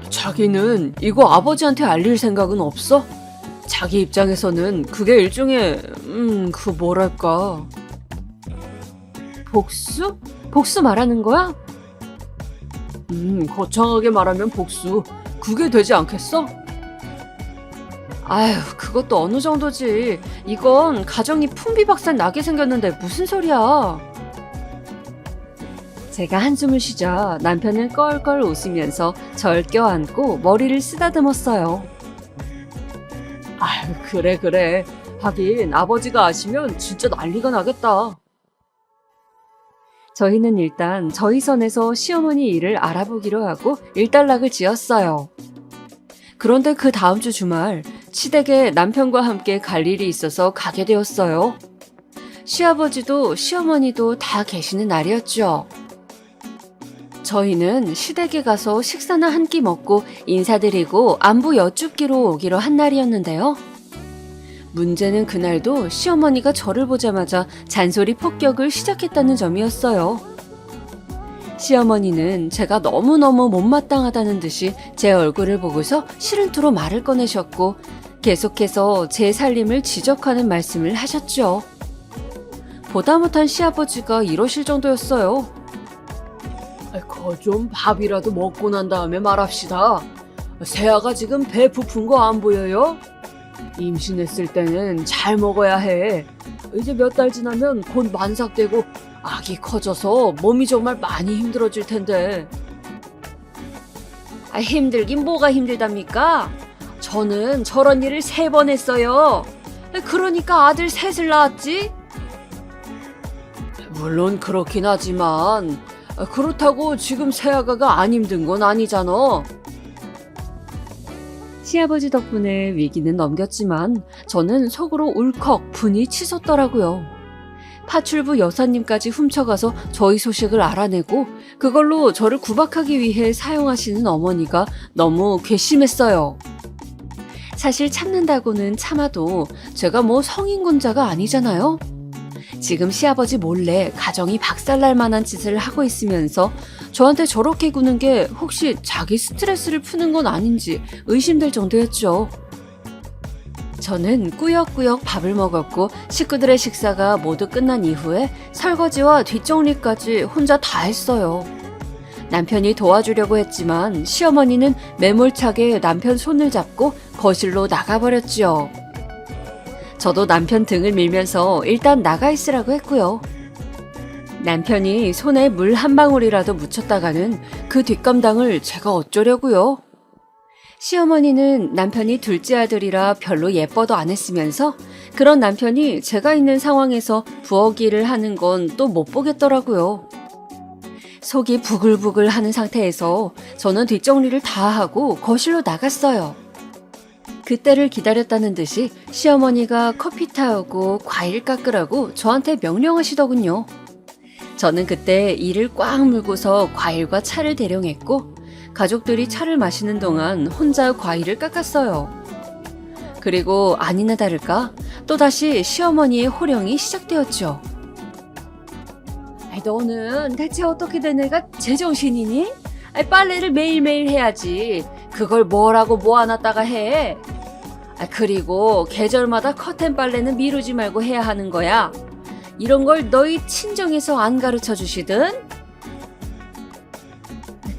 자기는 이거 아버지한테 알릴 생각은 없어? 자기 입장에서는 그게 일종의 그 뭐랄까. 복수? 복수 말하는 거야? 거창하게 말하면 복수. 그게 되지 않겠어? 아휴, 그것도 어느 정도지. 이건 가정이 풍비박산 나게 생겼는데 무슨 소리야. 제가 한숨을 쉬자 남편은 껄껄 웃으면서 절 껴안고 머리를 쓰다듬었어요. 아유, 그래. 하긴 아버지가 아시면 진짜 난리가 나겠다. 저희는 일단 저희 선에서 시어머니 일을 알아보기로 하고 일단락을 지었어요. 그런데 그 다음 주 주말 시댁에 남편과 함께 갈 일이 있어서 가게 되었어요. 시아버지도 시어머니도 다 계시는 날이었죠. 저희는 시댁에 가서 식사나 한 끼 먹고 인사드리고 안부 여쭙기로 오기로 한 날이었는데요. 문제는 그날도 시어머니가 저를 보자마자 잔소리 폭격을 시작했다는 점이었어요. 시어머니는 제가 너무너무 못마땅하다는 듯이 제 얼굴을 보고서 싫은 말을 꺼내셨고 계속해서 제 살림을 지적하는 말씀을 하셨죠. 보다 못한 시아버지가 이러실 정도였어요. 좀 밥이라도 먹고 난 다음에 말합시다. 세아가 지금 배 부푼 거 안 보여요? 임신했을 때는 잘 먹어야 해. 이제 몇 달 지나면 곧 만삭되고 아기 커져서 몸이 정말 많이 힘들어질 텐데. 힘들긴 뭐가 힘들답니까? 저는 저런 일을 3번 했어요. 그러니까 아들 셋을 낳았지? 물론 그렇긴 하지만 그렇다고 지금 세아가가 안 힘든 건 아니잖아. 시아버지 덕분에 위기는 넘겼지만 저는 속으로 울컥 분이 치솟더라고요. 파출부 여사님까지 훔쳐가서 저희 소식을 알아내고 그걸로 저를 구박하기 위해 사용하시는 어머니가 너무 괘씸했어요. 사실 참는다고는 참아도 제가 뭐 성인군자가 아니잖아요. 지금 시아버지 몰래 가정이 박살날 만한 짓을 하고 있으면서 저한테 저렇게 구는 게 혹시 자기 스트레스를 푸는 건 아닌지 의심될 정도였죠. 저는 꾸역꾸역 밥을 먹었고 식구들의 식사가 모두 끝난 이후에 설거지와 뒷정리까지 혼자 다 했어요. 남편이 도와주려고 했지만 시어머니는 매몰차게 남편 손을 잡고 거실로 나가버렸지요. 저도 남편 등을 밀면서 일단 나가 있으라고 했고요. 남편이 손에 물 한 방울이라도 묻혔다가는 그 뒷감당을 제가 어쩌려고요. 시어머니는 남편이 둘째 아들이라 별로 예뻐도 안 했으면서 그런 남편이 제가 있는 상황에서 부엌일을 하는 건 또 못 보겠더라고요. 속이 부글부글 하는 상태에서 저는 뒷정리를 다 하고 거실로 나갔어요. 그때를 기다렸다는 듯이 시어머니가 커피 타오고 과일 깎으라고 저한테 명령하시더군요. 저는 그때 이를 꽉 물고서 과일과 차를 대령했고 가족들이 차를 마시는 동안 혼자 과일을 깎았어요. 그리고 아니나 다를까 또다시 시어머니의 호령이 시작되었죠. 너는 대체 어떻게 된 애가 제정신이니? 빨래를 매일매일 해야지. 그걸 뭐라고 모아놨다가 해. 그리고 계절마다 커튼 빨래는 미루지 말고 해야 하는 거야. 이런 걸 너희 친정에서 안 가르쳐 주시든?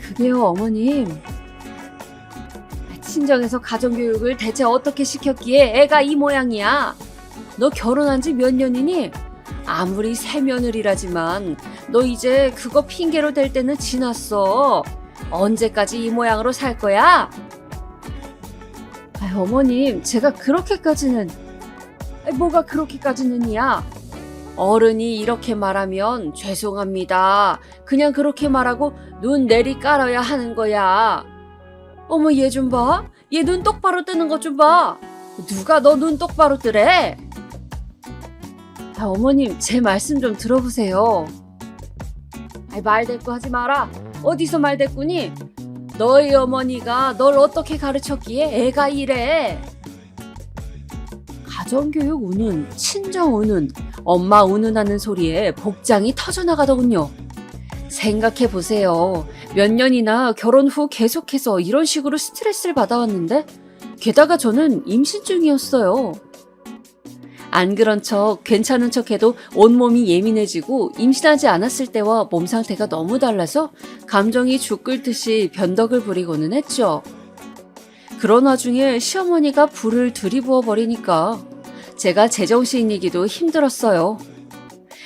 그게요, 어머님. 친정에서 가정교육을 대체 어떻게 시켰기에 애가 이 모양이야. 너 결혼한 지 몇 년이니? 아무리 새 며느리라지만 너 이제 그거 핑계로 댈 때는 지났어. 언제까지 이 모양으로 살 거야? 어머님, 제가 그렇게까지는... 뭐가 그렇게까지는이야? 어른이 이렇게 말하면 죄송합니다. 그냥 그렇게 말하고 눈 내리 깔아야 하는 거야. 어머, 얘 좀 봐. 얘 눈 똑바로 뜨는 것 좀 봐. 누가 너 눈 똑바로 뜨래? 어머님, 제 말씀 좀 들어보세요. 말대꾸 하지 마라. 어디서 말대꾸니? 너희 어머니가 널 어떻게 가르쳤기에 애가 이래? 가정교육 우는, 친정 우는, 엄마 우는하는 소리에 복장이 터져나가더군요. 생각해보세요. 몇 년이나 결혼 후 계속해서 이런 식으로 스트레스를 받아왔는데 게다가 저는 임신 중이었어요. 안 그런 척, 괜찮은 척해도 온몸이 예민해지고 임신하지 않았을 때와 몸 상태가 너무 달라서 감정이 죽 끓듯이 변덕을 부리고는 했죠. 그런 와중에 시어머니가 불을 들이부어 버리니까 제가 제정신이기도 힘들었어요.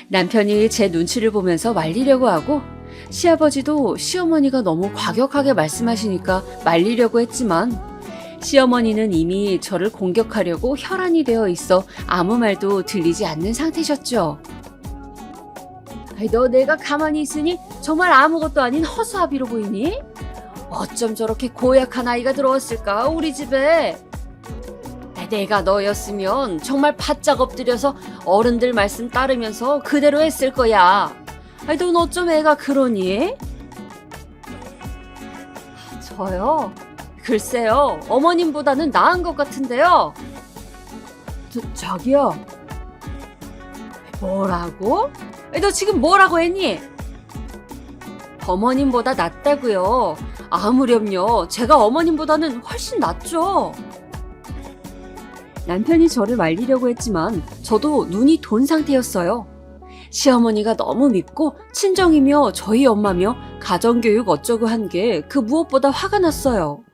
남편이 제 눈치를 보면서 말리려고 하고 시아버지도 시어머니가 너무 과격하게 말씀하시니까 말리려고 했지만 시어머니는 이미 저를 공격하려고 혈안이 되어 있어 아무 말도 들리지 않는 상태셨죠. 너 내가 가만히 있으니 정말 아무것도 아닌 허수아비로 보이니? 어쩜 저렇게 고약한 아이가 들어왔을까 우리 집에. 내가 너였으면 정말 바짝 엎드려서 어른들 말씀 따르면서 그대로 했을 거야. 넌 어쩜 애가 그러니? 저요? 글쎄요, 어머님보다는 나은 것 같은데요. 자기야. 뭐라고? 너 지금 뭐라고 했니? 어머님보다 낫다고요. 아무렴요, 제가 어머님보다는 훨씬 낫죠. 남편이 저를 말리려고 했지만 저도 눈이 돈 상태였어요. 시어머니가 너무 밉고 친정이며 저희 엄마며 가정교육 어쩌고 한 게 그 무엇보다 화가 났어요.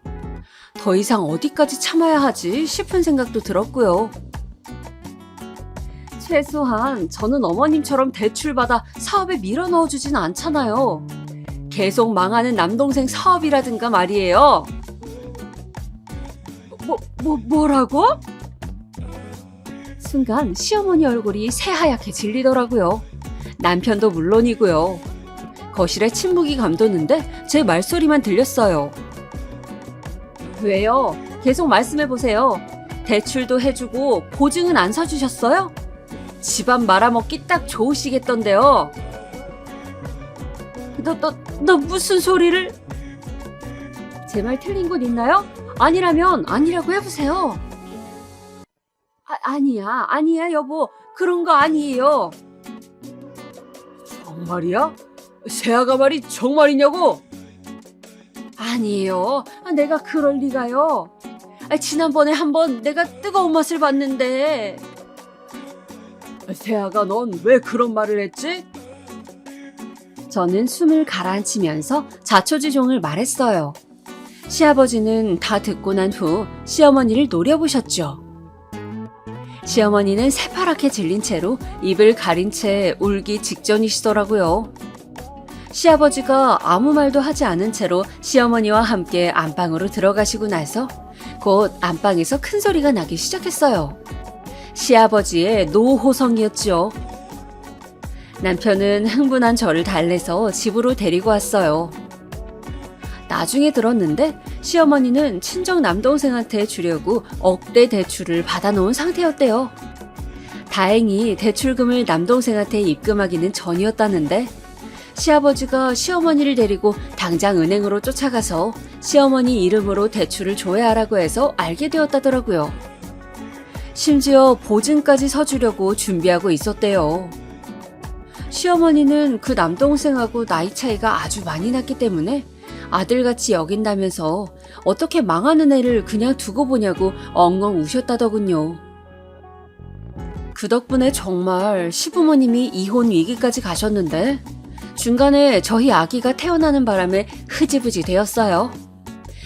더 이상 어디까지 참아야 하지 싶은 생각도 들었고요. 최소한 저는 어머님처럼 대출받아 사업에 밀어넣어주진 않잖아요. 계속 망하는 남동생 사업이라든가 말이에요. 뭐라고? 순간 시어머니 얼굴이 새하얗게 질리더라고요. 남편도 물론이고요. 거실에 침묵이 감도는데 제 말소리만 들렸어요. 왜요? 계속 말씀해보세요. 대출도 해주고 보증은 안 서주셨어요? 집안 말아먹기 딱 좋으시겠던데요. 너 무슨 소리를? 제 말 틀린 곳 있나요? 아니라면 아니라고 해보세요. 아니야 여보, 그런 거 아니에요. 정말이야? 새아가 말이 정말이냐고? 아니에요, 내가 그럴 리가요. 지난번에 한번 내가 뜨거운 맛을 봤는데. 새아가 넌 왜 그런 말을 했지? 저는 숨을 가라앉히면서 자초지종을 말했어요. 시아버지는 다 듣고 난 후 시어머니를 노려보셨죠. 시어머니는 새파랗게 질린 채로 입을 가린 채 울기 직전이시더라고요. 시아버지가 아무 말도 하지 않은 채로 시어머니와 함께 안방으로 들어가시고 나서 곧 안방에서 큰 소리가 나기 시작했어요. 시아버지의 노호성이었죠. 남편은 흥분한 저를 달래서 집으로 데리고 왔어요. 나중에 들었는데 시어머니는 친정 남동생한테 주려고 억대 대출을 받아놓은 상태였대요. 다행히 대출금을 남동생한테 입금하기는 전이었다는데 시아버지가 시어머니를 데리고 당장 은행으로 쫓아가서 시어머니 이름으로 대출을 줘야 하라고 해서 알게 되었다더라고요. 심지어 보증까지 서주려고 준비하고 있었대요. 시어머니는 그 남동생하고 나이 차이가 아주 많이 났기 때문에 아들같이 여긴다면서 어떻게 망하는 애를 그냥 두고 보냐고 엉엉 우셨다더군요. 그 덕분에 정말 시부모님이 이혼 위기까지 가셨는데 중간에 저희 아기가 태어나는 바람에 흐지부지 되었어요.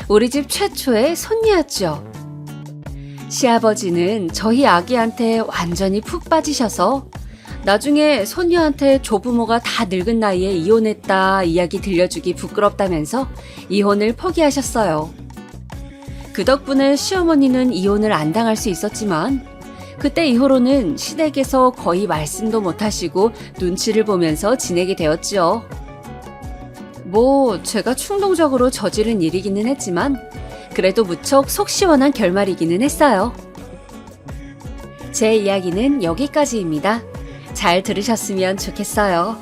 우리 집 최초의 손녀였죠. 시아버지는 저희 아기한테 완전히 푹 빠지셔서 나중에 손녀한테 조부모가 다 늙은 나이에 이혼했다 이야기 들려주기 부끄럽다면서 이혼을 포기하셨어요. 그 덕분에 시어머니는 이혼을 안 당할 수 있었지만 그때 이후로는 시댁에서 거의 말씀도 못하시고 눈치를 보면서 지내게 되었죠. 뭐 제가 충동적으로 저지른 일이기는 했지만 그래도 무척 속 시원한 결말이기는 했어요. 제 이야기는 여기까지입니다. 잘 들으셨으면 좋겠어요.